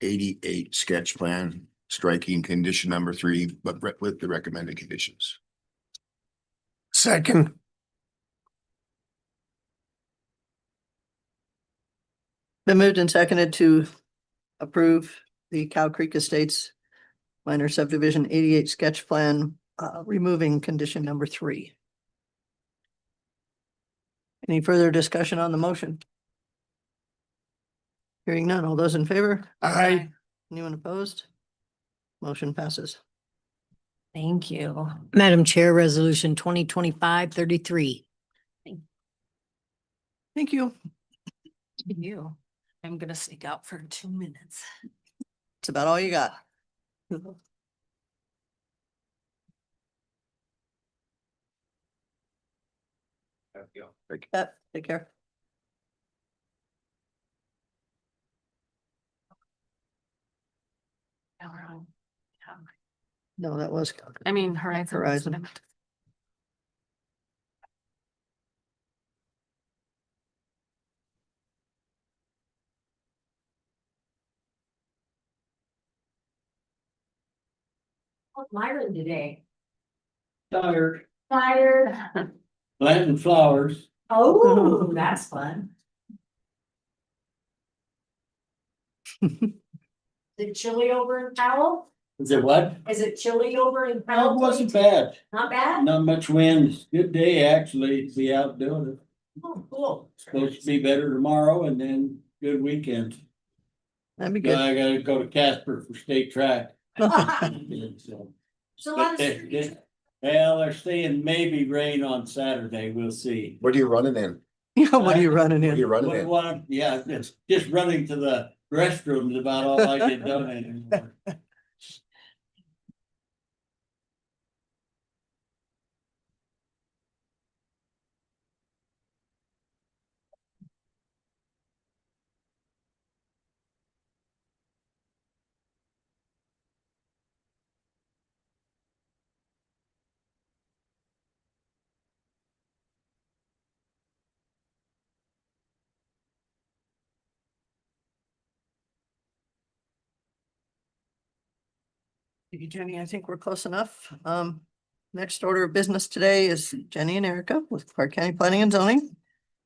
88 sketch plan, striking condition number 3, but with the recommended conditions. second, Been moved and seconded to approve the Cow Creek Estates minor subdivision 88 sketch plan, removing condition number 3. Any further discussion on the motion? Hearing none, all those in favor? I, Anyone opposed? Motion passes. Thank you. Madam Chair, Resolution 2025-33. Thank you. You. I'm gonna sneak out for 2 minutes. It's about all you got. Yep, take care. Now we're on. No, that was. I mean, Horizon. Horizon. How's Myron today? Tired, Tired. planting flowers. Oh, that's fun. Is it chilly over in Powell? Is it what? Is it chilly over in It Powell? wasn't bad. Not bad? Not much wind. Good day, actually, to be out doing it. Oh, cool. Supposed to be better tomorrow and then good weekend. That'd be Now good. I gotta go to Casper for state track. So, So let us. well, they're saying maybe rain on Saturday. We'll see. What are you running in? Yeah, what are you running What are you in? running in? Yeah, it's just running to the restroom is about all I get done anymore. Thank you, Jenny. I think we're close enough. Next order of business today is Jenny and Erica with Clark County Planning and Zoning.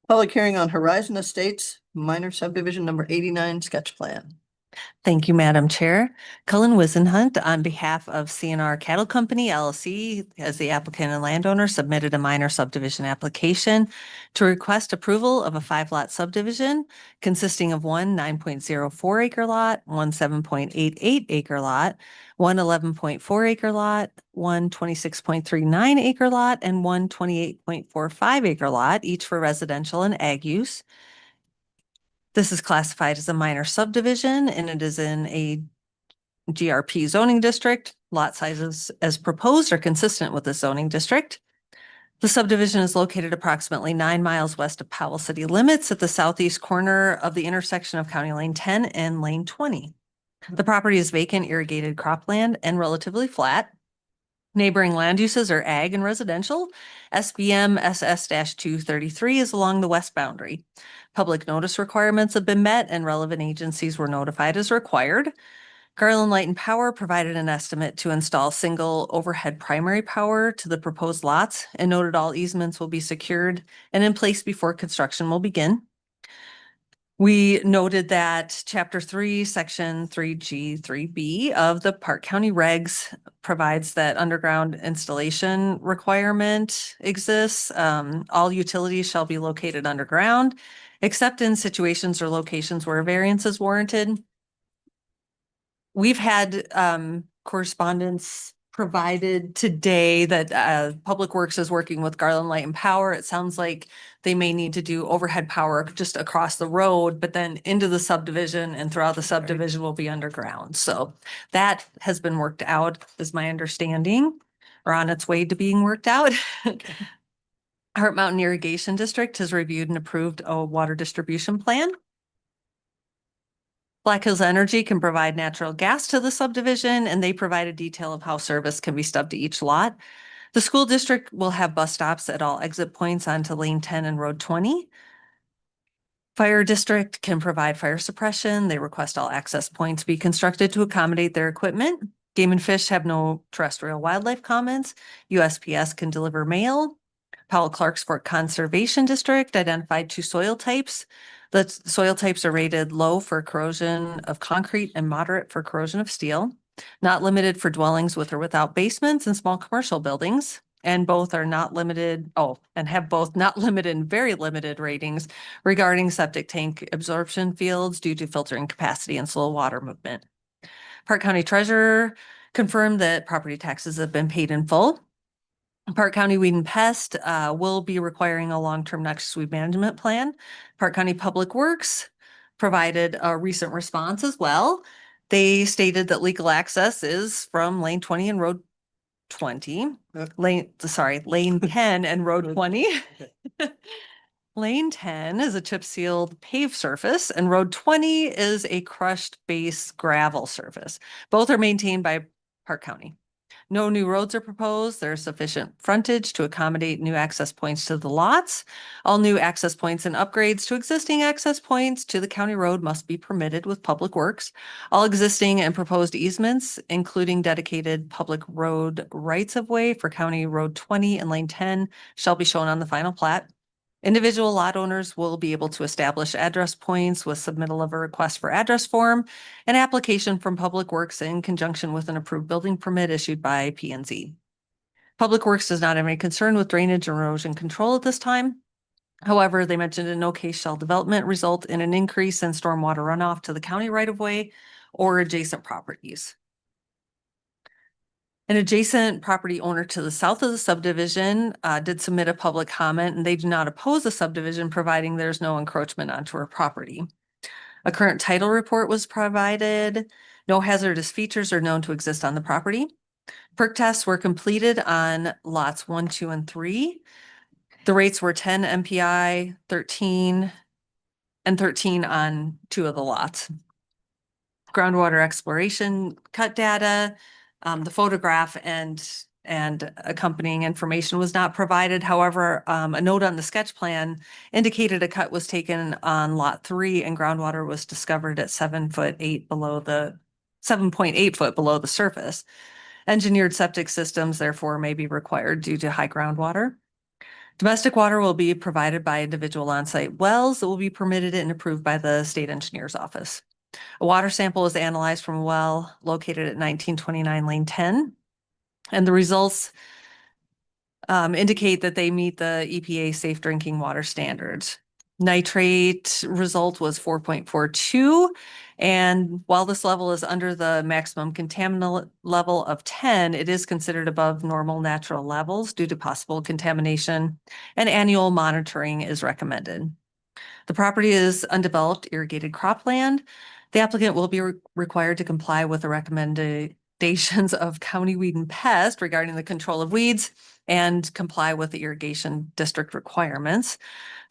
Public hearing on Horizon Estates minor subdivision number 89 sketch plan. Thank you, Madam Chair. Cullen Wisenhunt, on behalf of CNR Cattle Company LLC, as the applicant and landowner, submitted a minor subdivision application to request approval of a 5-lot subdivision consisting of one 9.04 acre lot, one 7.88 acre lot, one 11.4 acre lot, one 26.39 acre lot, and one 28.45 acre lot, each for residential and ag use. This is classified as a minor subdivision and it is in a GRP zoning district. Lot sizes as proposed are consistent with the zoning district. The subdivision is located approximately 9 miles west of Powell city limits at the southeast corner of the intersection of County Lane 10 and Lane 20. The property is vacant, irrigated cropland and relatively flat. Neighboring land uses are ag and residential. SBM SS-233 is along the west boundary. Public notice requirements have been met and relevant agencies were notified as required. Garland Light and Power provided an estimate to install single overhead primary power to the proposed lots and noted all easements will be secured and in place before construction will begin. We noted that Chapter 3, Section 3G, 3B of the Park County regs provides that underground installation requirement exists. All utilities shall be located underground, except in situations or locations where a variance is warranted. We've had correspondence provided today that Public Works is working with Garland Light and Power. It sounds like they may need to do overhead power just across the road, but then into the subdivision and throughout the subdivision will be underground. So that has been worked out, is my understanding, or on its way to being worked out. Heart Mountain Irrigation District has reviewed and approved a water distribution plan. Black Hills Energy can provide natural gas to the subdivision, and they provide a detail of how service can be stubbed to each lot. The school district will have bus stops at all exit points onto Lane 10 and Road 20. Fire district can provide fire suppression. They request all access points be constructed to accommodate their equipment. Game and Fish have no terrestrial wildlife comments. USPS can deliver mail. Powell Clarksport Conservation District identified 2 soil types. The soil types are rated low for corrosion of concrete and moderate for corrosion of steel, not limited for dwellings with or without basements and small commercial buildings. And both are not limited, and have both not limited and very limited ratings regarding septic tank absorption fields due to filtering capacity and slow water movement. Park County Treasurer confirmed that property taxes have been paid in full. Park County Weed and Pest will be requiring a long-term noxious weed management plan. Park County Public Works provided a recent response as well. They stated that legal access is from Lane 20 and Road 20, Lane 10 and Road 20. Lane 10 is a chip sealed paved surface and Road 20 is a crushed base gravel surface. Both are maintained by Park County. No new roads are proposed. There's sufficient frontage to accommodate new access points to the lots. All new access points and upgrades to existing access points to the county road must be permitted with Public Works. All existing and proposed easements, including dedicated public road rights of way for County Road 20 and Lane 10, shall be shown on the final plat. Individual lot owners will be able to establish address points with submittal of a request for address form and application from Public Works in conjunction with an approved building permit issued by P&Z. Public Works does not have any concern with drainage and erosion control at this time. However, they mentioned in no case shall development result in an increase in stormwater runoff to the county right-of-way or adjacent properties. An adjacent property owner to the south of the subdivision did submit a public comment, and they do not oppose the subdivision providing there's no encroachment onto her property. A current title report was provided. No hazardous features are known to exist on the property. Perk tests were completed on lots 1, 2, and 3. The rates were 10 MPI, 13, and 13 on 2 of the lots. Groundwater exploration cut data. The photograph and accompanying information was not provided. However, a note on the sketch plan indicated a cut was taken on lot 3 and groundwater was discovered at 7.8 below the surface. Engineered septic systems therefore may be required due to high groundwater. Domestic water will be provided by individual on-site wells that will be permitted and approved by the state engineer's office. A water sample was analyzed from a well located at 1929 Lane 10, and the results indicate that they meet the EPA safe drinking water standards. Nitrate result was 4.42, and while this level is under the maximum contaminant level of 10, it is considered above normal natural levels due to possible contamination, and annual monitoring is recommended. The property is undeveloped irrigated cropland. The applicant will be required to comply with the recommendations of County Weed and Pest regarding the control of weeds and comply with the irrigation district requirements.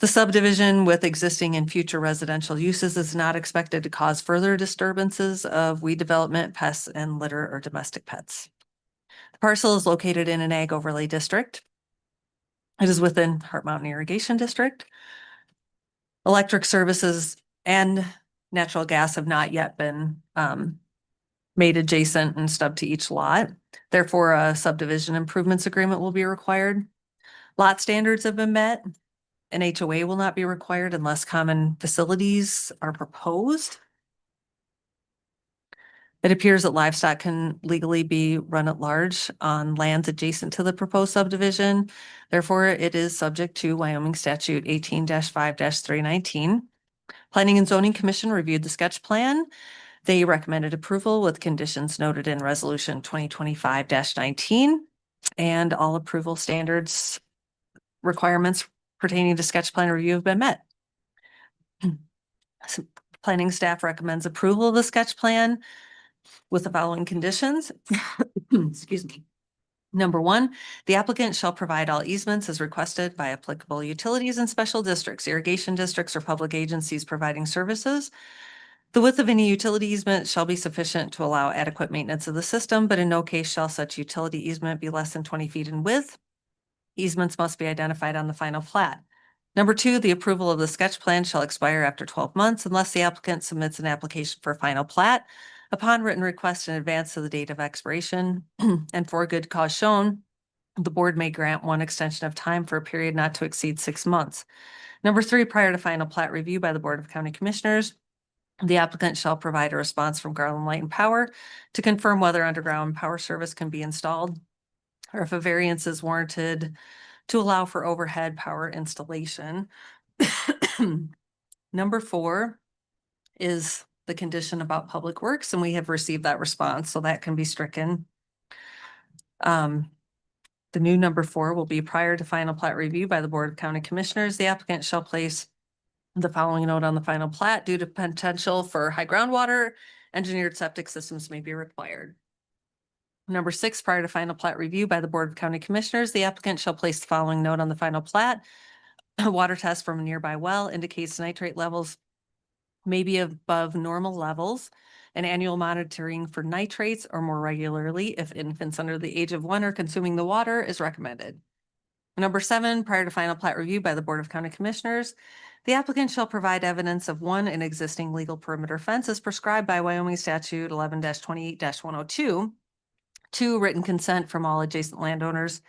The subdivision with existing and future residential uses is not expected to cause further disturbances of weed development, pests, and litter or domestic pets. The parcel is located in an ag overlay district. It is within Heart Mountain Irrigation District. Electric services and natural gas have not yet been made adjacent and stubbed to each lot. Therefore, a subdivision improvements agreement will be required. Lot standards have been met. An HOA will not be required unless common facilities are proposed. It appears that livestock can legally be run at large on lands adjacent to the proposed subdivision. Therefore, it is subject to Wyoming statute 18-5-319. Planning and Zoning Commission reviewed the sketch plan. They recommended approval with conditions noted in resolution 2025-19 and all approval standards requirements pertaining to sketch plan review have been met. Planning staff recommends approval of the sketch plan with the following conditions. Excuse me. Number one, the applicant shall provide all easements as requested by applicable utilities and special districts, irrigation districts, or public agencies providing services. The width of any utility easement shall be sufficient to allow adequate maintenance of the system, but in no case shall such utility easement be less than 20 feet in width. Easements must be identified on the final plat. Number two, the approval of the sketch plan shall expire after 12 months unless the applicant submits an application for final plat upon written request in advance of the date of expiration. And for good cause shown, the board may grant one extension of time for a period not to exceed 6 months. Number three, prior to final plat review by the Board of County Commissioners, the applicant shall provide a response from Garland Light and Power to confirm whether underground power service can be installed or if a variance is warranted to allow for overhead power installation. Number four is the condition about public works, and we have received that response, so that can be stricken. The new number four will be prior to final plat review by the Board of County Commissioners. The applicant shall place the following note on the final plat: due to potential for high groundwater, engineered septic systems may be required. Number six, prior to final plat review by the Board of County Commissioners, the applicant shall place the following note on the final plat: a water test from a nearby well indicates nitrate levels may be above normal levels, and annual monitoring for nitrates or more regularly if infants under the age of 1 are consuming the water is recommended. Number seven, prior to final plat review by the Board of County Commissioners, the applicant shall provide evidence of one, an existing legal perimeter fence as prescribed by Wyoming statute 11-28-102. Two, written consent from all adjacent landowners.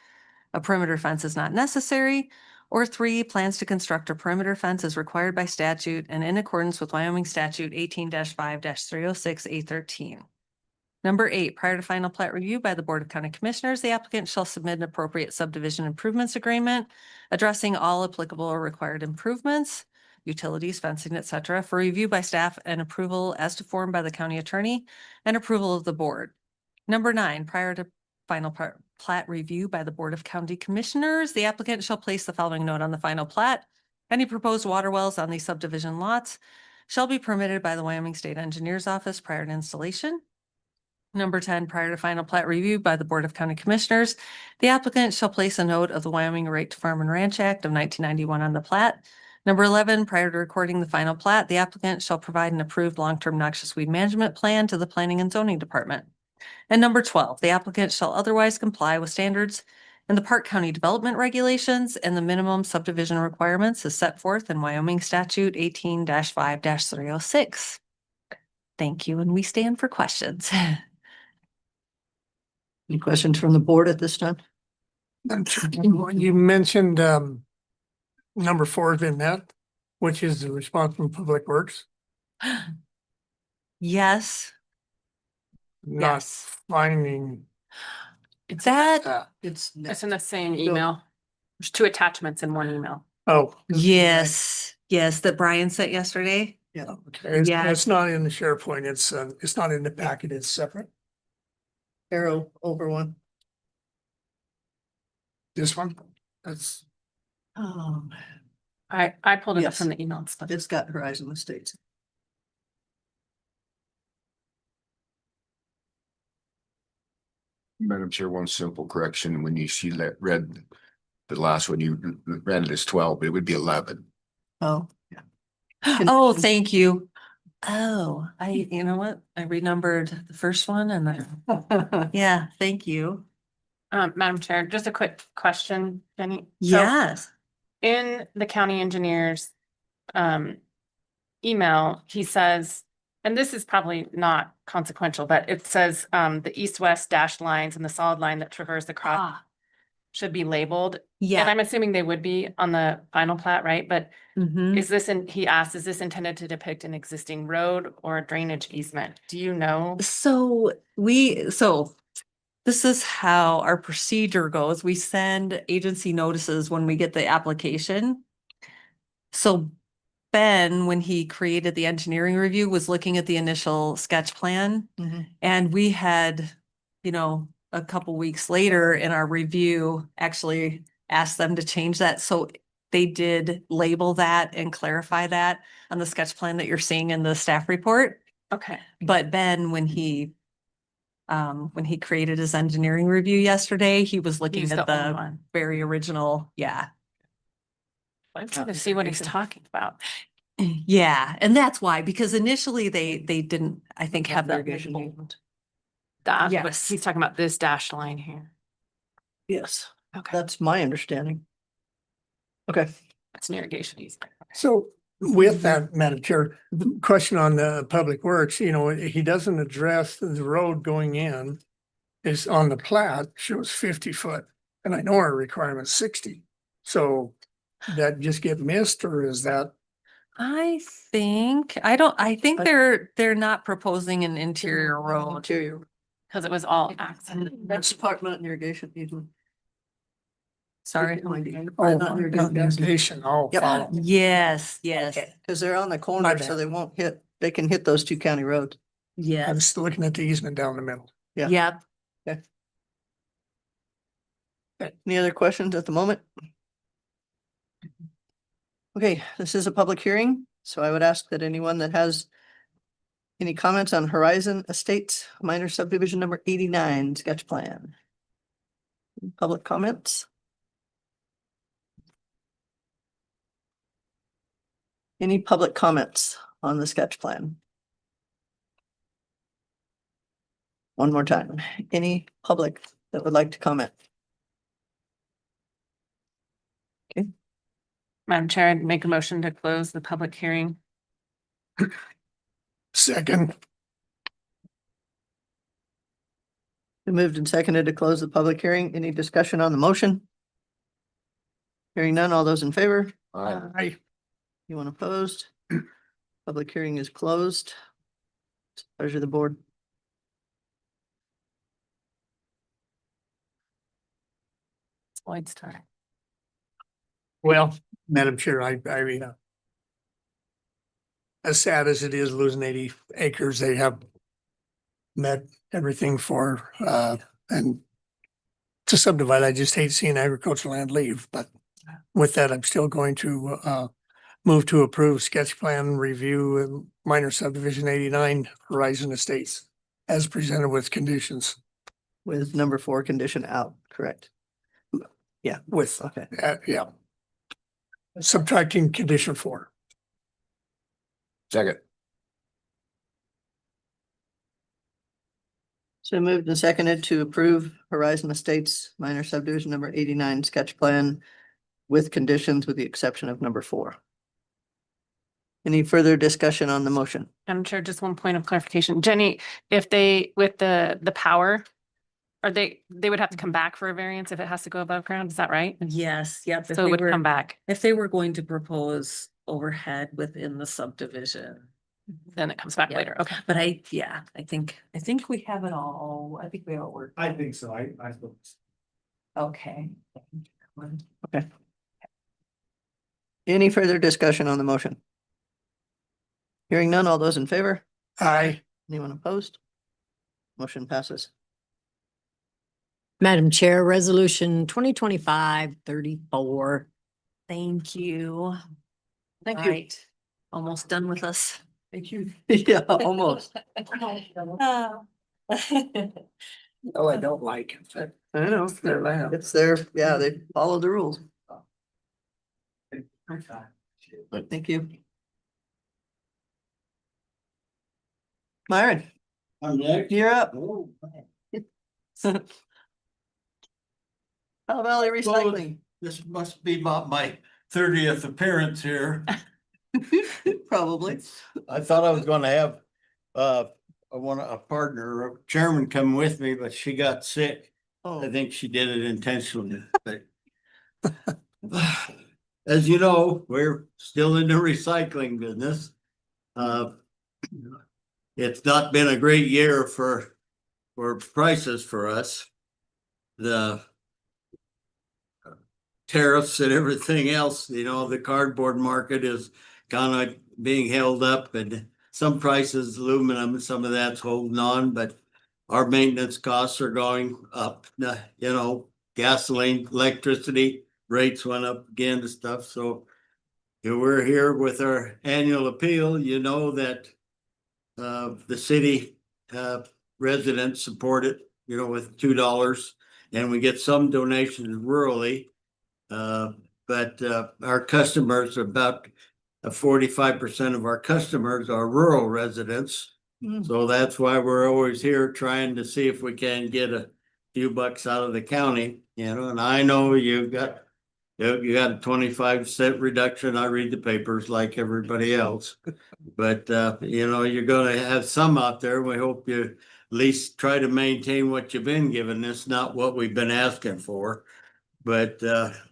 A perimeter fence is not necessary. Or three, plans to construct a perimeter fence as required by statute and in accordance with Wyoming statute 18-5-306A13. Number eight, prior to final plat review by the Board of County Commissioners, the applicant shall submit an appropriate subdivision improvements agreement addressing all applicable or required improvements, utilities, fencing, etc., for review by staff and approval as to form by the county attorney and approval of the board. Number nine, prior to final plat review by the Board of County Commissioners, the applicant shall place the following note on the final plat: any proposed water wells on these subdivision lots shall be permitted by the Wyoming State Engineer's Office prior to installation. Number 10, prior to final plat review by the Board of County Commissioners, the applicant shall place a note of the Wyoming Right to Farm and Ranch Act of 1991 on the plat. Number 11, prior to recording the final plat, the applicant shall provide an approved long-term noxious weed management plan to the Planning and Zoning Department. And number 12, the applicant shall otherwise comply with standards in the Park County Development Regulations and the minimum subdivision requirements as set forth in Wyoming statute 18-5-306. Thank you, and we stand for questions. Any questions from the board at this time? You mentioned number four has been met, which is the response from Public Works. Yes. Not Yes. finding That, it's It's in the same email. There's two attachments in one email. oh yes, that Brian sent yesterday. Yeah. okay. It's, Yeah. it's not in the SharePoint. It's not in the packet. It's separate. Arrow over one. This one. That's I pulled it up Yes. from the email. It's fine. It's got Horizon Estates. Madam Chair, one simple correction. When you see that read the last one, you read it as 12, but it would be 11. Oh, yeah. Oh, thank you. Oh, you know what? I renumbered the first one and then, yeah, thank you. Madam Chair, just a quick question, Jenny. So Yes. in the county engineer's email, he says, and this is probably not consequential, but it says the east-west dashed lines and the solid line that traverse the cross Ah, should be labeled. And yeah. I'm assuming they would be on the final plat, right? But Mhm. is this, he asked, is this intended to depict an existing road or a drainage easement? Do you know? So this is how our procedure goes. We send agency notices when we get the application. So Ben, when he created the engineering review, was looking at the initial sketch plan. Mhm. And we had, a couple weeks later in our review, actually asked them to change that. So they did label that and clarify that on the sketch plan that you're seeing in the staff report. Okay. But Ben, when he created his engineering review yesterday, he was looking Used at the old the one. very original, yeah. I'm trying to see what he's talking about. Yeah, and that's why, because initially they didn't, I think, have that Irrigation labeled. But Yes. he's talking about this dashed line here. Yes, Okay. that's my understanding. Okay. That's an irrigation easement. So with that, Madam Chair, the question on the Public Works, he doesn't address the road going in is on the plat shows 50 foot. And I know our requirement's 60. So that just get missed, or is that? I think they're not proposing an interior road. Interior. Because it was all accident. That's department and irrigation easement. Sorry. Oh, irrigation, oh, Yep. follow. Yes, yes, Because they're on the My corner, so bad. they won't hit, they can hit those two county roads. I'm yes. still looking at the easement down the middle. Yeah. Yep. Any other questions at the moment? Okay, this is a public hearing, so I would ask that anyone that has any comments on Horizon Estates minor subdivision number 89 sketch plan. Public comments? Any public comments on the sketch plan? One more time, any public that would like to comment? Madam Chair, I'd make a motion to close the public hearing. Second, Been moved and seconded to close the public hearing. Any discussion on the motion? Hearing none, all those in favor? I, Anyone opposed? Public hearing is closed. Pleasure of the board. Lloyd's turn. well, Madam Chair, as sad as it is losing 80 acres, they have met everything for, and to subdivide, I just hate seeing agricultural land leave, but with that, I'm still going to, move to approve sketch plan review and minor subdivision 89 Horizon Estates as presented with conditions, With number 4 condition out, correct? Yeah, with, okay. yeah. Subtracting condition 4. Second. So moved and seconded to approve Horizon Estates minor subdivision number 89 sketch plan with conditions with the exception of number 4. Any further discussion on the motion? Madam Chair, just one point of clarification. Jenny, if they, with the power, are they would have to come back for a variance if it has to go above ground, is that right? Yes, yep. So it would come back, If they were going to propose overhead within the subdivision. then it comes back Yeah. later, okay. But I think we have it all. I think we all work. I think so. I Okay. Okay. Any further discussion on the motion? Hearing none, all those in favor? Aye. Anyone opposed? Motion passes. Madam Chair, Resolution 2025-34. Thank you. Thank you. Right. Almost done with us. Thank you. Yeah, almost. Oh, I don't like it. I know. They're loud. It's their, yeah, they follow the rules. Thank you. Myron, I'm next. you're up. Oh, Powell Valley Recycling, This must be about my 30th appearance here. probably. I thought I was gonna have a partner, a chairman come with me, but she got sick. I Oh, think she did it intentionally, but as you know, we're still in the recycling business. It's not been a great year for prices for us. The tariffs and everything else, the cardboard market is kind of being held up, and some prices, aluminum, some of that's holding on, but our maintenance costs are going up. Gasoline, electricity rates went up again and stuff. So we're here with our annual appeal. You know that the city residents support it, with $2, and we get some donations rurally. But our customers, about 45% of our customers are rural residents. So that's why we're always here trying to see if we can get a few bucks out of the county, and I know you got a 25% reduction. I read the papers like everybody else. But you're gonna have some out there. We hope you at least try to maintain what you've been giving us, not what we've been asking for. But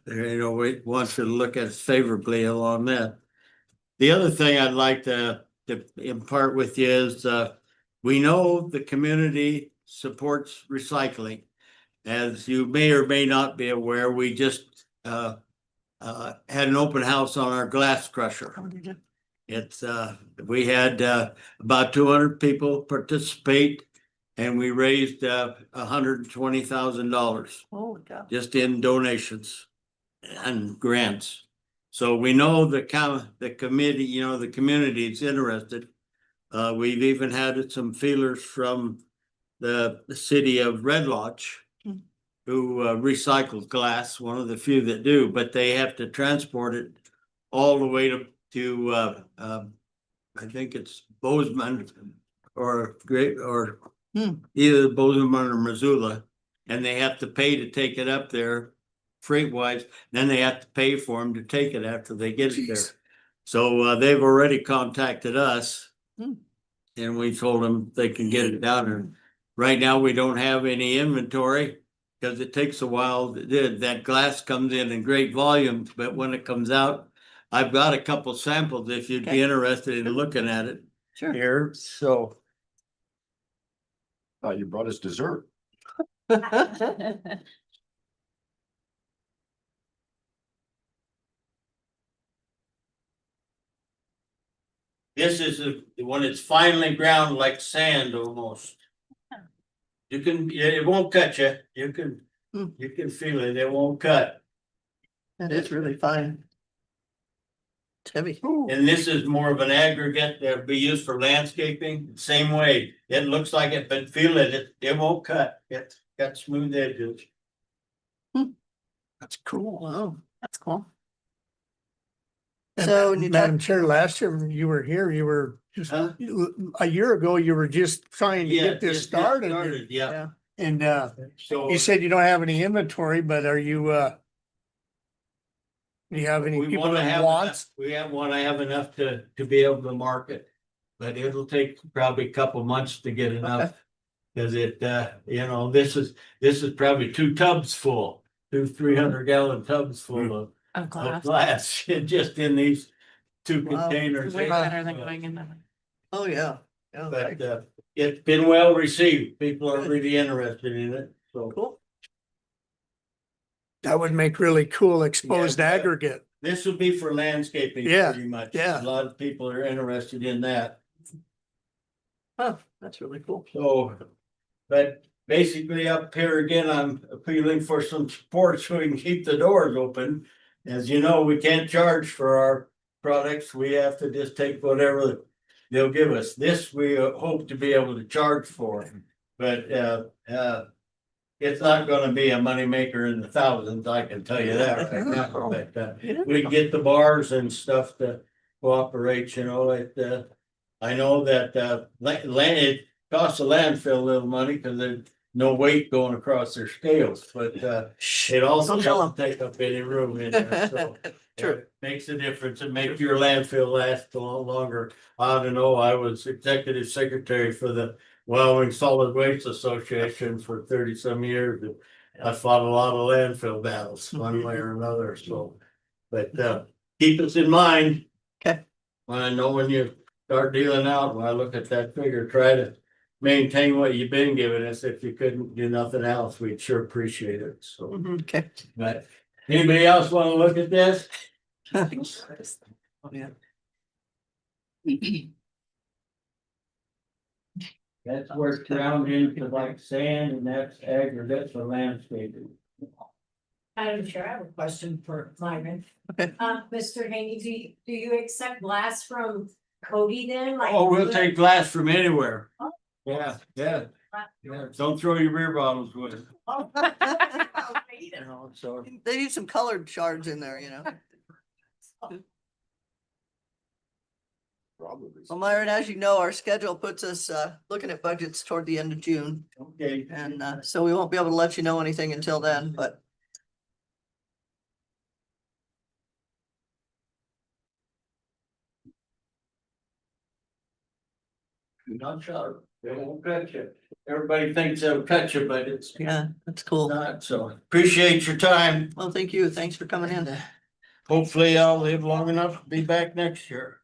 we want to look at us favorably along that. The other thing I'd like to impart with you is we know the community supports recycling. As you may or may not be aware, we just had an open house on our glass crusher. It's we had about 200 people participate, and we raised $120,000 Oh, God. just in donations and grants. So we know the committee, the community is interested. We've even had some feelers from the city of Red Lodge, who recycles glass, one of the few that do, but they have to transport it all the way to I think it's Bozeman or either Bozeman or Missoula, and they have to pay to take it up there freight wise. Then they have to pay for them to take it after they get it there. So they've already contacted us, and we told them they can get it down there. Right now, we don't have any inventory because it takes a while. That glass comes in great volumes, but when it comes out, I've got a couple samples if you'd be interested in looking at it. Sure. Here, so. Thought you brought us dessert. This is when it's finely ground like sand almost. It won't cut you. You can feel it. It won't cut. That is really fine. It's heavy. And this is more of an aggregate that'll be used for landscaping. Same way. It looks like it, but feel it. It won't cut. It's got smooth edges. That's cool. Wow. That's cool. And So when you Madam talk- Chair, last time you were here, you were just, Huh? a year ago, you were just trying to Yeah, get this just get started. yeah. And So you said you don't have any inventory, but are you, do you have any we people want to that have want? enough, we want to have enough to be able to market, but it'll take probably a couple months to get enough. Cause it, this is probably 2 tubs full, 300-gallon tubs full Of of glass. glass, just in these 2 Wow. containers. Way better than going in the. Oh, yeah. Yeah, But it's been well received. People are really interested in it, so. cool. That would make really cool exposed Yeah. aggregate. This would be for landscaping Yeah, pretty much. yeah. A lot of people are interested in that. Huh, that's really cool. So, but basically up here again, I'm appealing for some support so we can keep the doors open. As you know, we can't charge for our products. We have to just take whatever they'll give us. This we hope to be able to charge for, but it's not gonna be a moneymaker in the thousands, I can tell you that right now. But we get the bars and stuff to cooperate, I know that it costs the landfill a little money because no weight going across their scales, but it also Don't tell doesn't take up any room in there, so. True. It makes a difference. It makes your landfill last a lot longer. I don't know, I was executive secretary for the Wyoming Solid Waste Association for 30-some years. And I fought a lot of landfill battles, one way or another, so. But keep us in mind. Okay. When I know when you start dealing out, when I look at that figure, try to maintain what you've been giving us. If you couldn't do nothing else, we'd sure appreciate it, so. Okay. But anybody else want to look at this? Oh, yeah. That's worked ground into like sand and that's aggregate for landscaping. Madam Chair, I have a question for Myron. Okay. Mr. Haney, do you accept glass from Cody then? Like- Oh, we'll take glass from anywhere. Oh. Yeah. Don't throw your beer bottles with it. Oh. No, so. They need some colored shards in there, you know. Well, Myron, as you know, our schedule puts us looking at budgets toward the end of June. Okay. And so we won't be able to let you know anything until then, but. Not sharp. They won't cut you. Everybody thinks they'll cut you, but it's Yeah, that's cool. not, so appreciate your time. Well, thank you. Thanks for coming in. Hopefully I'll live long enough to be back next year.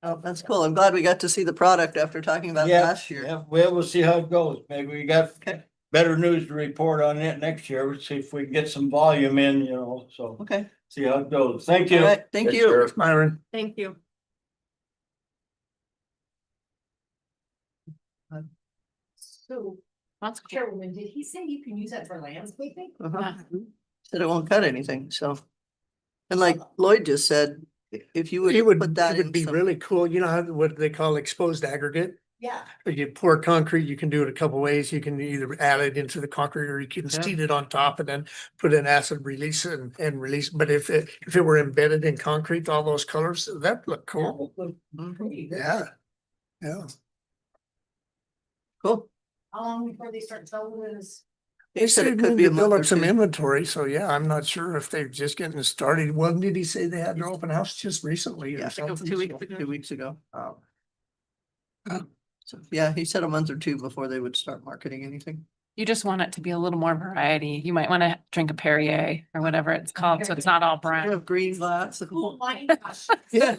Oh, that's cool. I'm glad we got to see the product after talking about it Yeah, last year. yeah, well, we'll see how it goes. Maybe we got Okay. better news to report on it next year. We'll see if we can get some volume in, you know, so Okay. see how it goes. Thank All you. right. Thank Yes, you. sir. Myron. Thank you. So, That's cool. Chairwoman, did he say you can use that for landscaping? Uh-huh. Said it won't cut anything, so. And like Lloyd just said, if you It would would, put that it would in be some. really cool. You know how, what they call exposed aggregate? Yeah. You pour concrete, you can do it a couple ways. You can either add it into the concrete or you can Yeah. seed it on top and then put an acid release and release. But if it were embedded in concrete, all those colors, that'd look cool. Mhm. Yeah. Yeah. Cool. How long before they start selling this? He said it could be a month Build or up some two. inventory. So yeah, I'm not sure if they're just getting started. Well, did he say they had their open house just recently Yeah, or something? 2 weeks ago. Oh. So, yeah, he said a month or two before they would start marketing anything. You just want it to be a little more variety. You might want to drink a Perrier or whatever it's called, so it's not all I brown. have green glass. Oh my gosh. Yeah.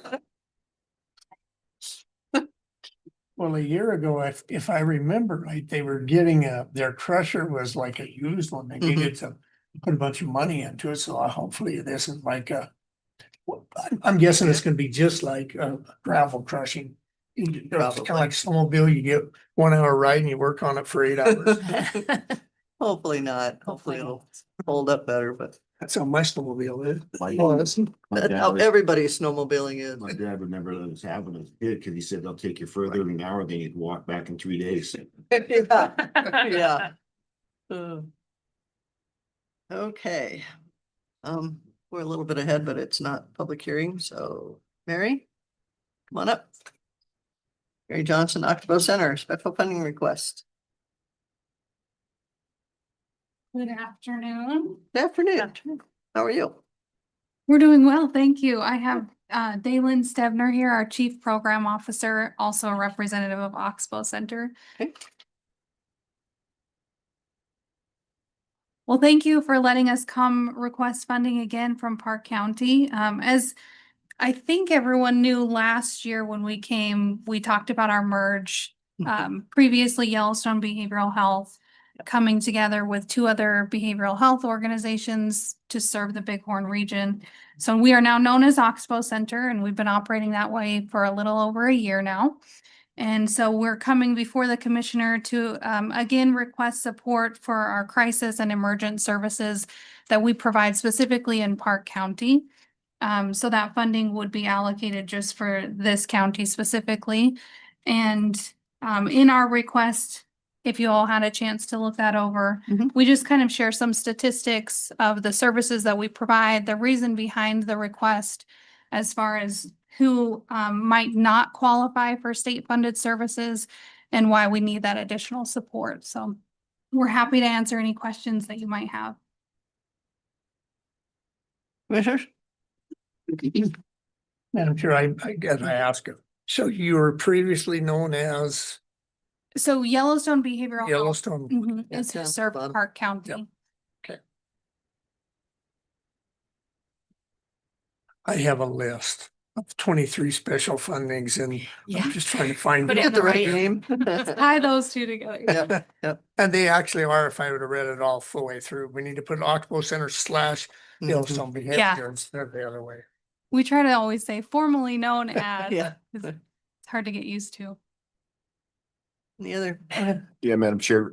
Well, a year ago, if I remember right, they were getting their crusher was like a used one. They needed to put a bunch of money into it. So hopefully this is like I'm guessing it's gonna be just like gravel crushing. It's kind of like snowmobile. You get 1 hour ride and you work on it for 8 hours. Hopefully not. Hopefully it'll hold up better, but That's how my snowmobile is. My- Was. My that's dad how was- everybody's snowmobiling is. my dad would never let us have it as a kid because he said they'll take you further than an hour than you'd walk back in 3 days. Yeah. Yeah. Okay. We're a little bit ahead, but it's not public hearing, so Mary, come on up. Mary Johnson, Oxbow Center, special funding request. Good afternoon. Good afternoon. How are you? We're doing well, thank you. I have Dalen Stebner here, our Chief Program Officer, also a representative of Oxbow Center. Okay. Well, thank you for letting us come request funding again from Park County. As I think everyone knew last year when we came, we talked about our merge. Previously Yellowstone Behavioral Health coming together with 2 other behavioral health organizations to serve the Bighorn region. So we are now known as Oxbow Center, and we've been operating that way for a little over a year now. And so we're coming before the commissioner to again request support for our crisis and emergent services that we provide specifically in Park County. So that funding would be allocated just for this county specifically. And in our request, if you all had a chance to look that over, we just kind of share some statistics of the services that we provide, the reason behind the request as far as who might not qualify for state funded services and why we need that additional support. So we're happy to answer any questions that you might have. Commissioners? Madam Chair, I guess I ask you. So you were previously known as So Yellowstone Behavioral Health Yellowstone. is Yeah, who served bottom. Park County. I have a list of 23 special fundings and Yeah. I'm just trying to find. Put it it. in the right name. Tie those two together. Yep, yep. And they actually are, if I would have read it all full way through, we need to put Oxbow Center / Yellowstone Behavior instead of the other way. We try to always say formally known as. Yeah. It's hard to get used to. Any other? Go ahead. Yeah, Madam Chair,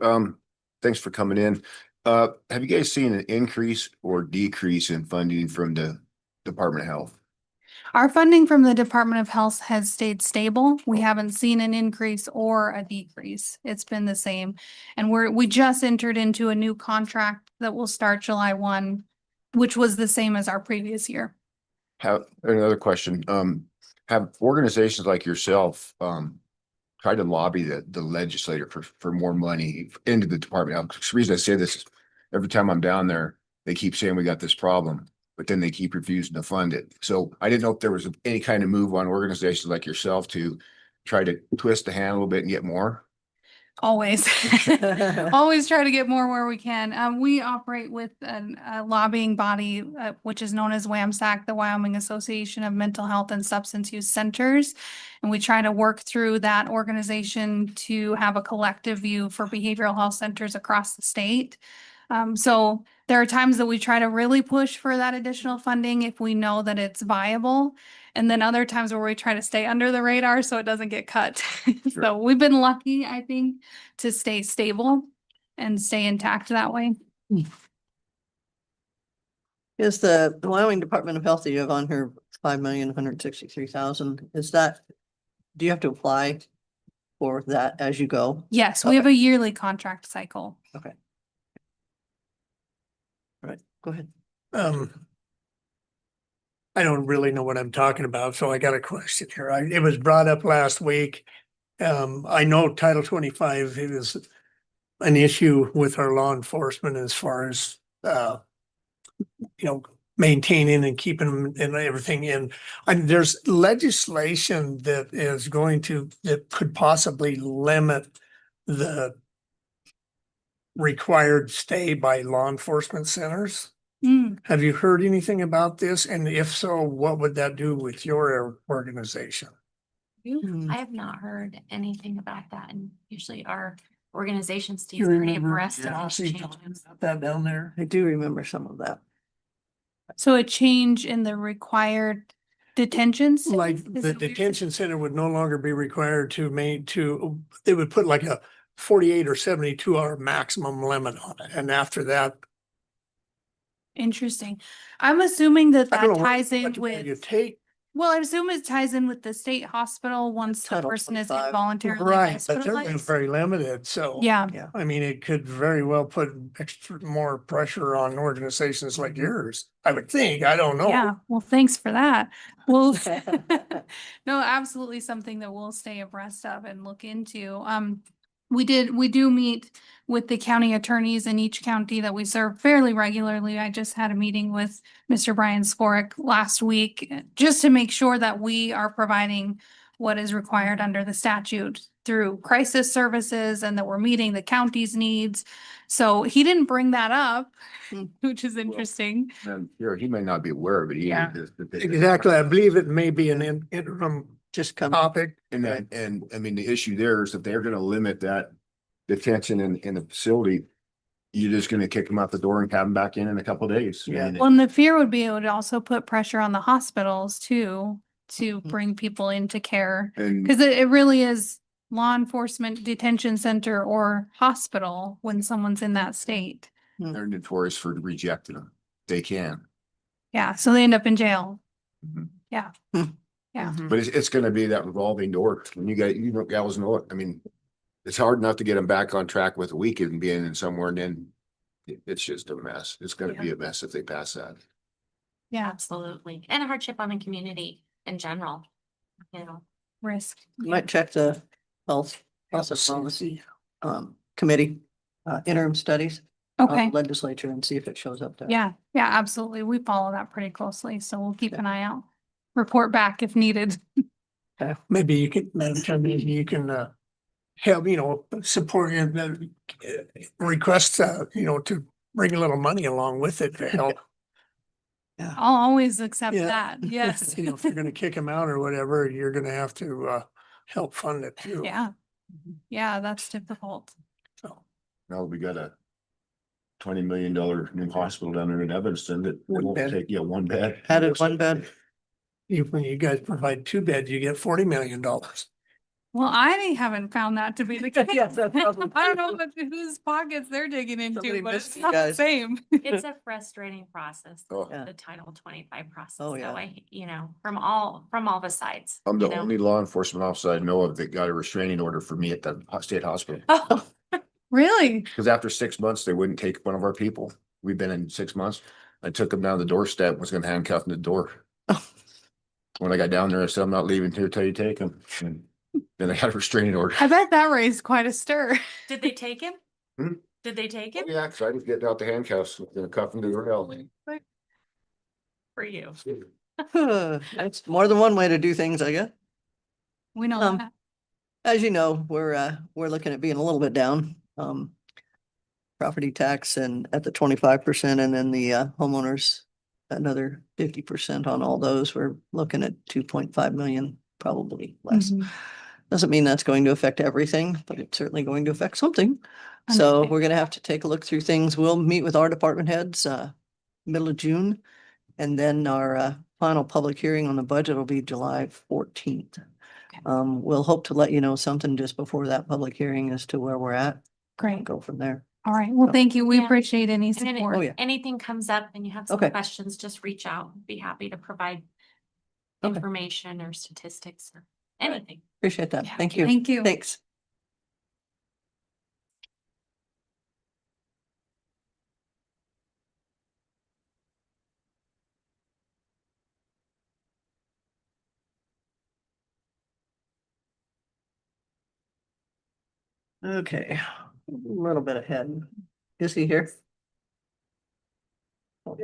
thanks for coming in. Have you guys seen an increase or decrease in funding from the Department of Health? Our funding from the Department of Health has stayed stable. We haven't seen an increase or a decrease. It's been the same. And we just entered into a new contract that will start July 1, which was the same as our previous year. Another question, have organizations like yourself, tried to lobby the legislator for more money into the Department of Health? The reason I say this is every time I'm down there, they keep saying we got this problem, but then they keep refusing to fund it. So I didn't know if there was any kind of move on organizations like yourself to try to twist the hand a little bit and get more. Always, always try to get more where we can. We operate with a lobbying body, which is known as WAMSAC, the Wyoming Association of Mental Health and Substance Use Centers. And we try to work through that organization to have a collective view for behavioral health centers across the state. So there are times that we try to really push for that additional funding if we know that it's viable. And then other times where we try to stay under the radar so it doesn't get cut. So we've been lucky, I think, to stay stable and stay intact that way. Is the Wyoming Department of Health that you have on here, 5,163,000, is that, do you have to apply for that as you go? Yes, we have a yearly contract cycle. Okay. All right, go ahead. I don't really know what I'm talking about, so I got a question here. It was brought up last week. I know Title 25 is an issue with our law enforcement as far as, maintaining and keeping them and everything in. And there's legislation that could possibly limit the required stay by law enforcement centers. Have you heard anything about this? And if so, what would that do with your organization? Hmm. I have not heard anything about that, and usually our organization stays You pretty remember? abreast Yeah, of see, these changes. that down there. I do remember some of that. So a change in the required detentions? Like Is the that what you're detention center would no longer be required they would put like a 48 or 72-hour maximum limit on it. And after that, Interesting. I'm assuming that I don't that know. ties in what you with, take, well, I assume it ties in with the state hospital once the Title person is 25. involuntarily right, but they're hospitalized. very limited, so. Yeah, Yeah. I mean, it could very well put extra more pressure on organizations like yours, I would think. I don't know. yeah. Well, thanks for that. Well, no, absolutely something that we'll stay abreast of and look into. We do meet with the county attorneys in each county that we serve fairly regularly. I just had a meeting with Mr. Brian Skorick last week just to make sure that we are providing what is required under the statute through crisis services and that we're meeting the county's needs. So he didn't bring that up, which is interesting. And he may not be aware of it Yeah. either. Exactly. I believe it may be an interim Just come. topic. And I mean, the issue there is if they're gonna limit that detention in the facility, you're just gonna kick them out the door and have them back in a couple of days. I Yeah. mean, Well, and the fear would be it would also put pressure on the hospitals too, to bring people into care. And Cause it really is law enforcement detention center or hospital when someone's in that state. they're notorious for rejecting them. They can. Yeah, so they end up in jail. Mhm. Yeah. Yeah. But it's gonna be that revolving door. When you gals know it. I mean, it's hard enough to get them back on track with a weekend being in somewhere and then it's just a mess. It's gonna be a mess if they pass that. Yeah. Absolutely. And a hardship on the community. in general, you know. Risk. You might check the health process policy committee interim studies. Okay. Legislature and see if it shows up there. Yeah, yeah, absolutely. We follow that pretty closely, so we'll keep an eye out. Report back if needed. Maybe you can, Madam Chair, maybe you can help, support request, to bring a little money along with it to help. I'll always accept Yeah. that. Yes. If you're gonna kick them out or whatever, you're gonna have to help fund it too. Yeah. Yeah, that's difficult. So, Now we got a $20 million new hospital down there in Evanston that One won't bed. take, yeah, one bed. Added one bed. when you guys provide 2 beds, you get $40 million. Well, I haven't found that to be the case. Yes, that's I probably don't know whose pockets they're digging Somebody into, but missed it's you not the guys. same. It's a frustrating process, Oh. Yeah. the Title 25 process. Oh, So yeah. from all the sides. I'm you the know. only law enforcement officer I know of that got a restraining order for me at the state hospital. Oh, Really? Because after 6 months, they wouldn't take one of our people. We've been in 6 months. I took him down the doorstep, was gonna handcuff him to the door. When I got down there, I said, I'm not leaving here till you take him. And then I got a restraining order. I bet that raised quite a stir. did they take him? Hmm? Did they take him? Yeah, because I was getting out the handcuffs, gonna cuff him to the rail. For you. That's more than one way to do things, I guess. We know Um, that. As you know, we're looking at being a little bit down. Property tax and at the 25% and then the homeowners another 50% on all those. We're looking at 2.5 million, probably less. Mhm. Doesn't mean that's going to affect everything, but it's certainly going to affect something. So Understand. we're gonna have to take a look through things. We'll meet with our department heads middle of June. And then our final public hearing on the budget will be July 14th. Okay. We'll hope to let you know something just before that public hearing as to where we're at. Great. Go from there. All right. Well, So- thank you. We Yeah. appreciate any And then support. Oh, yeah. anything comes up and you have some Okay. questions, just reach out. Be happy to provide Okay. information or statistics or anything. Appreciate that. Yeah. Thank you. Thank you. Thanks. Okay, a little bit ahead. Is he here? Oh.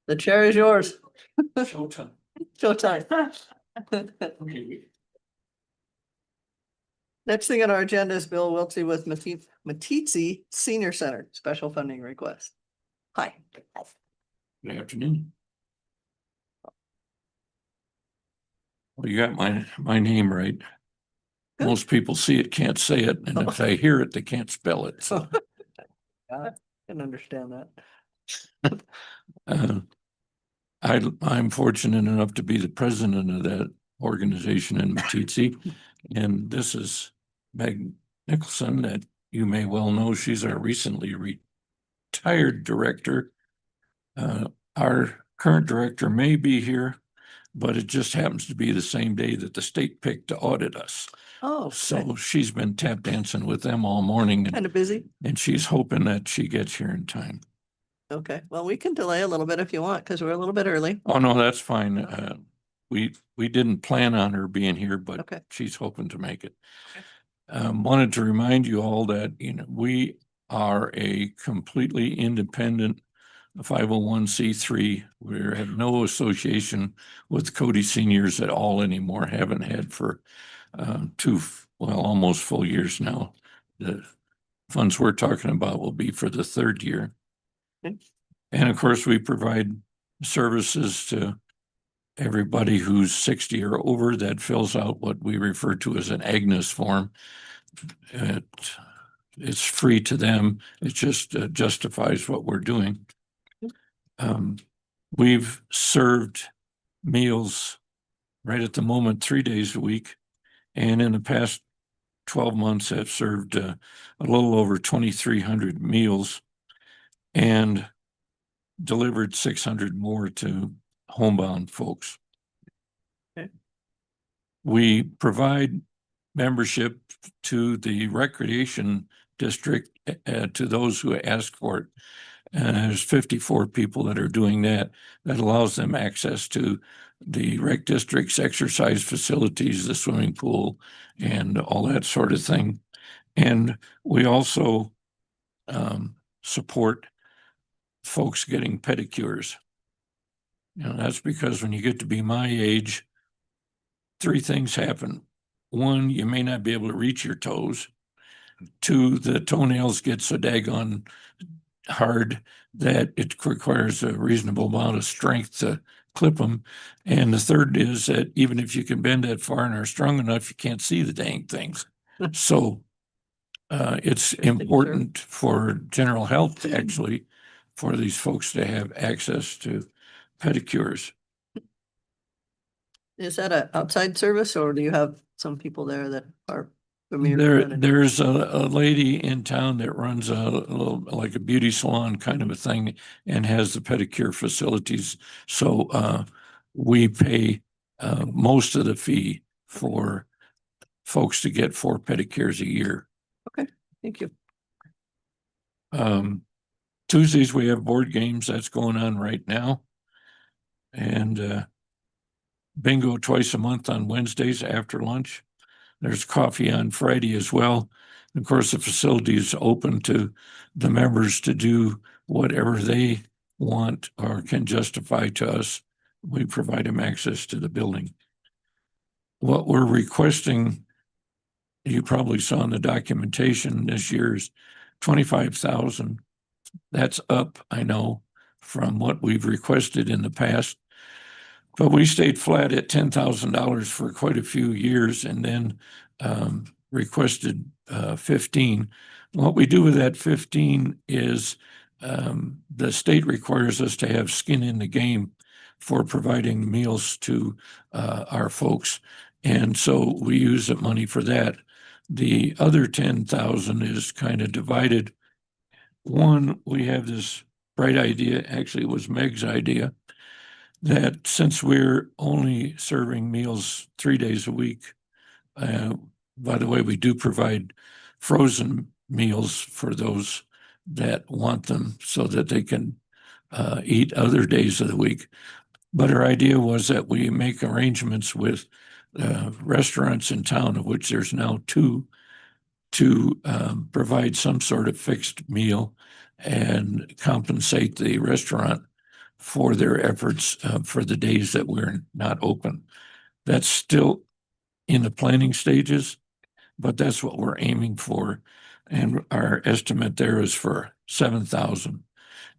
The chair is yours. Showtime. Showtime. Next thing on our agenda is Bill Wiltsey with Matisse Senior Center, special funding request. Hi. Good afternoon. Well, you got my name right. Good. Most people see it, can't say it, and if they hear it, they can't spell it. So, I can understand that. I'm fortunate enough to be the president of that organization in Matisse. And this is Meg Nicholson that you may well know. She's our recently retired director. Our current director may be here, but it just happens to be the same day that the state picked to audit us. Oh, So she's been tap dancing with them all morning kind of busy. and she's hoping that she gets here in time. Okay, well, we can delay a little bit if you want, because we're a little bit early. Oh, no, that's fine. We didn't plan on her being here, but Okay. she's hoping to make it. Wanted to remind you all that, we are a completely independent 501c3. We have no association with Cody Seniors at all anymore. Haven't had for almost full years now. The funds we're talking about will be for the 3rd year. Okay. And of course, we provide services to everybody who's 60 or over that fills out what we refer to as an Agnes form. It's free to them. It just justifies what we're doing. We've served meals right at the moment 3 days a week. And in the past 12 months have served a little over 2,300 meals and delivered 600 more to homebound folks. Okay. We provide membership to the recreation district to those who ask for it And there's 54 people that are doing that. That allows them access to the rec district's exercise facilities, the swimming pool, and all that sort of thing. And we also support folks getting pedicures. You know, that's because when you get to be my age, three things happen. One, you may not be able to reach your toes. Two, the toenails get so daggone hard that it requires a reasonable amount of strength to clip them. And the third is that even if you can bend that far and are strong enough, you can't see the dang things. So it's important for general health, actually, for these folks to have access to pedicures. Is that an outside service or do you have some people there that are familiar? There's a lady in town that runs a little, like a beauty salon kind of a thing and has the pedicure facilities. So we pay most of the fee for folks to get 4 pedicures a year. Okay, thank you. Tuesdays, we have board games. That's going on right now. And bingo twice a month on Wednesdays after lunch. There's coffee on Friday as well. Of course, the facility is open to the members to do whatever they want or can justify to us. We provide them access to the building. What we're requesting, you probably saw in the documentation this year's 25,000. That's up, I know, from what we've requested in the past. But we stayed flat at $10,000 for quite a few years and then requested 15. What we do with that 15 is the state requires us to have skin in the game for providing meals to our folks. And so we use the money for that. The other 10,000 is kind of divided. One, we have this bright idea, actually it was Meg's idea, that since we're only serving meals 3 days a week, by the way, we do provide frozen meals for those that want them so that they can eat other days of the week. But our idea was that we make arrangements with restaurants in town, of which there's now 2, to provide some sort of fixed meal and compensate the restaurant for their efforts for the days that we're not open. That's still in the planning stages, but that's what we're aiming for. And our estimate there is for 7,000.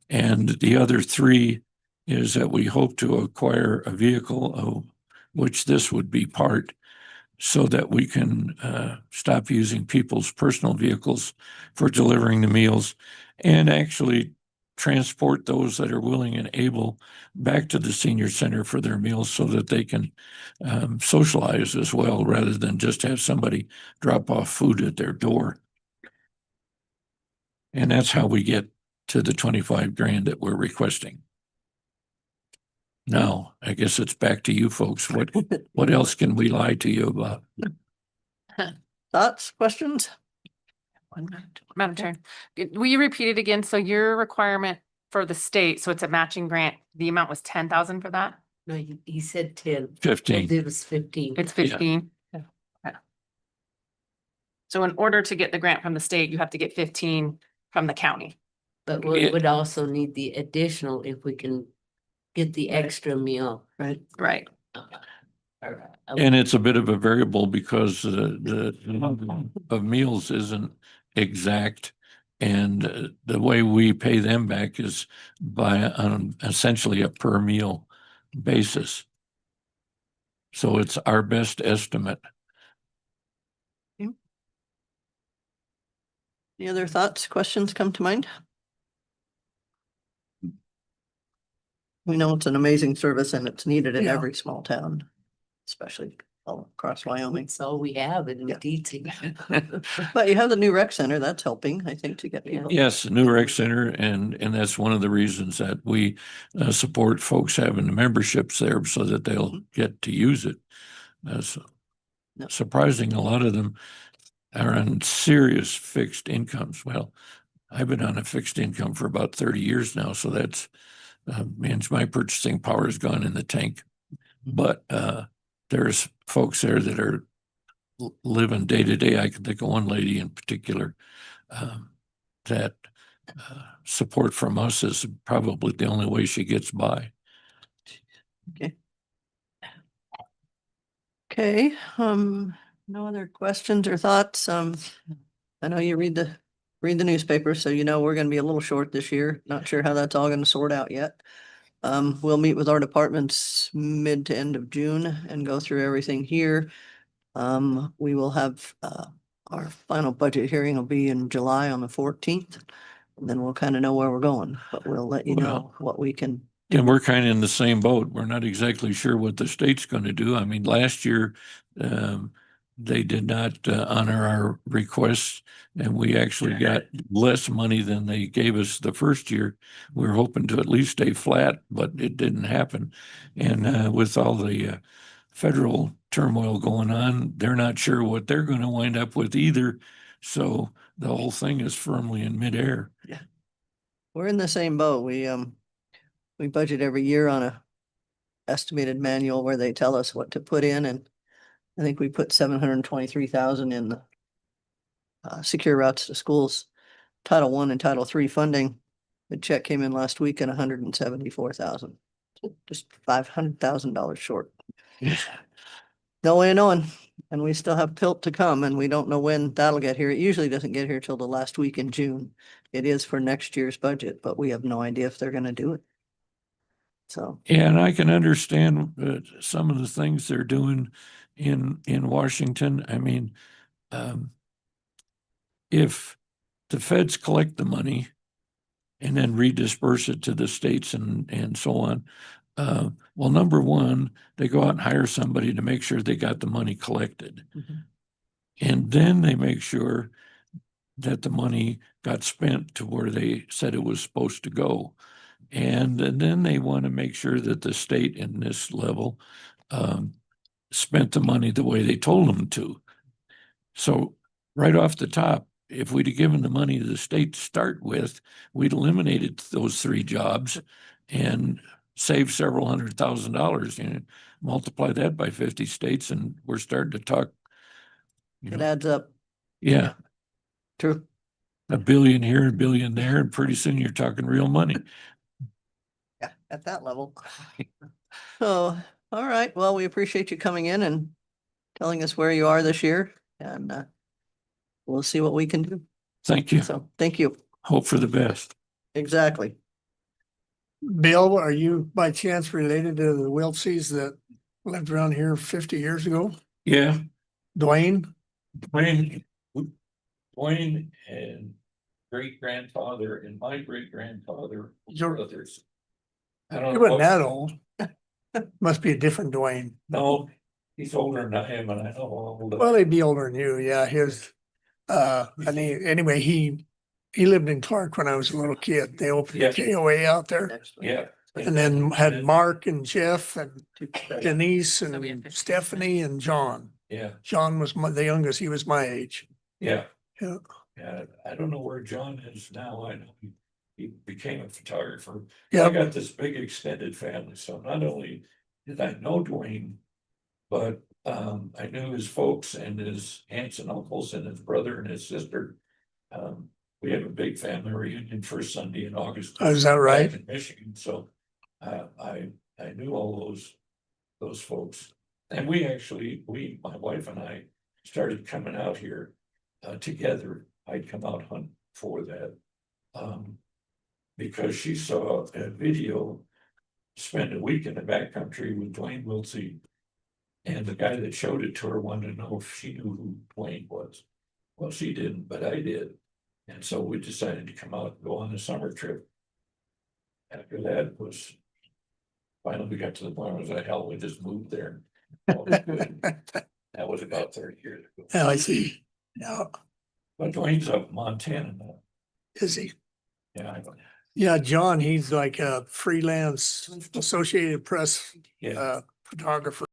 And the other 3 is that we hope to acquire a vehicle, of which this would be part, so that we can stop using people's personal vehicles for delivering the meals and actually transport those that are willing and able back to the senior center for their meals so that they can socialize as well, rather than just have somebody drop off food at their door. And that's how we get to the 25 grand that we're requesting. Now, I guess it's back to you folks. What else can we lie to you about? Thoughts, questions? Madam Chair, will you repeat it again? So your requirement for the state, so it's a matching grant, the amount was 10,000 for that? No, he said 10. 15. It was 15. It's 15? Yeah. Okay. So in order to get the grant from the state, you have to get 15 from the county. But we would also need the additional if we can get the extra meal. Right. Right. And it's a bit of a variable because the number of meals isn't exact. And the way we pay them back is by essentially a per meal basis. So it's our best estimate. Any other thoughts, questions come to mind? We know it's an amazing service and it's needed in every small town, especially all across Wyoming. That's all we have in DT. But you have the new rec center, that's helping, I think, to get people. Yes, the new rec center, and that's one of the reasons that we support folks having the memberships there so that they'll get to use it. That's surprising. A lot of them are on serious fixed incomes. Well, I've been on a fixed income for about 30 years now, so that's means my purchasing power has gone in the tank. But there's folks there that are living day to day. I can think of one lady in particular that support from us is probably the only way she gets by. Okay, no other questions or thoughts? I know you read the newspaper, so you know we're gonna be a little short this year. Not sure how that's all gonna sort out yet. We'll meet with our departments mid to end of June and go through everything here. We will have, our final budget hearing will be in July on the 14th. And then we'll kind of know where we're going, but we'll let you know what we can. And we're kind of in the same boat. We're not exactly sure what the state's going to do. I mean, last year, they did not honor our requests, and we actually got less money than they gave us the first year. We were hoping to at least stay flat, but it didn't happen. And with all the federal turmoil going on, they're not sure what they're going to wind up with either. So the whole thing is firmly in midair. Yeah. We're in the same boat. We budget every year on a estimated manual where they tell us what to put in, and I think we put 723,000 in the secure routes to schools, Title I and Title III funding. The check came in last week at 174,000, just $500,000 short. No way of knowing, and we still have PILT to come, and we don't know when that'll get here. It usually doesn't get here till the last week in June. It is for next year's budget, but we have no idea if they're gonna do it. So. Yeah, and I can understand some of the things they're doing in Washington. I mean, if the feds collect the money and then redisperse it to the states and so on, well, number one, they go out and hire somebody to make sure they got the money collected. And then they make sure that the money got spent to where they said it was supposed to go. And then they want to make sure that the state in this level spent the money the way they told them to. So right off the top, if we'd have given the money to the state to start with, we'd eliminated those 3 jobs and saved several $100,000. You know, multiply that by 50 states, and we're starting to talk. It adds up. Yeah. True. $1 billion here, $1 billion there, and pretty soon you're talking real money. Yeah, at that level. So, all right. Well, we appreciate you coming in and telling us where you are this year, and we'll see what we can do. Thank you. So, thank you. Hope for the best. Exactly. Bill, are you by chance related to the Wiltsies that lived around here 50 years ago? Yeah. Dwayne? Dwayne and great-grandfather and my great-grandfather were brothers. I don't You know. weren't that old. Must be a different Dwayne. No, he's older than I am, and I know how old. Well, he'd be older than you, yeah, anyway, he lived in Clark when I was a little kid. They opened Yeah. KOA out there. Yeah. And then had Mark and Jeff and Denise and Stephanie and John. Yeah, John was the youngest, he was my age. yeah. Yeah. Yeah, I don't know where John is now. I know he became a photographer. Yeah. I got this big extended family, so not only did I know Dwayne, but I knew his folks and his aunts and uncles and his brother and his sister. We have a big family reunion first Sunday in August. Oh, is that right? back in Michigan, so I knew all those folks. And my wife and I started coming out here together. I'd come out hunt for that because she saw a video, spend a week in the backcountry with Dwayne Wiltsey, and the guy that showed it to her wanted to know if she knew who Dwayne was. Well, she didn't, but I did. And so we decided to come out and go on a summer trip. After that was, finally we got to the point where it was like, hell, we just moved there. That was about 30 years ago. Yeah, I see. Yeah. But Dwayne's up in Montana now. Is he? Yeah, I know. Yeah, John, he's like a freelance Associated Press photographer.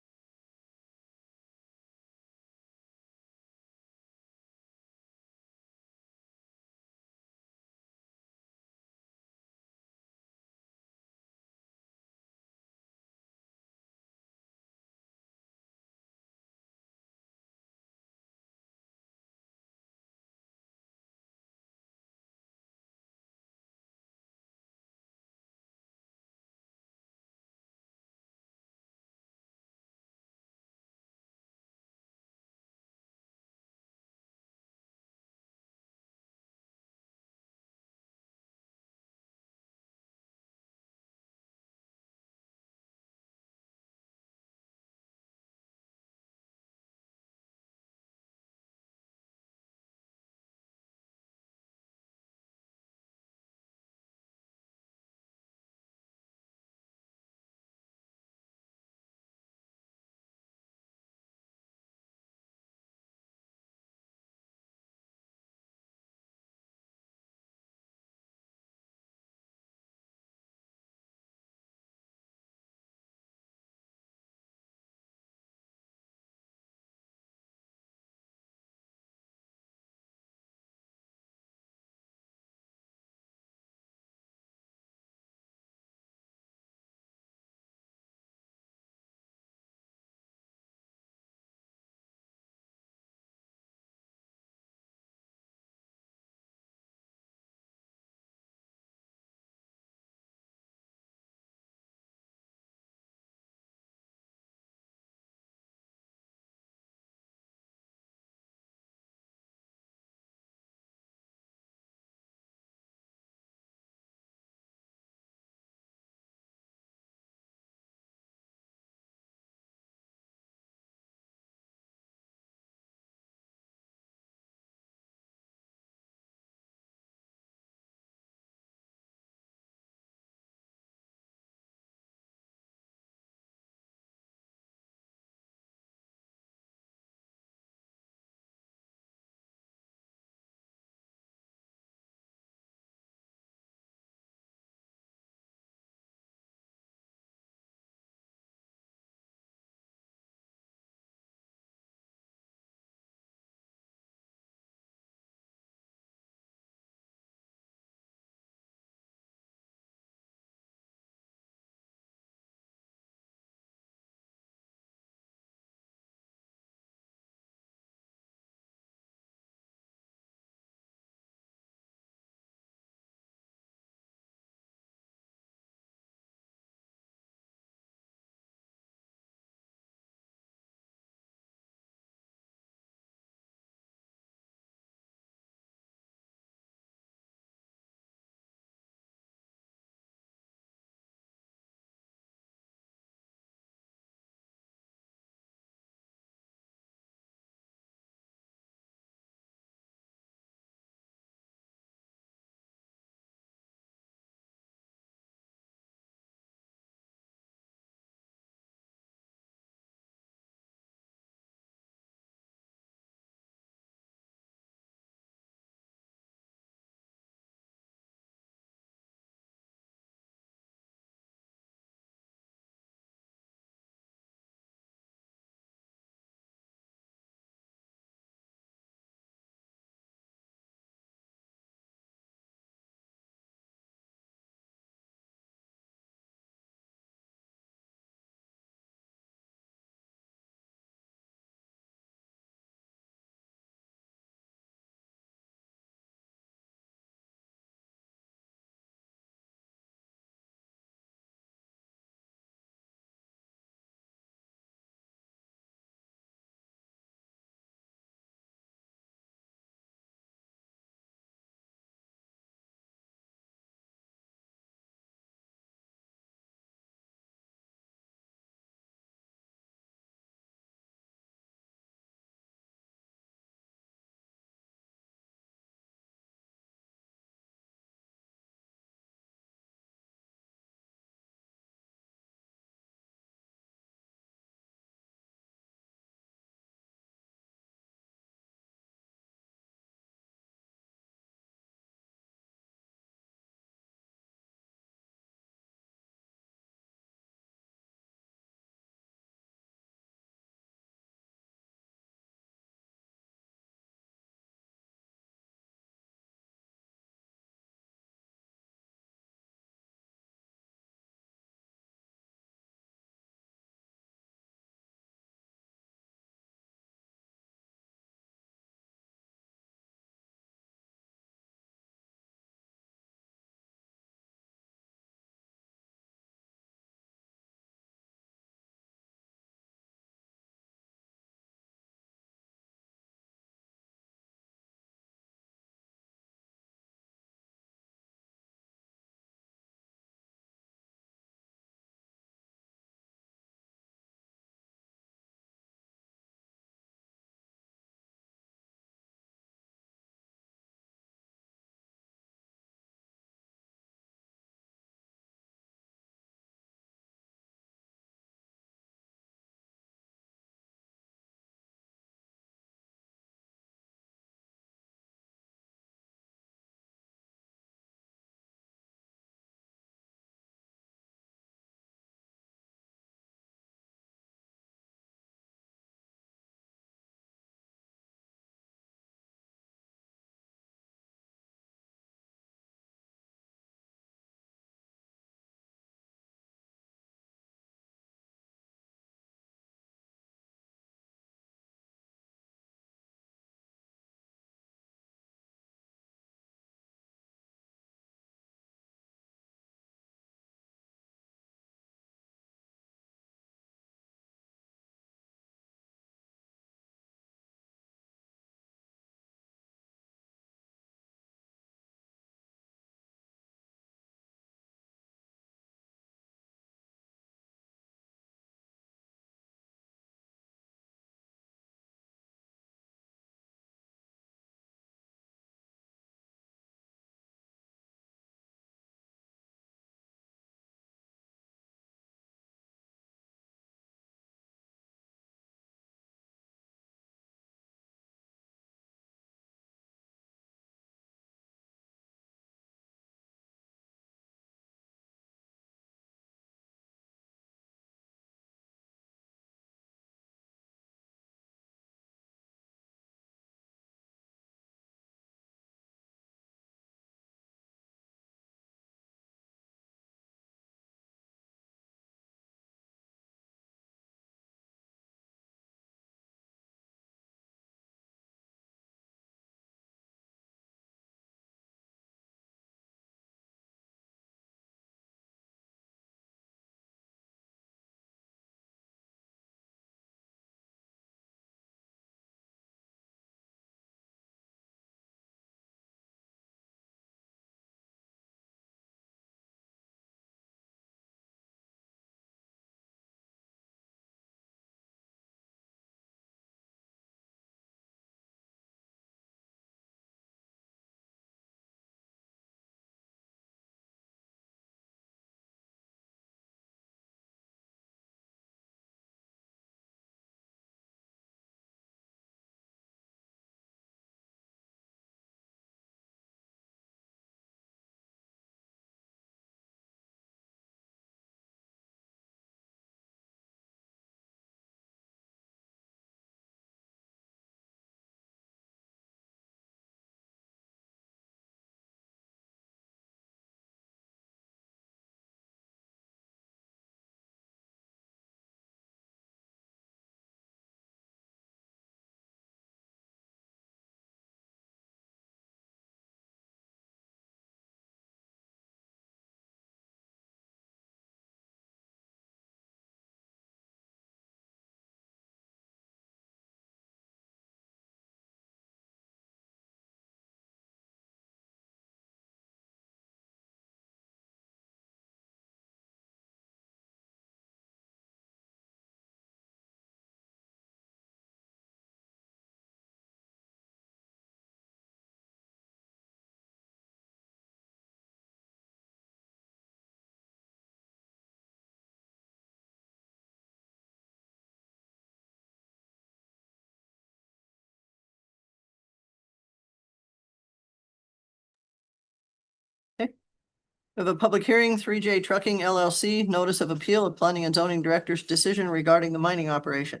We have a public hearing, 3J Trucking LLC, notice of appeal of planning and zoning director's decision regarding the mining operation.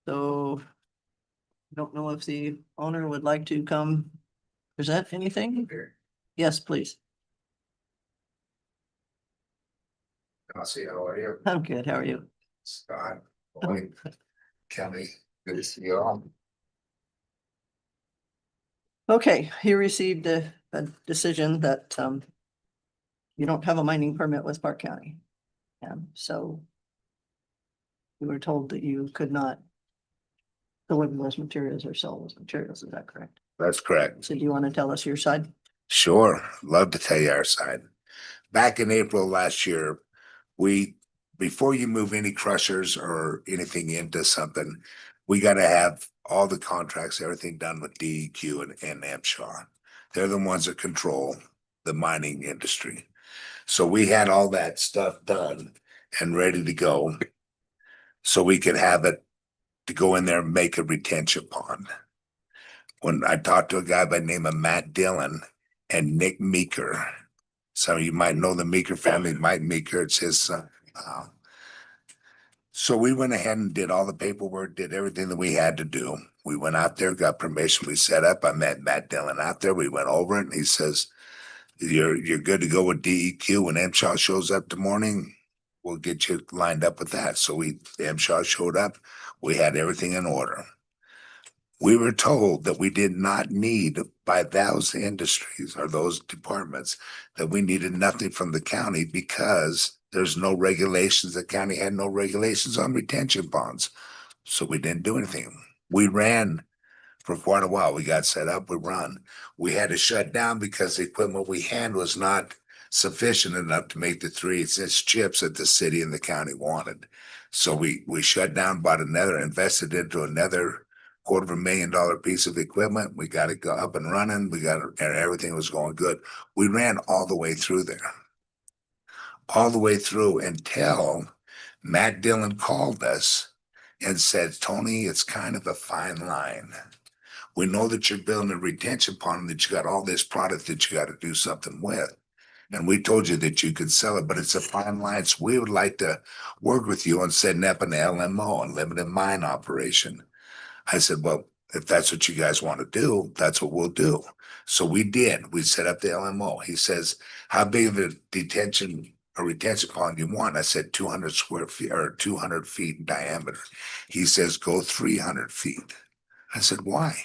So I don't know if the owner would like to come present anything. Yes, please. I'll see how are you? I'm good. How are you? Scott, Lloyd, Kelly, good to see you all. Okay, he received a decision that you don't have a mining permit with Park County. And so you were told that you could not deliver those materials or sell those materials. Is that correct? That's correct. So do you want to tell us your side? Sure, love to tell you our side. Back in April last year, before you move any crushers or anything into something, we gotta have all the contracts, everything done with DEQ and MSHA. They're the ones that control the mining industry. So we had all that stuff done and ready to go. So we could have it to go in there and make a retention pond. When I talked to a guy by the name of Matt Dillon and Nick Meeker. So you might know the Meeker family, Mike Meeker, it's his son. So we went ahead and did all the paperwork, did everything that we had to do. We went out there, got permission, we set up. I met Matt Dillon out there. We went over it and he says, you're good to go with DEQ. When MSHA shows up tomorrow morning, we'll get you lined up with that. So MSHA showed up. We had everything in order. We were told that we did not need by those industries or those departments, that we needed nothing from the county because there's no regulations. The county had no regulations on retention ponds. So we didn't do anything. We ran for quite a while. We got set up, we run. We had to shut down because the equipment we had was not sufficient enough to make the 3/8" chips that the city and the county wanted. So we shut down, bought another, invested into another $250,000 piece of equipment. We got it up and running. And everything was going good. We ran all the way through there. All the way through until Matt Dillon called us and said, Tony, it's kind of a fine line. We know that you're building a retention pond, that you got all this product that you got to do something with. And we told you that you could sell it, but it's a fine line. So we would like to work with you on setting up an LMO, a limited mine operation. I said, well, if that's what you guys want to do, that's what we'll do. So we did. We set up the LMO. He says, how big of a retention pond you want? I said 200 square feet or 200 feet in diameter. He says, go 300 feet. I said, why?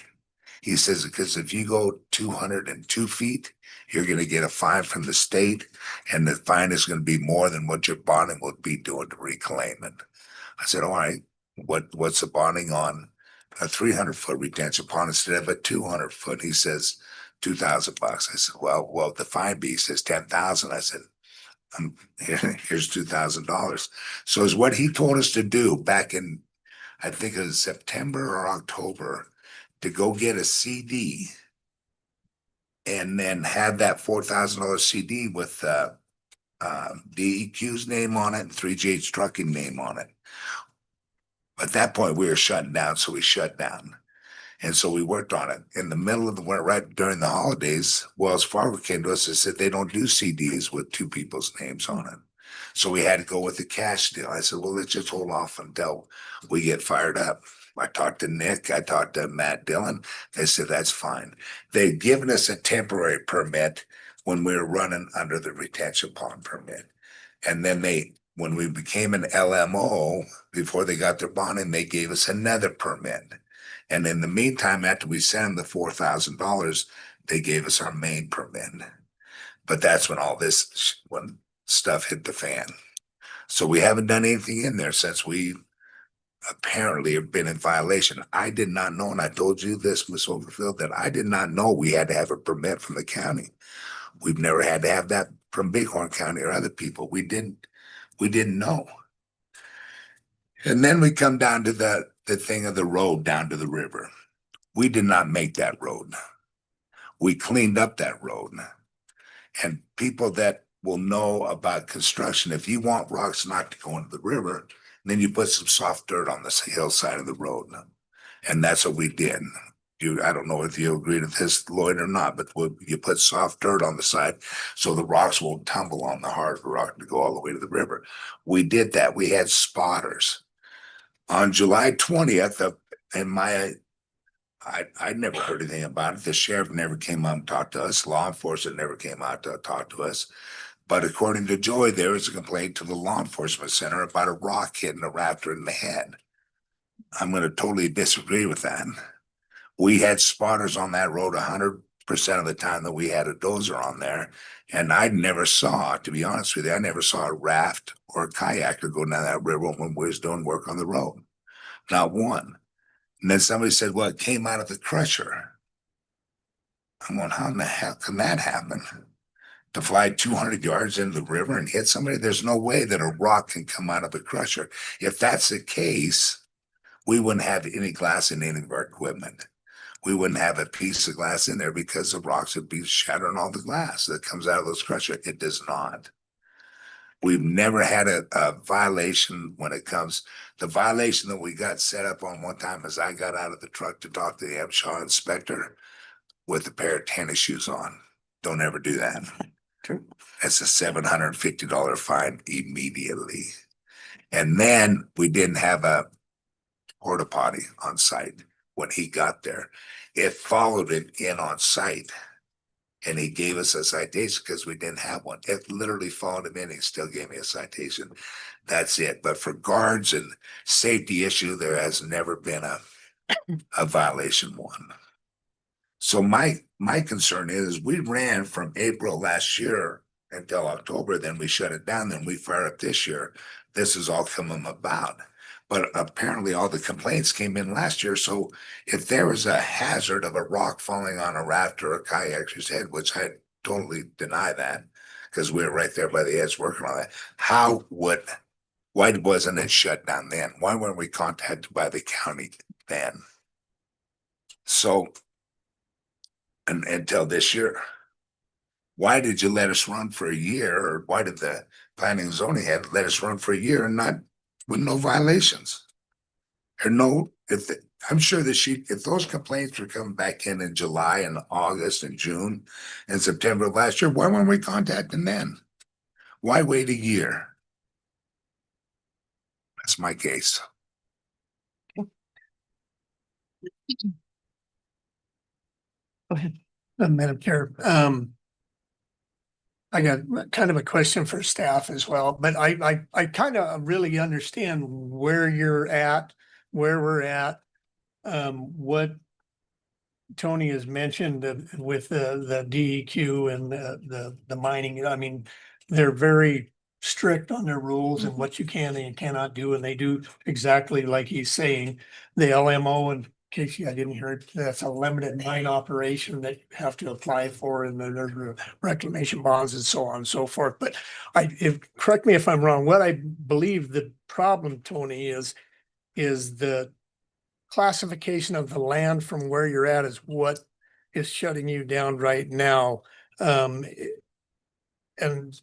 He says, because if you go 202 feet, you're going to get a fine from the state, and the fine is going to be more than what your bonding would be doing to reclaim it. I said, all right, what's the bonding on a 300-foot retention pond instead of a 200-foot? He says, $2,000. I said, well, the fine be says 10,000. I said, here's $2,000. So is what he told us to do back in, I think it was September or October, to go get a CD and then have that $4,000 CD with DEQ's name on it and 3J's trucking name on it. At that point, we were shutting down, so we shut down. And so we worked on it. In the middle of the winter, right during the holidays, Wells Fargo came to us and said they don't do CDs with two people's names on it. So we had to go with the cash deal. I said, well, let's just hold off until we get fired up. I talked to Nick, I talked to Matt Dillon. They said, that's fine. They'd given us a temporary permit when we were running under the retention pond permit. And then when we became an LMO, before they got their bonding, they gave us another permit. And in the meantime, after we sent them the $4,000, they gave us our main permit. But that's when when stuff hit the fan. So we haven't done anything in there since we apparently have been in violation. I did not know, and I told you this, Ms. Overfield, that I did not know we had to have a permit from the county. We've never had to have that from Bighorn County or other people. We didn't know. And then we come down to the thing of the road down to the river. We did not make that road. We cleaned up that road. And people that will know about construction, if you want rocks not to go into the river, then you put some soft dirt on the hillside of the road. And that's what we did. I don't know if you agree to this, Lloyd, or not, but you put soft dirt on the side so the rocks won't tumble on the hard rock to go all the way to the river. We did that. We had spotters. On July 20th, I'd never heard anything about it. The sheriff never came out and talked to us. Law enforcement never came out to talk to us. But according to Joy, there was a complaint to the law enforcement center about a rock hitting a raptor in the head. I'm going to totally disagree with that. We had spotters on that road 100% of the time that we had a dozer on there. And I never saw, to be honest with you, I never saw a raft or a kayaker go down that river when we was doing work on the road. Not one. And then somebody said, well, it came out of the crusher. I'm going, how in the hell can that happen? To fly 200 yards into the river and hit somebody? There's no way that a rock can come out of a crusher. If that's the case, we wouldn't have any glass in any of our equipment. We wouldn't have a piece of glass in there because the rocks would be shattering all the glass that comes out of those crushers. It does not. We've never had a violation when it comes. The violation that we got set up on one time is I got out of the truck to talk to the MSHA inspector with a pair of tennis shoes on. Don't ever do that. True. That's a $750 fine immediately. And then we didn't have a porta potty on site when he got there. It followed it in on site. And he gave us a citation because we didn't have one. It literally followed him in. He still gave me a citation. That's it. But for guards and safety issue, there has never been a violation one. So my concern is we ran from April last year until October, then we shut it down, then we fired up this year. This is all coming about. But apparently all the complaints came in last year. So if there was a hazard of a rock falling on a raft or a kayaker's head, which I totally deny that because we were right there by the edge working on that, why wasn't it shut down then? Why weren't we contacted by the county then? So, and until this year, why did you let us run for a year? Or why did the planning and zoning head let us run for a year and not with no violations? Or no, I'm sure if those complaints were coming back in July and August and June and September of last year, why weren't we contacting then? Why wait a year? That's my case. Go ahead. Madam Chair, I got kind of a question for staff as well, but I kind of really understand where you're at, where we're at. What Tony has mentioned with the DEQ and the mining, I mean, they're very strict on their rules and what you can and cannot do, and they do exactly like he's saying. The LMO, and Casey, I didn't hear it, that's a limited mine operation that you have to apply for, and then there's reclamation bonds and so on and so forth. But correct me if I'm wrong, what I believe the problem, Tony, is the classification of the land from where you're at is what is shutting you down right now. And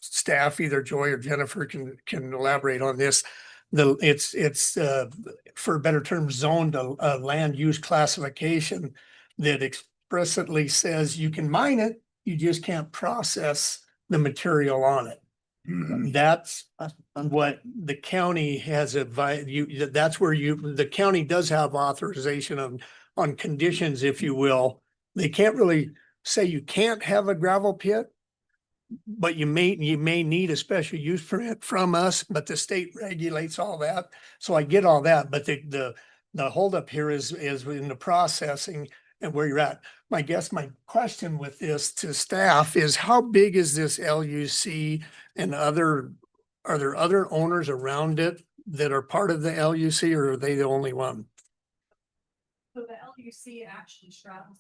staff, either Joy or Jennifer can elaborate on this. It's for a better term, zoned a land use classification that explicitly says you can mine it, you just can't process the material on it. That's what the county has advised you, that's where the county does have authorization on conditions, if you will. They can't really say you can't have a gravel pit, but you may need a special use permit from us, but the state regulates all that. So I get all that, but the holdup here is in the processing and where you're at. My question with this to staff is, how big is this LUC, and are there other owners around it that are part of the LUC, or are they the only one? So the LUC actually straddles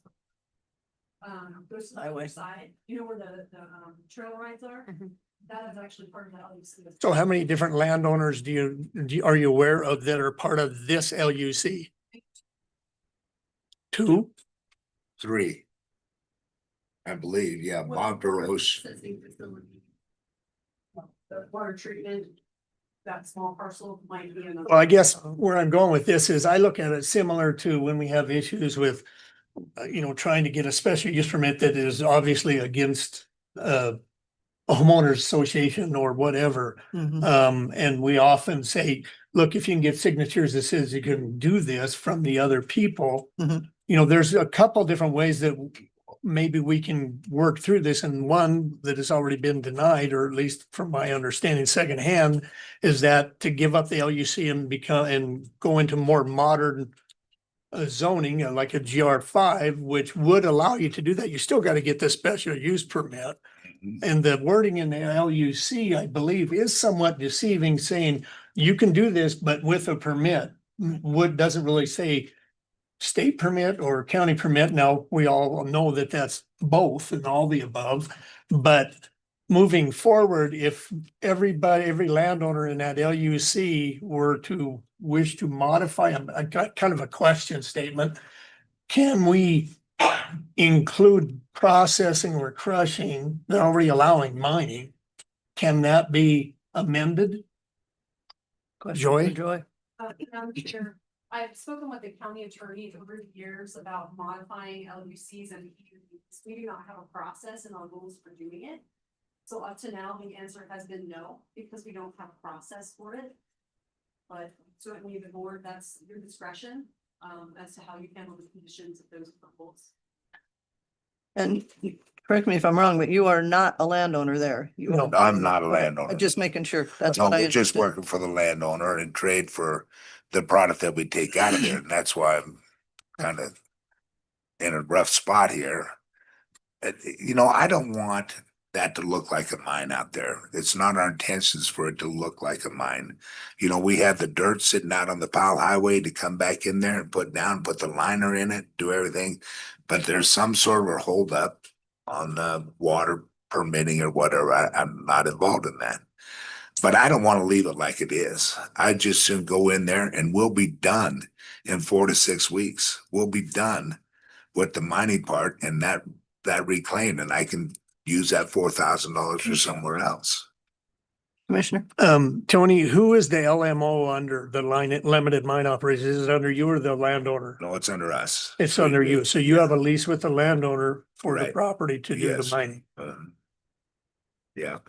goes to the other side, you know where the trail rides are? That is actually part of the LUC. So how many different landowners are you aware of that are part of this LUC? 2? 3. I believe, yeah, Bob DeRoche. The water treatment that small parcel might be in. Well, I guess where I'm going with this is I look at it similar to when we have issues with, trying to get a special use permit that is obviously against, a homeowners association or whatever. And we often say, look, if you can get signatures that says you can do this from the other people, there's a couple different ways that maybe we can work through this. And one that has already been denied, or at least from my understanding secondhand, is that to give up the LUC and go into more modern zoning, like a GR5, which would allow you to do that. You still got to get the special use permit. And the wording in the LUC, I believe, is somewhat deceiving, saying you can do this, but with a permit. Doesn't really say state permit or county permit. Now, we all know that that's both and all the above. But moving forward, if every landowner in that LUC were to wish to modify a kind of a question statement, can we include processing or crushing? They're already allowing mining. Can that be amended? Joy? I'm sure, I've spoken with the county attorney over the years about modifying LUCs and PUDs. We do not have a process and our rules for doing it. So up to now, the answer has been no, because we don't have a process for it. But certainly the board, that's your discretion, as to how you handle the conditions of those approvals. And correct me if I'm wrong, but you are not a landowner there. No, I'm not a Right. landowner. Just making sure. That's No, what I we're just understood. working for the landowner and trade for the product that we take out of there. And that's why I'm kind of in a rough spot here. I don't want that to look like a mine out there. It's not our intentions for it to look like a mine. We have the dirt sitting out on the Powell Highway to come back in there and put the liner in it, do everything. But there's some sort of a holdup on the water permitting or whatever. I'm not involved in that. But I don't want to leave it like it is. I just soon go in there and we'll be done in 4 to 6 weeks. We'll be done with the mining part and that reclaimed, and I can use that $4,000 for somewhere else. Commissioner? Tony, who is the LMO under the limited mine operations? Is it under you or the landowner? No, it's under us. It's under you. So you have a lease with the landowner for the Right. property to do the Yes. mining. Yeah.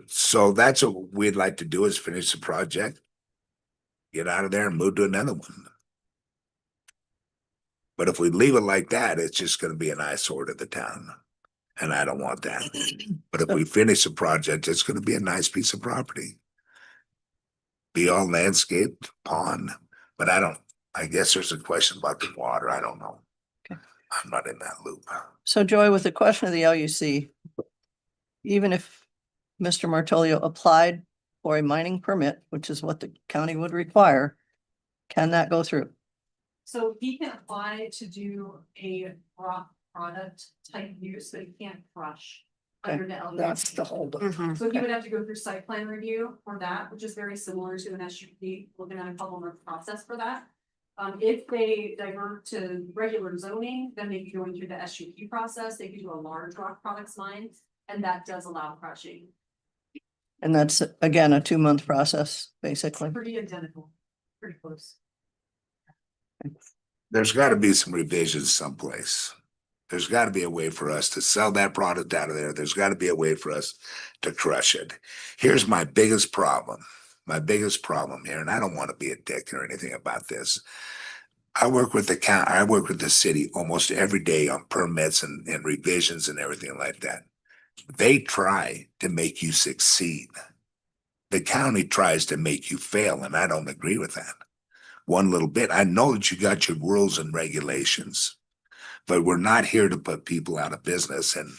So that's what we'd like to do, is finish the project, get out of there and move to another one. But if we leave it like that, it's just going to be an eyesore to the town. And I don't want that. But if we finish the project, it's going to be a nice piece of property. Be all landscaped, pond, but I guess there's a question about the water. I don't know. Okay. I'm not in that loop. So Joy, with the question of the LUC, even if Mr. Martolio applied for a mining permit, which is what the county would require, can that go through? So he can apply to do a rock product type use, but he can't crush under the LUC. That's the holdup. So he would have to go through site plan review for that, which is very similar to an SUP, looking at a couple month process for that. If they divert to regular zoning, then they'd be going through the SUP process. They could do a large rock products mine, and that does allow crushing. And that's, again, a 2-month process, basically. Pretty identical, pretty close. There's got to be some revisions someplace. There's got to be a way for us to sell that product out of there. There's got to be a way for us to crush it. Here's my biggest problem. My biggest problem here, and I don't want to be a dick or anything about this. I work with the county, I work with the city almost every day on permits and revisions and everything like that. They try to make you succeed. The county tries to make you fail, and I don't agree with that one little bit. I know that you got your rules and regulations, but we're not here to put people out of business, and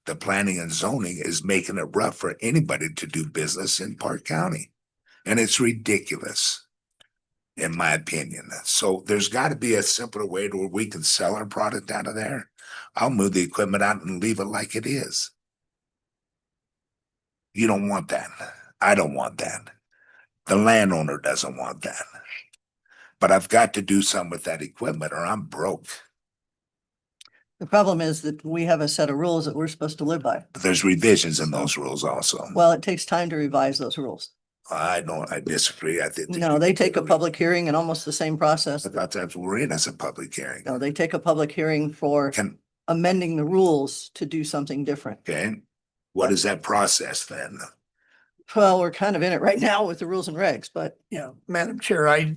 the planning and zoning is making it rough for anybody to do business in Park County. And it's ridiculous, in my opinion. So there's got to be a simpler way to where we can sell our product out of there. I'll move the equipment out and leave it like it is. You don't want that. I don't want that. The landowner doesn't want that. But I've got to do something with that equipment or I'm broke. The problem is that we have a set of rules that we're supposed to live by. But there's revisions in those rules also. Well, it takes time to revise those rules. I disagree. I think. No, they take a public hearing and almost the same process. I thought that's what we're in as a public hearing. No, they take a public hearing for Can, amending the rules to do something different. okay, what is that process then? Well, we're kind of in it right now with the rules and regs, but Yeah, Madam Chair, I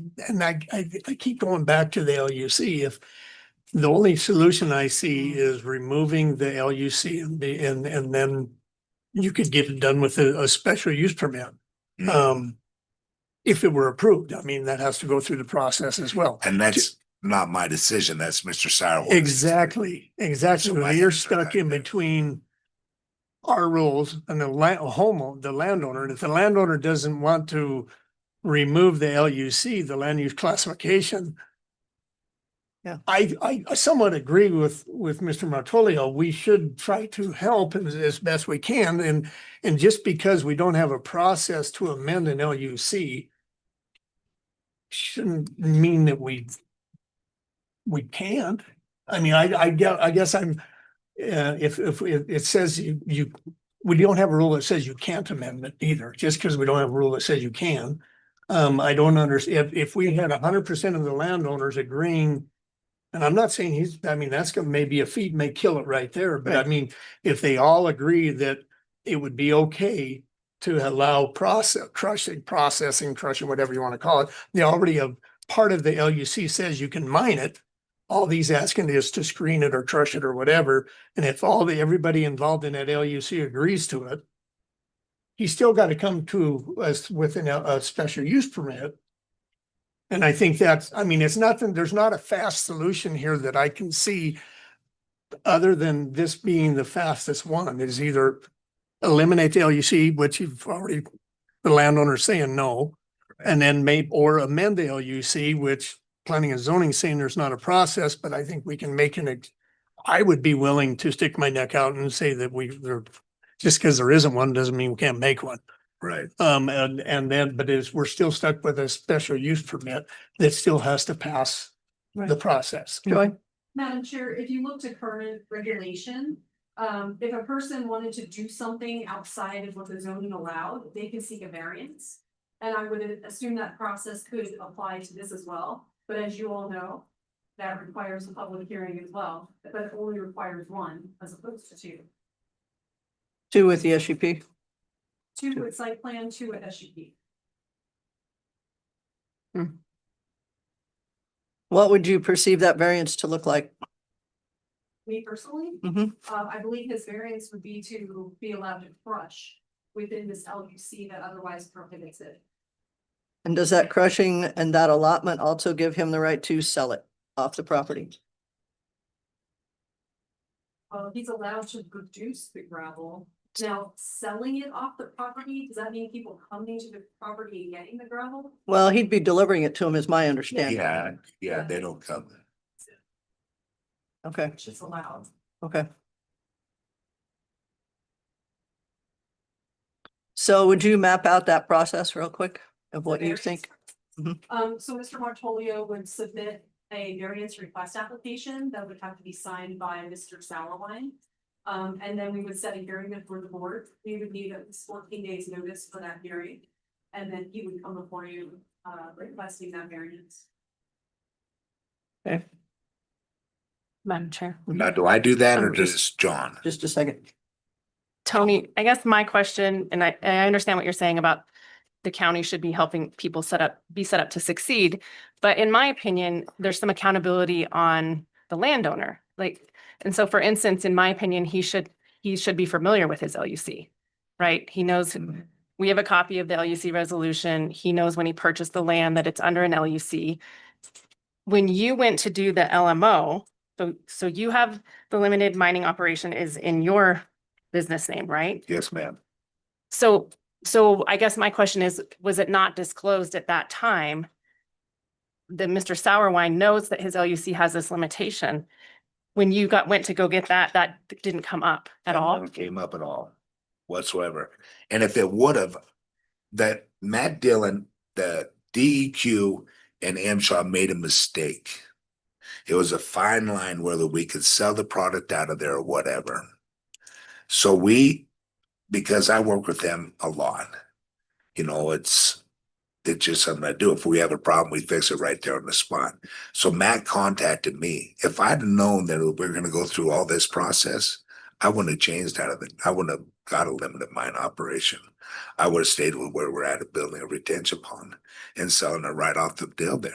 keep going back to the LUC. If the only solution I see is removing the LUC and then you could get it done with a special use permit. If it were approved, I mean, that has to go through the process as well. And that's not my decision. That's Mr. Sauer's. Exactly. So Well, my you're answer to stuck that in then. between our rules and the the landowner. And if the landowner doesn't want to remove the LUC, the land use classification. Yeah. I somewhat agree with Mr. Martolio. We should try to help as best we can. And just because we don't have a process to amend an LUC shouldn't mean that we can't. I mean, I guess I'm, if it says we don't have a rule that says you can't amend it either, just because we don't have a rule that says you can. I don't understand, if we had 100% of the landowners agreeing, and I'm not saying that's gonna maybe a feed may kill it right there, but I Right. mean, if they all agree that it would be okay to allow crushing, whatever you want to call it, they already have, part of the LUC says you can mine it. All he's asking is to screen it or crush it or whatever, and if everybody involved in that LUC agrees to it, he's still got to come to us with a special use permit. And I think that's, I mean, it's nothing, there's not a fast solution here that I can see other than this being the fastest one, is either eliminate the LUC, which you've already, the landowner's saying no, and then or amend the LUC, which planning and zoning is saying there's not a process, but I think we can make I would be willing to stick my neck out and say that just because there isn't one doesn't mean we can't make one. Right. And then, but we're still stuck with a special use permit that still has to pass the process. Joy? Madam Chair, if you look to current regulation, if a person wanted to do something outside of what the zoning allowed, they can seek a variance. And I would assume that process could apply to this as well, but as you all know, that requires a public hearing as well, but it only requires one as opposed to two. 2 with the SUP. 2 with site plan, 2 with SUP. What would you perceive that variance to look like? Me personally, I believe his variance would be to be allowed to crush within this LUC that otherwise prohibits it. And does that crushing and that allotment also give him the right to sell it off the property? He's allowed to produce the gravel. Now, selling it off the property, does that mean people coming to the property and getting the gravel? Well, he'd be delivering it to him, is my understanding. Yeah, they don't come. Okay, Which is allowed. okay. So would you map out that process real quick of what you think? So Mr. Martolio would submit a variance request application that would have to be signed by Mr. Sauerwein. And then we would set a hearing before the board. We would need at least 14 days notice for that hearing. And then he would come before you, requesting that variance. Okay, Madam Chair. Now, do I do that or Um, does John? just a second. Tony, I guess my question, and I understand what you're saying about the county should be helping people be set up to succeed. But in my opinion, there's some accountability on the landowner. And so for instance, in my opinion, he should be familiar with his LUC, right? He knows, we have a copy of the LUC resolution. He knows when he purchased the land that it's under an LUC. When you went to do the LMO, so you have the limited mining operation is in your business name, right? Yes, ma'am. So I guess my question is, was it not disclosed at that time that Mr. Sauerwein knows that his LUC has this limitation? When you went to go get that didn't come up at all? Never came up at all whatsoever. And if it would have, that Matt Dillon, the DEQ and MSHA made a mistake. It was a fine line whether we could sell the product out of there or whatever. So because I work with them a lot, it's just something I do. If we have a problem, we fix it right there on the spot. So Matt contacted me. If I'd have known that we we're gonna go through all this process, I wouldn't have changed out of it. I wouldn't have got a limited mine operation. I would have stayed with where we're at building a retention pond and selling it right off the deal there.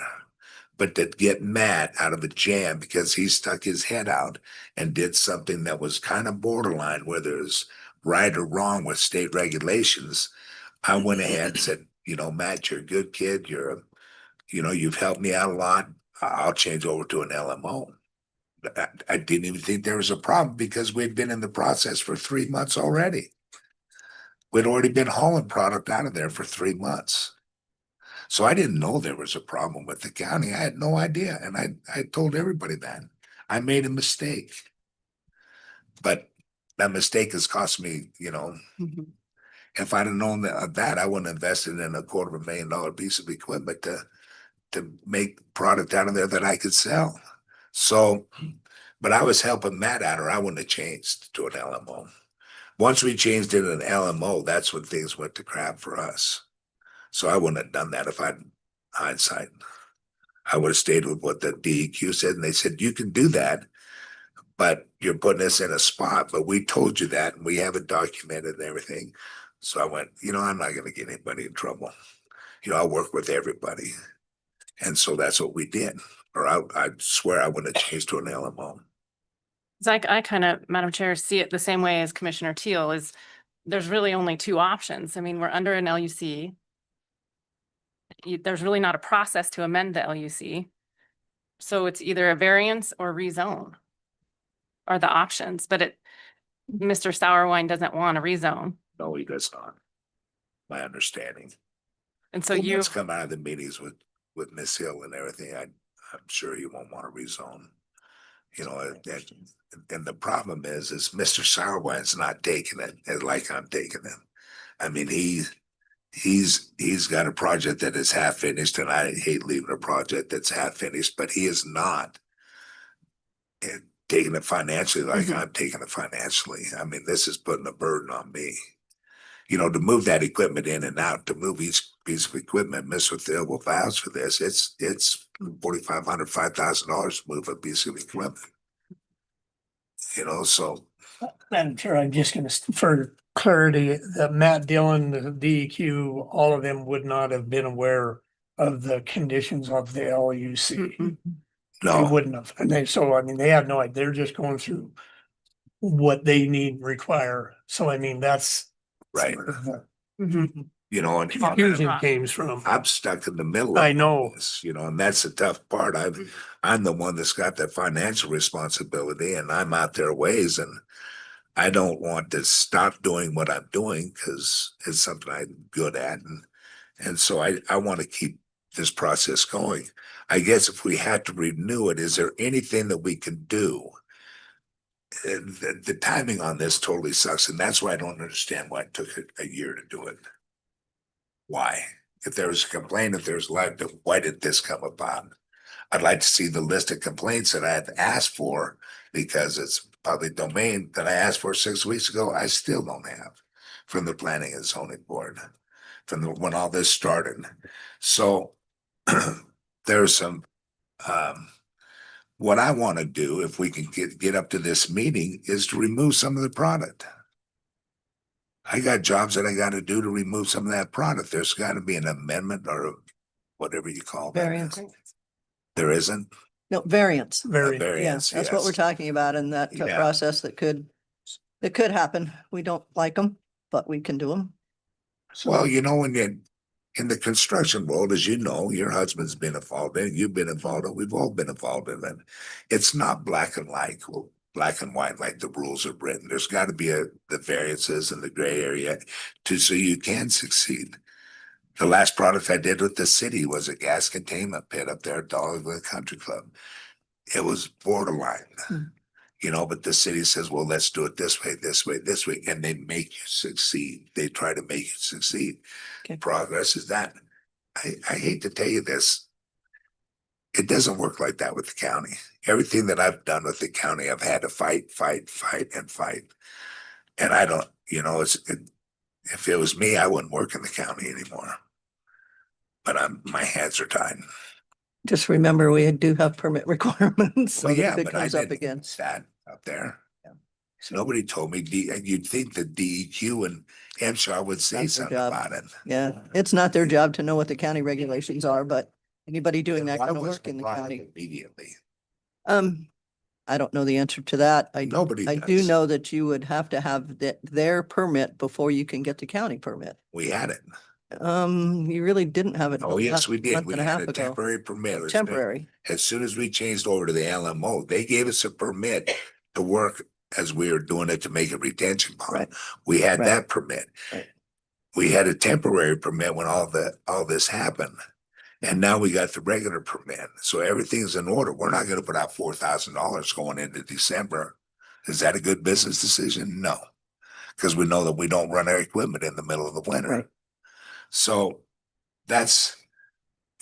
But to get Matt out of a jam because he stuck his head out and did something that was kind of borderline, whether it's right or wrong with state regulations, I went ahead and said, Matt, you're a good kid. You've helped me out a lot. I'll change over to an LMO. I didn't even think there was a problem because we'd been in the process for 3 months already. We'd already been hauling product out of there for 3 months. So I didn't know there was a problem with the county. I had no idea. And I told everybody that. I made a mistake. But that mistake has cost me, if I'd have known that, I wouldn't have invested in a $250,000 piece of equipment to make product out of there that I could sell. So, but I was helping Matt out, or I wouldn't have changed to an LMO. Once we changed it to an LMO, that's when things went to crap for us. So I wouldn't have done that if I'd hindsight. I would have stayed with what the DEQ said, and they said, you can do that, but you're putting us in a spot, but we told you that, and we have it documented and everything. So I went, I'm not going to get anybody in trouble. I'll work with everybody. And so that's what we did. Or I swear I wouldn't have changed to an LMO. It's like I kind of, Madam Chair, see it the same way as Commissioner Teal is there's really only two options. I mean, we're under an LUC. There's really not a process to amend the LUC. So it's either a variance or rezone are the options, but Mr. Sourwine doesn't want a rezone. No, he does not. My understanding. And so What's come out of the meetings with Miss Hill and everything, I'm sure you won't want to rezone. And the problem is Mr. Sourwine's not taking it like I'm taking it. I mean, he's got a project that is half finished, and I hate leaving a project that's half finished, but he is not taking it financially like I'm taking it financially. I mean, this is putting a burden on me. To move that equipment in and out, to move each piece of equipment, Mr. Thiel will vouch for this. It's $4,500, $5,000 to move a piece of equipment. So. Madam Chair, I'm just gonna, for clarity, that Matt Dillon, the DEQ, all of them would not have been aware of the conditions of the LUC. They No, wouldn't have. And they have no idea. They're just going through what they require. So that's right. sort of the And confusion came from. I'm stuck in the middle. I of know. this, and that's the tough part. I'm the one that's got that financial responsibility, and I'm out there ways, and I don't want to stop doing what I'm doing because it's something I'm good at, and so I want to keep this process going. I guess if we had to renew it, is there anything that we can do? The timing on this totally sucks, and that's why I don't understand why it took a year to do it. Why? If there was a complaint, if there's like, why did this come about? I'd like to see the list of complaints that I had asked for, because it's public domain that I asked for 6 weeks ago. I still don't have from the Planning and Zoning Board from when all this started. So there's some, what I want to do, if we can get up to this meeting, is to remove some of the product. I got jobs that I got to do to remove some of that product. There's got to be an amendment or whatever you call that. Variance. There isn't? No, variance. A Very, Yes, variance, that's what we're yes. talking about in that Yeah. process that could happen. We don't like them, but we can do them. Well, when you in the construction world, as you know, your husband's been involved in it, you've been involved in it, we've all been involved in it. It's not black and white like the rules are written. There's got to be the variances and the gray area so you can succeed. The last product I did with the city was a gas containment pit up there at Dollywood Country Club. It was borderline. But the city says, well, let's do it this way, this way, this way. And they make you succeed. They try to make you succeed. Okay. Progress is that. I hate to tell you this. It doesn't work like that with the county. Everything that I've done with the county, I've had to fight. And I don't, If it was me, I wouldn't work in the county anymore. But my hands are tied. Just remember, we do have permit requirements, so Well, that yeah, if it but I comes up didn't again. notice that up there. Yeah. Nobody told me, you'd think that DEQ and Hampshire would say Not their something job. about it. Yeah, it's not their job to know what the county regulations are, but anybody doing that Why kind of wasn't work in it the brought up county. immediately? I don't know the answer to that. Nobody I do does. know that you would have to have their permit before you can get the county permit. We had it. You really didn't have it. Oh, yes, we did. Month We and a had half a ago. temporary permit. Temporary. As soon as we changed over to the LMO, they gave us a permit to work as we were doing it to make a retention pond. Right. We had Right. that permit. Right. We had a temporary permit when all this happened. And now we got the regular permit. So everything's in order. We're not gonna put out $4,000 going into December. Is that a good business decision? No. Because we know that we don't run our equipment in the middle of the winter. Right. So that's,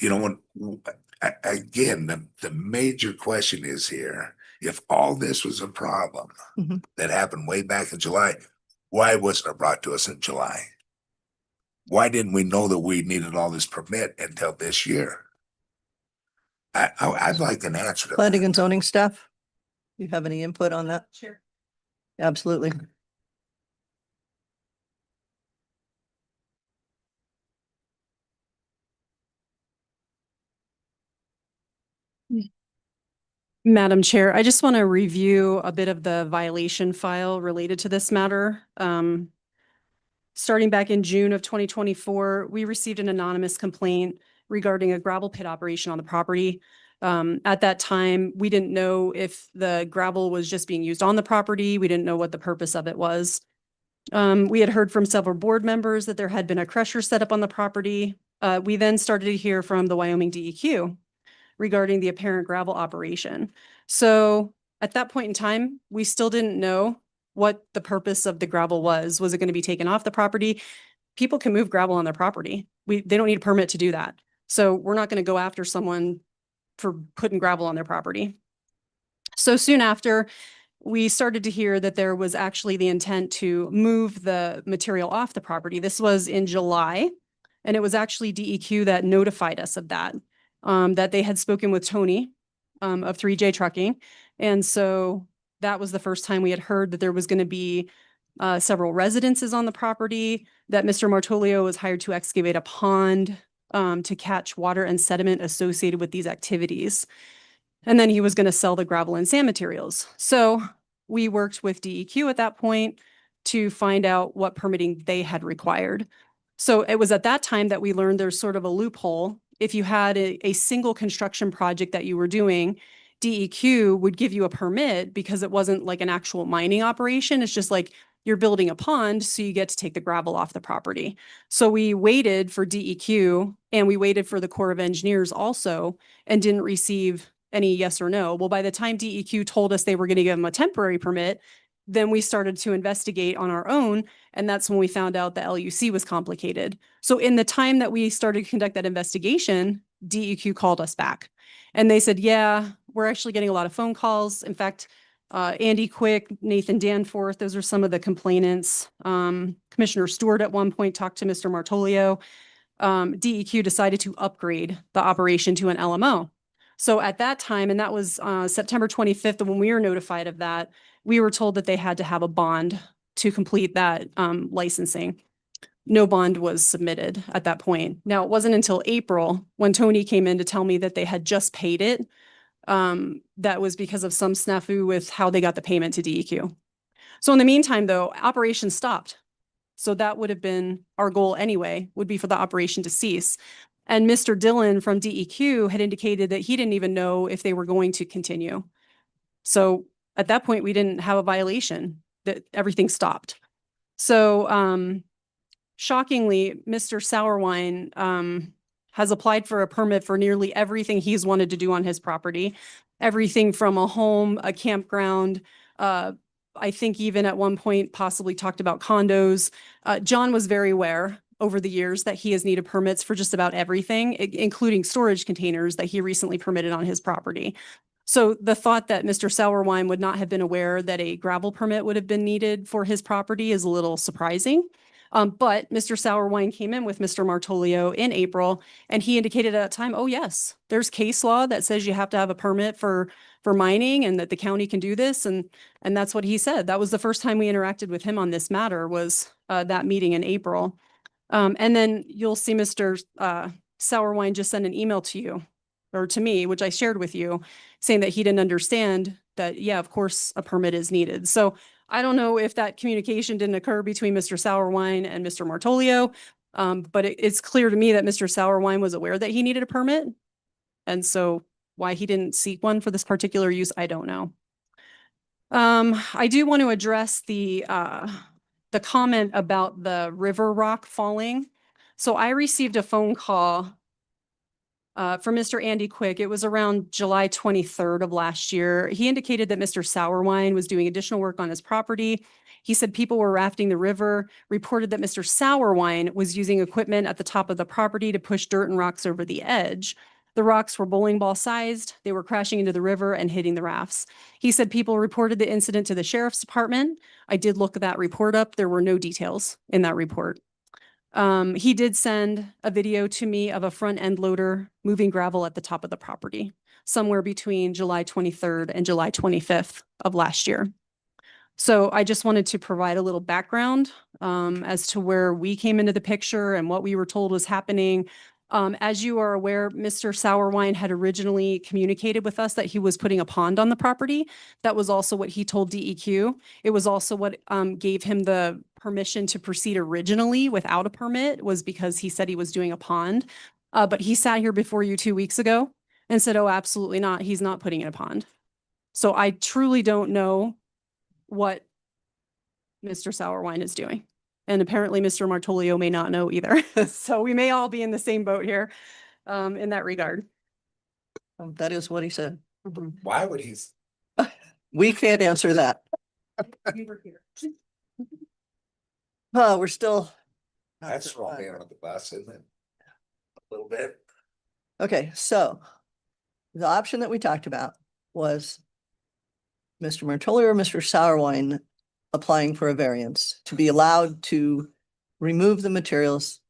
again, the major question is here, if all this was a problem Mhm. that happened way back in July, why wasn't it brought to us in July? Why didn't we know that we needed all this permit until this year? I'd like an answer to Planning that. and zoning staff, you have any input on that? Sure. Absolutely. Madam Chair, I just want to review a bit of the violation file related to this matter. Starting back in June of 2024, we received an anonymous complaint regarding a gravel pit operation on the property. At that time, we didn't know if the gravel was just being used on the property. We didn't know what the purpose of it was. We had heard from several board members that there had been a crusher set up on the property. We then started to hear from the Wyoming DEQ regarding the apparent gravel operation. So at that point in time, we still didn't know what the purpose of the gravel was. Was it going to be taken off the property? People can move gravel on their property. They don't need a permit to do that. So we're not going to go after someone for putting gravel on their property. So soon after, we started to hear that there was actually the intent to move the material off the property. This was in July, and it was actually DEQ that notified us of that. That they had spoken with Tony of 3J Trucking. And so that was the first time we had heard that there was going to be several residences on the property, that Mr. Martolio was hired to excavate a pond to catch water and sediment associated with these activities. And then he was going to sell the gravel and sand materials. So we worked with DEQ at that point to find out what permitting they had required. So it was at that time that we learned there's sort of a loophole. If you had a single construction project that you were doing, DEQ would give you a permit because it wasn't like an actual mining operation. It's just like you're building a pond, so you get to take the gravel off the property. So we waited for DEQ and we waited for the Corps of Engineers also and didn't receive any yes or no. Well, by the time DEQ told us they were going to give them a temporary permit, then we started to investigate on our own. And that's when we found out the LUC was complicated. So in the time that we started to conduct that investigation, DEQ called us back and they said, yeah, we're actually getting a lot of phone calls. In fact, Andy Quick, Nathan Danforth, those are some of the complainants. Commissioner Stewart at one point talked to Mr. Martolio. DEQ decided to upgrade the operation to an LMO. So at that time, and that was September 25th, when we were notified of that, we were told that they had to have a bond to complete that licensing. No bond was submitted at that point. Now, it wasn't until April when Tony came in to tell me that they had just paid it. That was because of some snafu with how they got the payment to DEQ. So in the meantime, though, operations stopped. So that would have been our goal anyway, would be for the operation to cease. And Mr. Dillon from DEQ had indicated that he didn't even know if they were going to continue. So at that point, we didn't have a violation, that everything stopped. So shockingly, Mr. Sourwine has applied for a permit for nearly everything he's wanted to do on his property. Everything from a home, a campground, I think even at one point possibly talked about condos. John was very aware over the years that he has needed permits for just about everything, including storage containers that he recently permitted on his property. So the thought that Mr. Sourwine would not have been aware that a gravel permit would have been needed for his property is a little surprising. But Mr. Sourwine came in with Mr. Martolio in April, and he indicated at that time, oh, yes, there's case law that says you have to have a permit for mining and that the county can do this. And that's what he said. That was the first time we interacted with him on this matter was that meeting in April. And then you'll see Mr. Sourwine just send an email to you or to me, which I shared with you, saying that he didn't understand that, yeah, of course, a permit is needed. So I don't know if that communication didn't occur between Mr. Sourwine and Mr. Martolio, but it's clear to me that Mr. Sourwine was aware that he needed a permit. And so why he didn't seek one for this particular use, I don't know. I do want to address the comment about the river rock falling. So I received a phone call from Mr. Andy Quick. It was around July 23rd of last year. He indicated that Mr. Sourwine was doing additional work on his property. He said people were rafting the river, reported that Mr. Sourwine was using equipment at the top of the property to push dirt and rocks over the edge. The rocks were bowling ball sized. They were crashing into the river and hitting the rafts. He said people reported the incident to the sheriff's department. I did look that report up. There were no details in that report. He did send a video to me of a front end loader moving gravel at the top of the property, somewhere between July 23rd and July 25th of last year. So I just wanted to provide a little background as to where we came into the picture and what we were told was happening. As you are aware, Mr. Sourwine had originally communicated with us that he was putting a pond on the property. That was also what he told DEQ. It was also what gave him the permission to proceed originally without a permit, was because he said he was doing a pond. But he sat here before you 2 weeks ago and said, oh, absolutely not. He's not putting in a pond. So I truly don't know what Mr. Sourwine is doing. And apparently Mr. Martolio may not know either. So we may all be in the same boat here in that regard. That is what he said. Why would he? We can't answer that. You were here. We're still. That's wrong man on the bus, isn't it? A little bit. Okay, so the option that we talked about was Mr. Martolio or Mr. Sourwine applying for a variance to be allowed to remove the materials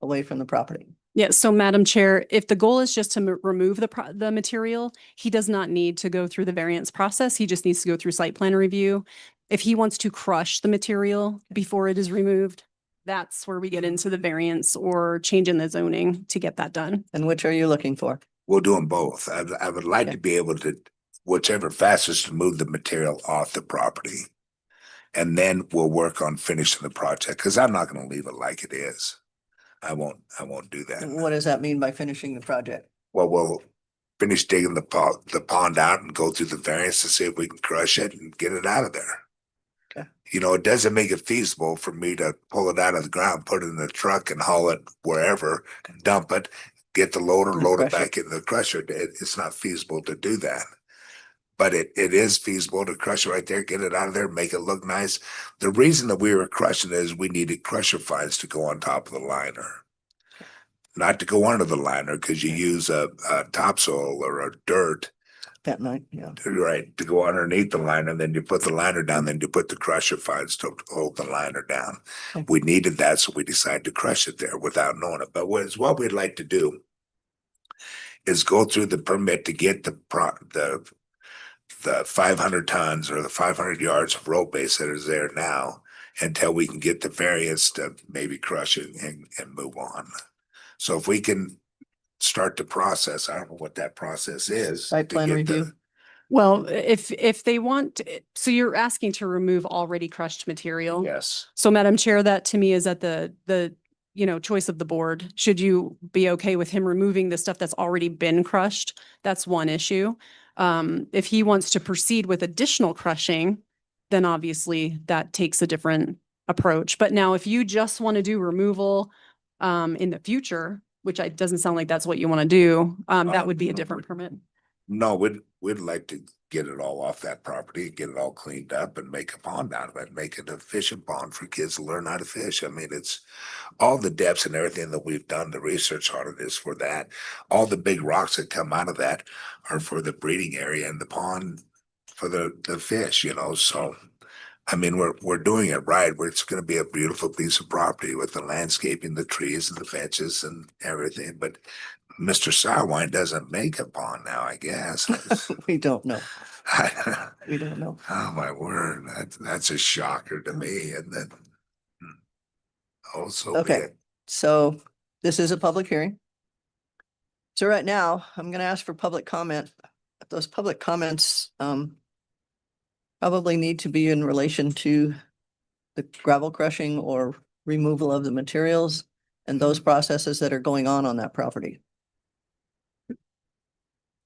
away from the property. Yeah, so Madam Chair, if the goal is just to remove the material, he does not need to go through the variance process. He just needs to go through site plan review. If he wants to crush the material before it is removed, that's where we get into the variance or change in the zoning to get that done. And which are you looking for? We'll do them both. I would like to be able to, whichever fastest to move the material off the property. And then we'll work on finishing the project, because I'm not going to leave it like it is. I won't do that. And what does that mean by finishing the project? Well, we'll finish digging the pond out and go through the variance to see if we can crush it and get it out of there. Okay. You know, it doesn't make it feasible for me to pull it out of the ground, put it in the truck and haul it wherever, dump it, get the loader, load it back in the crusher. It's not feasible to do that. But it is feasible to crush it right there, get it out of there, make it look nice. The reason that we were crushing it is we needed crusher fines to go on top of the liner. Not to go under the liner, because you use a topsoil or a dirt. That night, yeah. Right, to go underneath the liner, then you put the liner down, then you put the crusher fines to hold the liner down. Okay. We needed that, so we decided to crush it there without knowing it. But what we'd like to do is go through the permit to get the 500 tons or the 500 yards of road base that is there now, until we can get the variance to maybe crush it and move on. So if we can start the process, I don't know what that process is. Site plan review. Well, if they want, so you're asking to remove already crushed material? Yes. So Madam Chair, that to me is at the choice of the board. Should you be okay with him removing the stuff that's already been crushed? That's one issue. If he wants to proceed with additional crushing, then obviously that takes a different approach. But now if you just want to do removal in the future, which doesn't sound like that's what you want to do, that would be a different permit. No, we'd like to get it all off that property, get it all cleaned up and make a pond out of it, make it a fishing pond for kids to learn how to fish. I mean, it's all the depths and everything that we've done, the research on it is for that. All the big rocks that come out of that are for the breeding area and the pond for the fish, so I mean, we're doing it right. It's gonna be a beautiful piece of property with the landscaping, the trees and the fences and everything, but Mr. Sourwine doesn't make a pond now, I guess. We don't know. We don't know. Oh, my word, that's a shocker to me, and then. Also, be Okay, it. so this is a public hearing. So right now, I'm gonna ask for public comment. Those public comments, probably need to be in relation to the gravel crushing or removal of the materials and those processes that are going on that property.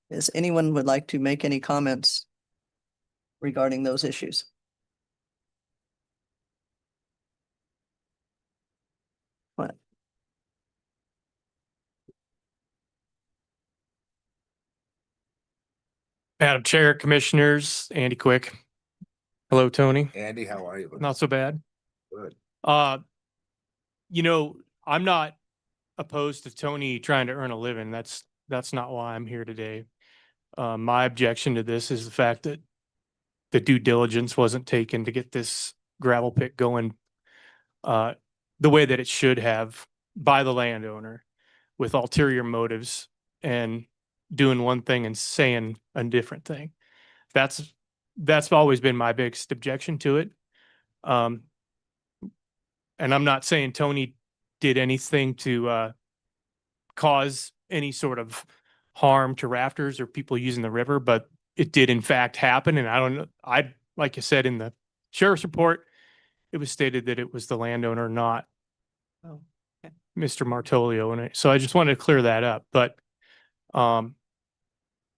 Does anyone would like to make any comments regarding those issues? What? Madam Chair, Commissioners, Andy Quick. Hello, Tony. Andy, how are you? Not so bad. Good. You know, I'm not opposed to Tony trying to earn a living. That's not why I'm here today. My objection to this is the fact that the due diligence wasn't taken to get this gravel pit going the way that it should have by the landowner with ulterior motives and doing one thing and saying a different thing. That's always been my biggest objection to it. And I'm not saying Tony did anything to cause any sort of harm to rafters or people using the river, but it did in fact happen. And I don't know, like I said in the sheriff's report, it was stated that it was the landowner, not Mr. Martolio. And so I just wanted to clear that up. But,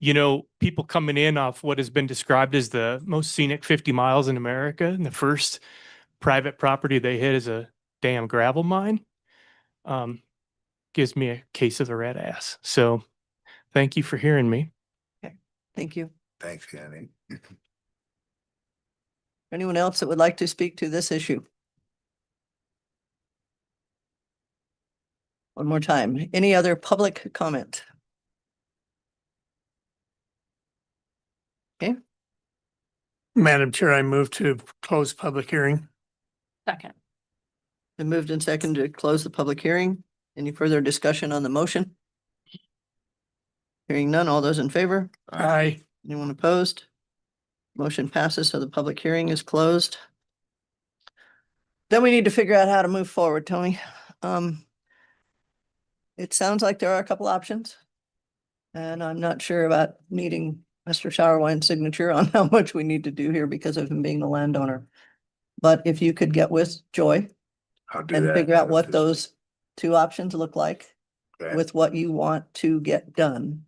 you know, people coming in off what has been described as the most scenic 50 miles in America, and the first private property they hit is a damn gravel mine, gives me a case of the red ass. So thank you for hearing me. Okay, thank you. Thanks, Andy. Anyone else that would like to speak to this issue? One more time, any other public comment? Okay, Madam Chair, I move to close public hearing. Second. been moved and seconded to close the public hearing. Any further discussion on the motion? Hearing none, all those in favor? Aye. Anyone opposed? Motion passes, so the public hearing is closed. Then we need to figure out how to move forward, Tony. It sounds like there are a couple options. And I'm not sure about needing Mr. Showerwine's signature on how much we need to do here because of him being the landowner. But if you could get with Joy I'll do and that. figure out what those two options look like Okay. with what you want to get done,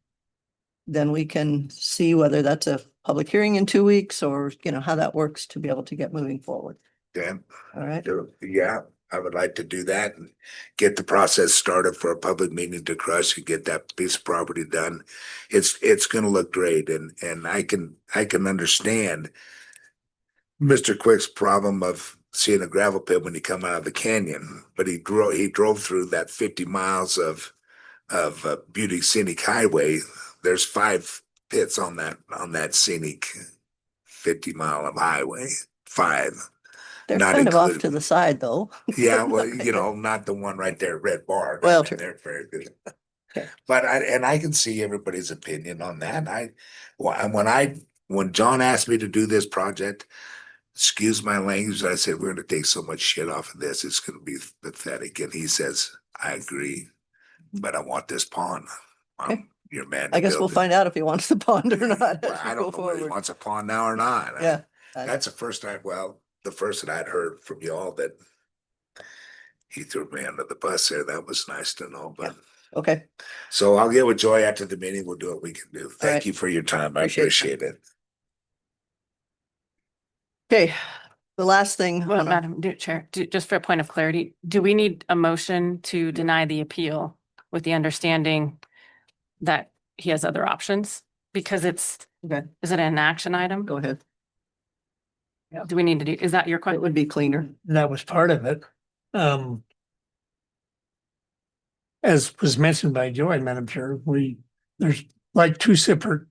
then we can see whether that's a public hearing in 2 weeks or, you know, how that works to be able to get moving forward. Dan, All right. yeah, I would like to do that and get the process started for a public meeting to crush and get that piece of property done. It's gonna look great, and I can understand Mr. Quick's problem of seeing a gravel pit when you come out of the canyon, but he drove through that 50 miles of beauty scenic highway. There's 5 pits on that scenic 50-mile of highway. 5. They're Not kind of off included. to the side though. Yeah, well, you know, not the one right there, Red Bar. Well, I mean, true. they're very good. Okay. But I can see everybody's opinion on that. When John asked me to do this project, excuse my language, I said, we're gonna take so much shit off of this, it's gonna be pathetic. And he says, I agree, but I want this pond. Okay. Your man. I to guess we'll build it. find out if he wants the pond or not. Well, as we I go don't know whether he forward. wants a pond now or not. Yeah. That's the first time, the first that I'd heard from y'all that he threw me under the bus there. That was nice to know, but. Okay, So I'll get with Joy after the meeting. We'll do what we can do. Thank right. you for your time. I Appreciate appreciate it. okay. The last thing. Well, on our- Madam Chair, just for a point of clarity, do we need a motion to deny the appeal with the understanding that he has other options? Because is it an action item? Go ahead. Do we need to do, is that your It question? would be cleaner. That was part of it. As was mentioned by Joy, Madam Chair, there's like two separate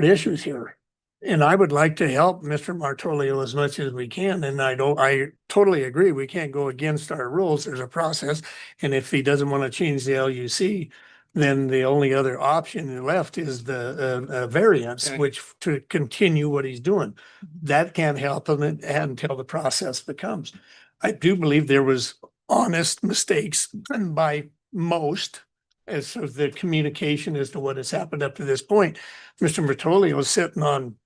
issues here. And I would like to help Mr. Martolio as much as we can, and I totally agree, we can't go against our rules, there's a process. And if he doesn't want to change the LUC, then the only other option left is the variance, Okay. which to continue what he's doing. That can't help him until the process becomes. I do believe there was honest mistakes by most as of the communication as to what has happened up to this point. Mr. Martolio is sitting on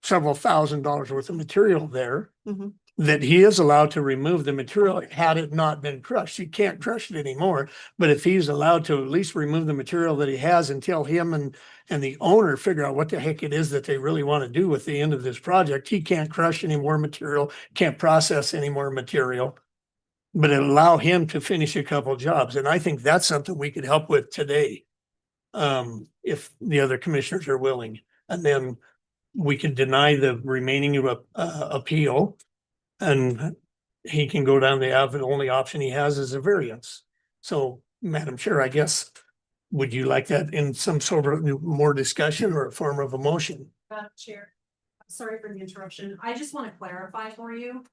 several $1,000s worth of material there Mhm. that he is allowed to remove the material had it not been crushed. He can't crush it anymore, but if he's allowed to at least remove the material that he has until him and the owner figure out what the heck it is that they really want to do with the end of this project, he can't crush any more material, can't process any more material. But it'll allow him to finish a couple jobs. And I think that's something we could help with today. If the other commissioners are willing, and then we can deny the remaining appeal. And he can go down the only option he has is a variance. So, Madam Chair, I guess, would you like that in some sort of more discussion or a form of a motion? Madam Chair, sorry for the interruption. I just want to clarify for you.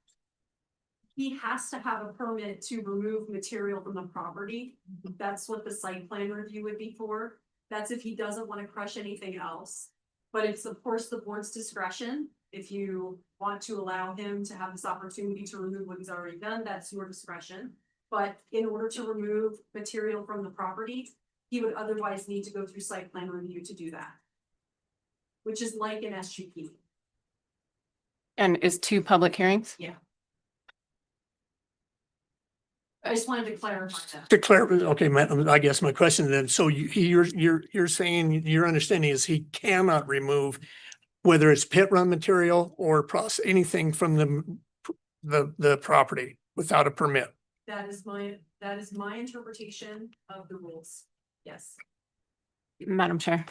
He has to have a permit to remove material from the property. That's what the site plan review would be for. That's if he doesn't want to crush anything else. But it's of course the board's discretion. If you want to allow him to have this opportunity to remove what he's already done, that's your discretion. But in order to remove material from the property, he would otherwise need to go through site plan review to do that. Which is like an SGP. And is 2 public hearings? Yeah. I just wanted to clarify that. To clarify, okay, I guess my question then, so you're saying, your understanding is he cannot remove whether it's pit run material or anything from the property without a permit? That is my interpretation of the rules. Yes. Madam Chair.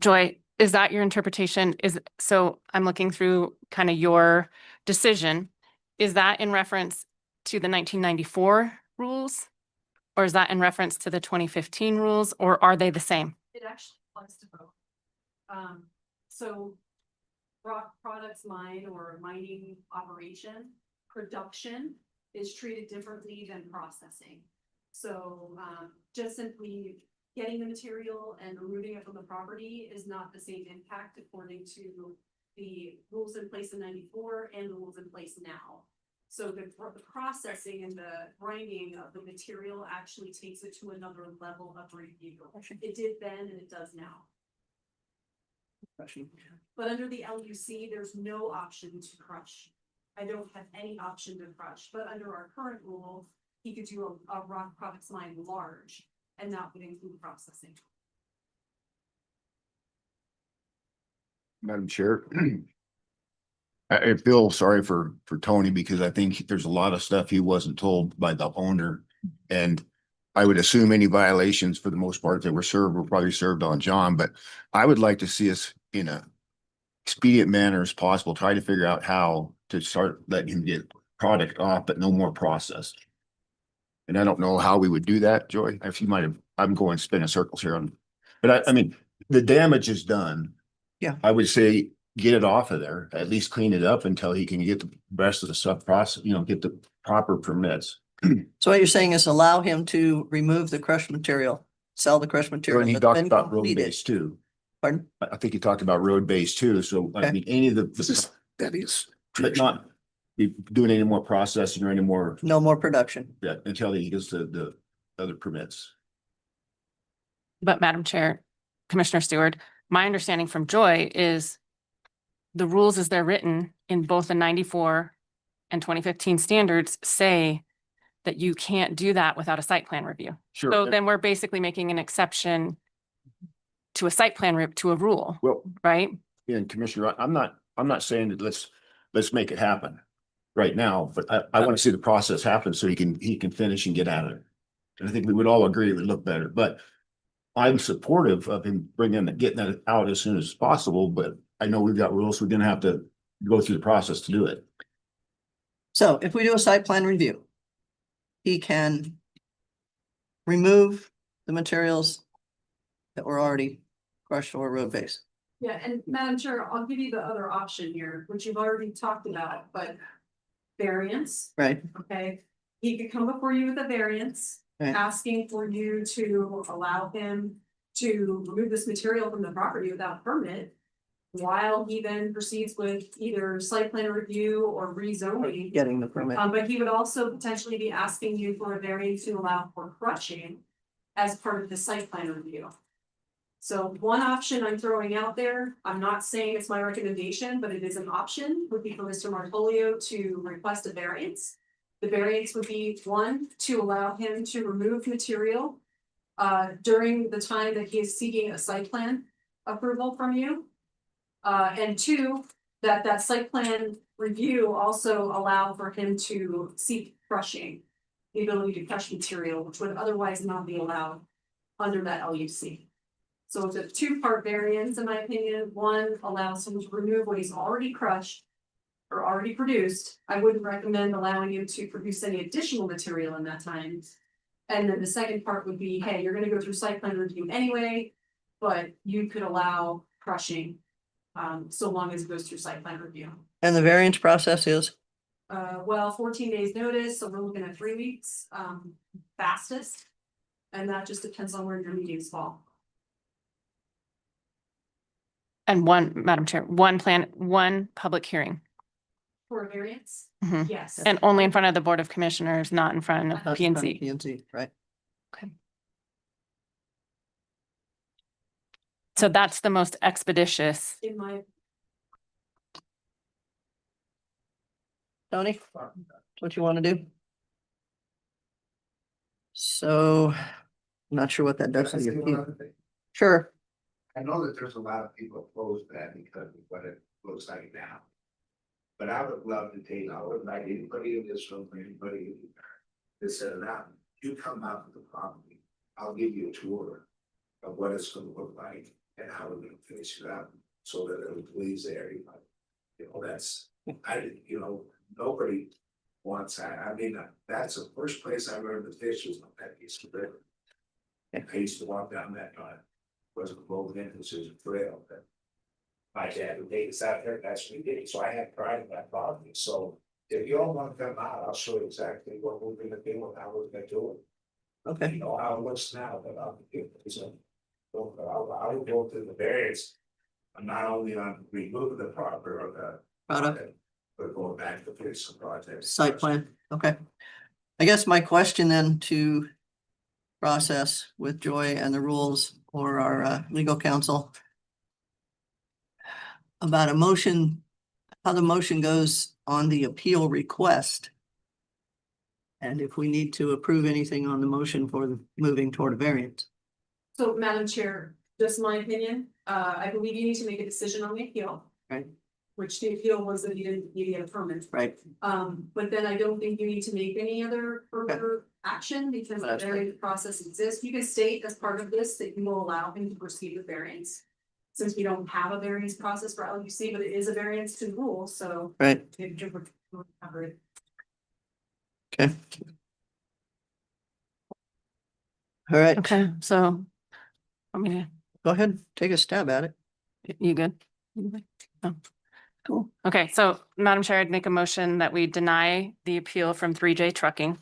Joy, is that your interpretation? So I'm looking through kind of your decision. Is that in reference to the 1994 rules? Or is that in reference to the 2015 rules, or are they the same? It actually applies to both. So rock products mine or mining operation, production is treated differently than processing. So just simply getting the material and removing it from the property is not the same impact according to the rules in place in 94 and the rules in place now. So the processing and the grinding of the material actually takes it to another level of review. It did then and it does now. But under the LUC, there's no option to crush. I don't have any option to crush, but under our current rule, he could do a rock products mine large, and that would include processing. Madam Chair. I feel sorry for Tony because I think there's a lot of stuff he wasn't told by the owner. And I would assume any violations for the most part that were served were probably served on John, but I would like to see us in a expedient manner as possible, try to figure out how to start letting him get product off, but no more process. And I don't know how we would do that, Joy. If you might have, I'm going spinning circles here on, but I mean, the damage is done. Yeah. I would say get it off of there, at least clean it up until he can get the rest of the stuff processed, get the proper permits. So what you're saying is allow him to remove the crushed material, sell the crushed material. And he but talked then about road complete it. base too. Pardon? I think he talked about road base too. So I Okay. mean, any of That is. but not be doing any more processing or any more, No more production. until he gets the other permits. But Madam Chair, Commissioner Stewart, my understanding from Joy is the rules as they're written in both the 94 and 2015 standards say that you can't do that without a site plan review. Sure. So then we're basically making an exception to a site plan to a rule, Well, right? and Commissioner, I'm not saying that let's make it happen right now, but I want to see the process happen so he can finish and get at it. And I think we would all agree it would look better, but I'm supportive of him getting that out as soon as possible, but I know we've got rules. We're going to have to go through the process to do it. So if we do a site plan review, he can remove the materials that were already crushed or road base. Yeah, and Madam Chair, I'll give you the other option here, which you've already talked about, but variance, Right, okay? He could come before you with a variance, Right. asking for you to allow him to remove this material from the property without permit. While he then proceeds with either site plan review or rezoning. getting the permit. But he would also potentially be asking you for a variance to allow for crushing as part of the site plan review. So one option I'm throwing out there, I'm not saying it's my recommendation, but it is an option, would be for Mr. Martolio to request a variance. The variance would be one, to allow him to remove material during the time that he is seeking a site plan approval from you. And two, that site plan review also allow for him to seek crushing. The ability to crush material, which would otherwise not be allowed under that LUC. So it's a two-part variance, in my opinion. One allows him to remove what he's already crushed or already produced. I wouldn't recommend allowing him to produce any additional material in that time. And then the second part would be, hey, you're gonna go through site plan review anyway, but you could allow crushing. So long as it goes through site plan review. And the variance process is? Well, 14 days notice, so we're looking at 3 weeks, fastest. And that just depends on where your meetings fall. And Madam Chair, one public hearing. For a variance? Mhm. Yes. And only in front of the Board of Commissioners, not in front of Not P in and front of Z. P&Z, right? Okay. So that's the most expeditious. In my, Tony, what you want to do? So, I'm not sure what that does to you. Sure. I know that there's a lot of people opposed to that because of what it looks like now. But I would love to take, I would like anybody in this room, or anybody that said that, you come out to the property, I'll give you a tour of what it's gonna look like and how we're gonna finish it up so that it will please everybody. You know, nobody wants that. I mean, that's the first place I learned to fish was on that piece of river. And I used to walk down that, wasn't rolled in, this is a trail that my dad would take us out there, that's what he did, so I had pride in that property, so if you all want to come out, I'll show you exactly what we're gonna do and how we're gonna do it. Okay. You know, how it looks now, but I'll give it some. I will go through the variance, not only on removing the property or the Product. but going back to finish the project. Site plan, okay. I guess my question then to process with Joy and the rules or our legal counsel about a motion, how the motion goes on the appeal request. And if we need to approve anything on the motion for the moving toward a variance. so Madam Chair, just my opinion, I believe you need to make a decision on the appeal. Right. Which the appeal was that you didn't get a permit. Right. But then I don't think you need to make any other further action because the That's fine. variance process exists. You can state as part of this that you will allow him to proceed with variance. Since we don't have a variance process for LUC, but it is a variance to the rule, so. Right. We'll cover it. Okay. All right. Okay, so. I mean, Go ahead, take a stab at it. you good? Oh, cool. Okay, so Madam Chair, I'd make a motion that we deny the appeal from 3J Trucking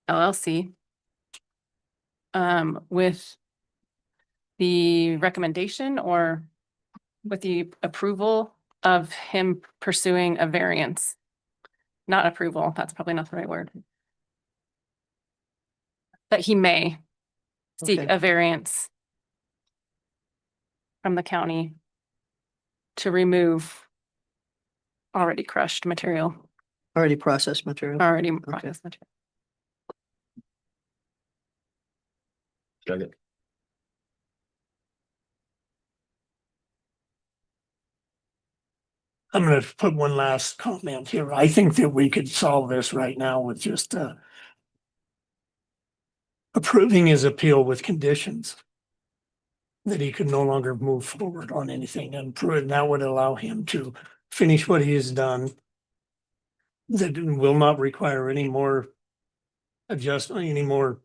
LLC. With the recommendation or with the approval of him pursuing a variance. Not approval, that's probably not the right word. That he may seek Okay. a variance from the county to remove already crushed material, Already processed material. already processed material. Second. I'm gonna put one last comment here. I think that we could solve this right now with just approving his appeal with conditions. That he could no longer move forward on anything and prove that would allow him to finish what he has done. That will not require any more adjustment, any more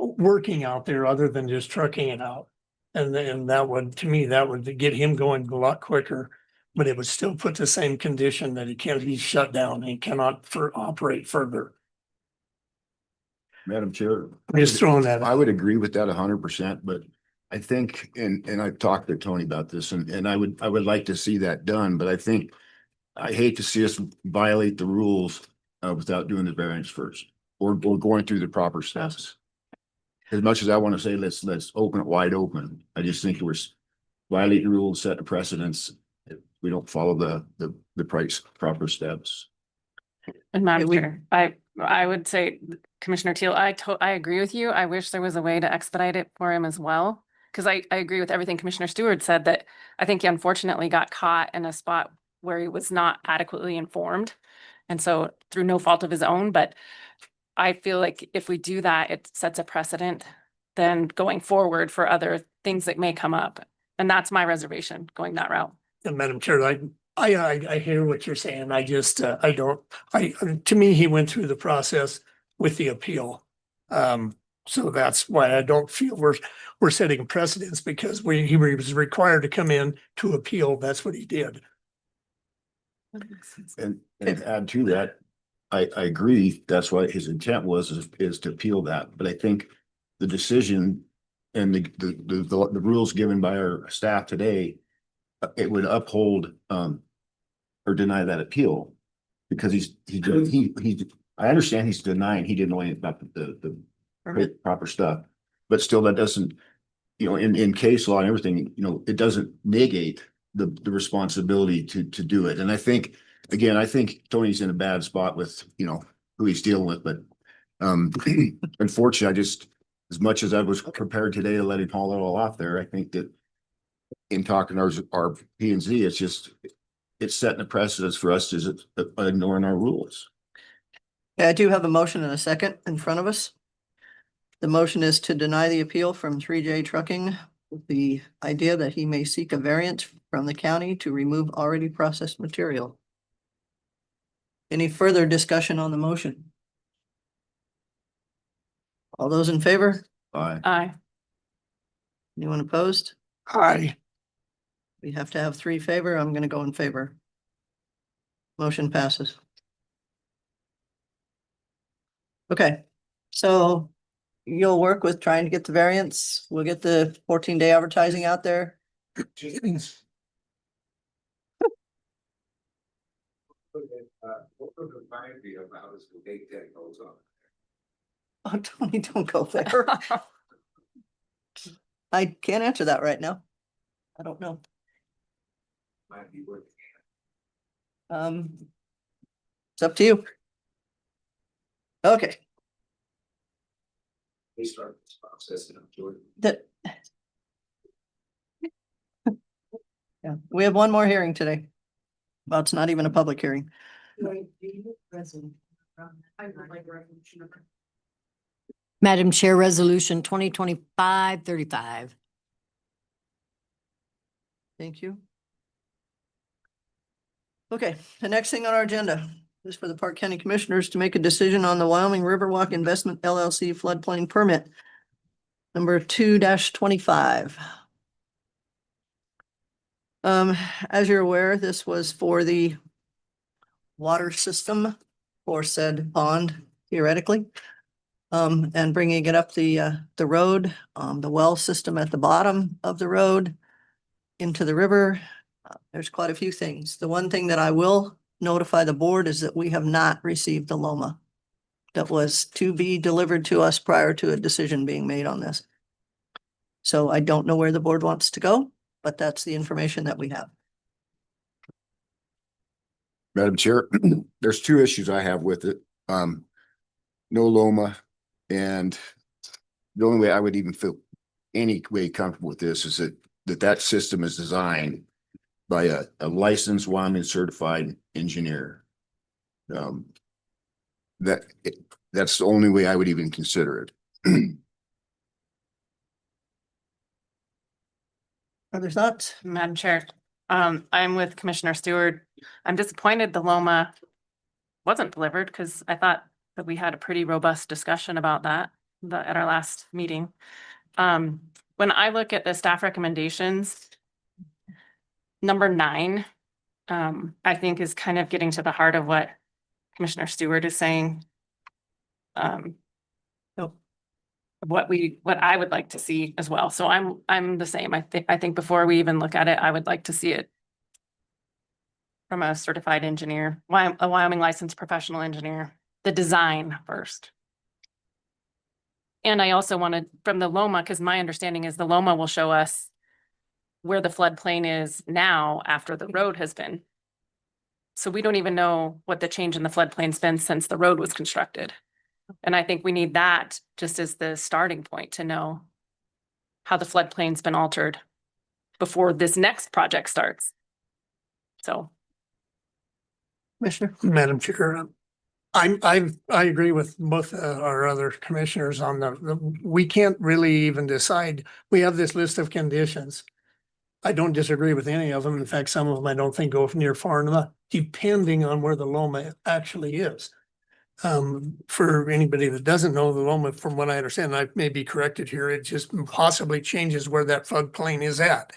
working out there other than just trucking it out. And then that would, to me, that would get him going a lot quicker, but it would still put the same condition that he can't be shut down and cannot operate further. Madam Chair. I'm just throwing that. I would agree with that 100%, but I think, and I've talked to Tony about this, and I would like to see that done, but I think I hate to see us violate the rules without doing the variance first, or going through the proper steps. As much as I want to say, let's open it wide open. I just think we're violating the rules, set the precedents. If we don't follow the proper steps. And Madam Chair, I would say, Commissioner Teal, I agree with you. I wish there was a way to expedite it for him as well. Because I agree with everything Commissioner Stewart said, that I think he unfortunately got caught in a spot where he was not adequately informed. And so through no fault of his own, but I feel like if we do that, it sets a precedent then going forward for other things that may come up. And that's my reservation, going that route. And Madam Chair, I hear what you're saying. I just, to me, he went through the process with the appeal. So that's why I don't feel we're setting precedents, because he was required to come in to appeal. That's what he did. And add to that, I agree, that's what his intent was, is to appeal that, but I think the decision and the rules given by our staff today, it would uphold or deny that appeal, because I understand he's denying he didn't know anything about the proper stuff, but still that doesn't, in case law and everything, it doesn't negate the responsibility to do it. And I think, again, I think Tony's in a bad spot with, who he's dealing with, but unfortunately, as much as I was prepared today to let him haul it all off there, I think that in talking to our P and Z, it's setting a precedence for us to ignoring our rules. Yeah, I do have a motion and a second in front of us. The motion is to deny the appeal from 3J Trucking with the idea that he may seek a variance from the county to remove already processed material. Any further discussion on the motion? All those in favor? Aye. Aye. Anyone opposed? Aye. We have to have 3 favor. I'm going to go in favor. Motion passes. Okay, so you'll work with trying to get the variance. We'll get the 14-day advertising out there. Oh, Tony, don't go there. I can't answer that right now. I don't know. It's up to you. Okay. We start this process in Jordan. That. Yeah, we have one more hearing today. Well, it's not even a public hearing. Madam Chair, Resolution 2025-35. Thank you. Okay, the next thing on our agenda is for the Park County Commissioners to make a decision on the Wyoming Riverwalk Investment LLC floodplain permit number 2-25. As you're aware, this was for the water system for said pond, theoretically. And bringing it up the road, the well system at the bottom of the road into the river. There's quite a few things. The one thing that I will notify the board is that we have not received the LOMA that was to be delivered to us prior to a decision being made on this. So I don't know where the board wants to go, but that's the information that we have. Madam Chair, there's 2 issues I have with it. No LOMA, and the only way I would even feel any way comfortable with this is that system is designed by a licensed Wyoming certified engineer. That's the only way I would even consider it. Others thoughts? Madam Chair, I'm with Commissioner Stewart. I'm disappointed the LOMA wasn't delivered, because I thought that we had a pretty robust discussion about that. at our last meeting. When I look at the staff recommendations, number 9, I think is kind of getting to the heart of what Commissioner Stewart is saying. What I would like to see as well. So I'm the same. I think before we even look at it, I would like to see it from a certified engineer, a Wyoming licensed professional engineer, the design first. And I also wanted from the LOMA, because my understanding is the LOMA will show us where the floodplain is now after the road has been. So we don't even know what the change in the floodplain's been since the road was constructed. And I think we need that just as the starting point to know how the floodplain's been altered before this next project starts. So. Commissioner? Madam Chair, I agree with both our other commissioners on we can't really even decide. We have this list of conditions. I don't disagree with any of them. In fact, some of them I don't think go near far enough, depending on where the LOMA actually is. For anybody that doesn't know, the LOMA, from what I understand, I may be corrected here, it just possibly changes where that floodplain is at.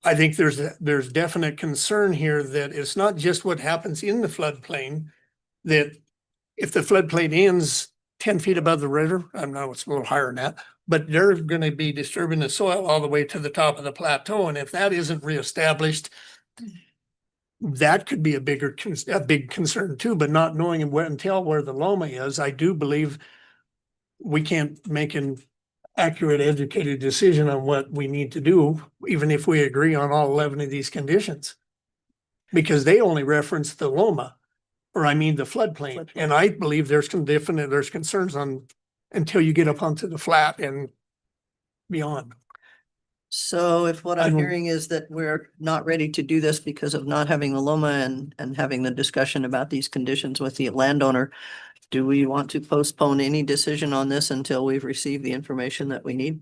I think there's definite concern here that it's not just what happens in the floodplain, that if the floodplain ends 10 feet above the river, I know it's a little higher than that, but they're going to be disturbing the soil all the way to the top of the plateau. And if that isn't reestablished, that could be a big concern too, but not knowing until where the LOMA is, I do believe we can't make an accurate, educated decision on what we need to do, even if we agree on all 11 of these conditions. Because they only reference the LOMA, or I mean the floodplain. And I believe there's concerns on until you get up onto the flat and beyond. So if what I'm hearing is that we're not ready to do this because of not having the LOMA and having the discussion about these conditions with the landowner, do we want to postpone any decision on this until we've received the information that we need?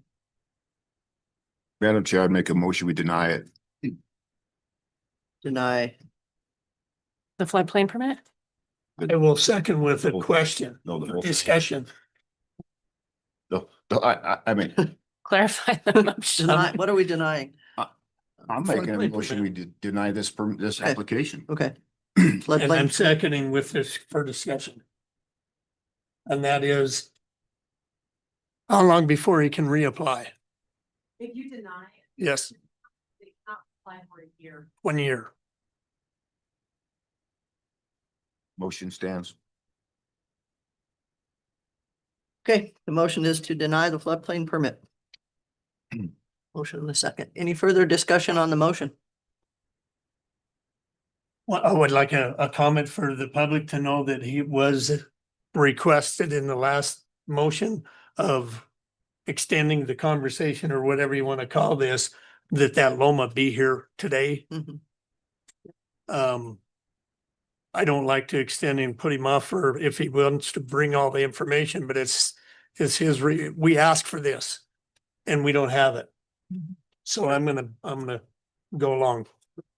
Madam Chair, I'd make a motion, we deny it. Deny. The floodplain permit? I will second with a question, No, the whole thing. discussion. No, I mean, Clarify the motion. Deny, what are we denying? I'm making a motion, we deny this Okay. application. Okay. And I'm Floodplain, seconding with this for discussion. And that is how long before he can reapply? If you deny it, Yes, they cannot apply for a year. 1 year. Motion stands. okay, the motion is to deny the floodplain permit. Motion in a second. Any further discussion on the motion? Well, I would like a comment for the public to know that he was requested in the last motion of extending the conversation or whatever you want to call this, that LOMA be here today. Mhm. I don't like to extend and put him off for if he wants to bring all the information, but it's his, we asked for this and we don't have it. So I'm gonna go along.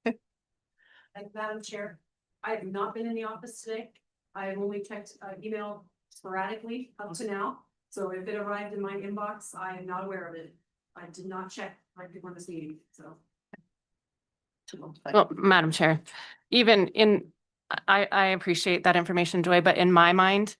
And Madam Chair, I have not been in the office today. I have only checked email sporadically up to now. So if it arrived in my inbox, I am not aware of it. I did not check right before this meeting, so. Well, Madam Chair, I appreciate that information, Joy, but in my mind,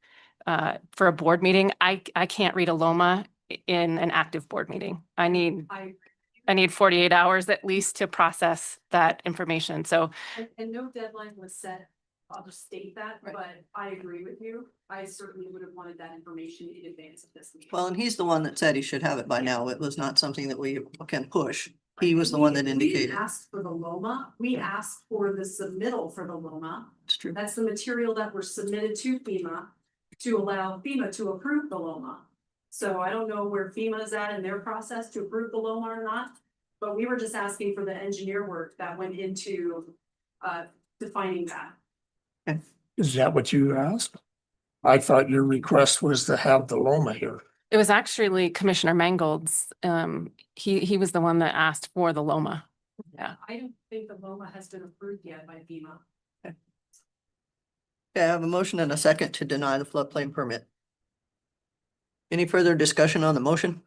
for a board meeting, I can't read a LOMA in an active board meeting. I need 48 hours at least to process that information. So, And no deadline was set. I'll just state that, but I agree with you. I certainly would have wanted that information in advance of this meeting. Well, and he's the one that said he should have it by now. It was not something that we can push. He was the one that We indicated. didn't ask for the LOMA. We asked for the submittal for the LOMA. It's true. That's the material that were submitted to FEMA to allow FEMA to approve the LOMA. So I don't know where FEMA is at in their process to approve the LOMA or not, but we were just asking for the engineer work that went into defining that. Is that what you asked? I thought your request was to have the LOMA here. it was actually Commissioner Mangold's, he was the one that asked for the LOMA. Yeah. I don't think the LOMA has been approved yet by FEMA. Okay, I have a motion and a second to deny the floodplain permit. Any further discussion on the motion?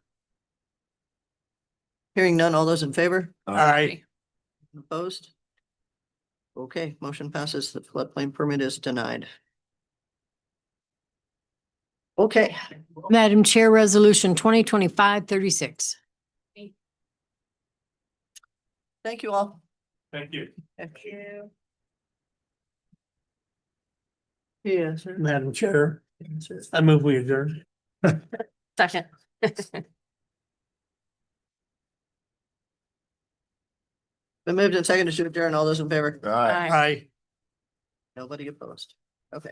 Hearing none, all those in favor? Aye. Opposed? Okay, motion passes. The floodplain permit is denied. Okay, Madam Chair, Resolution 2025-36. thank you all. Thank you. Thank you. Yes. Madam Chair, I move we adjourn. Second. Been moved and seconded to adjourn. All those in favor? All right. Aye. Nobody opposed. Okay.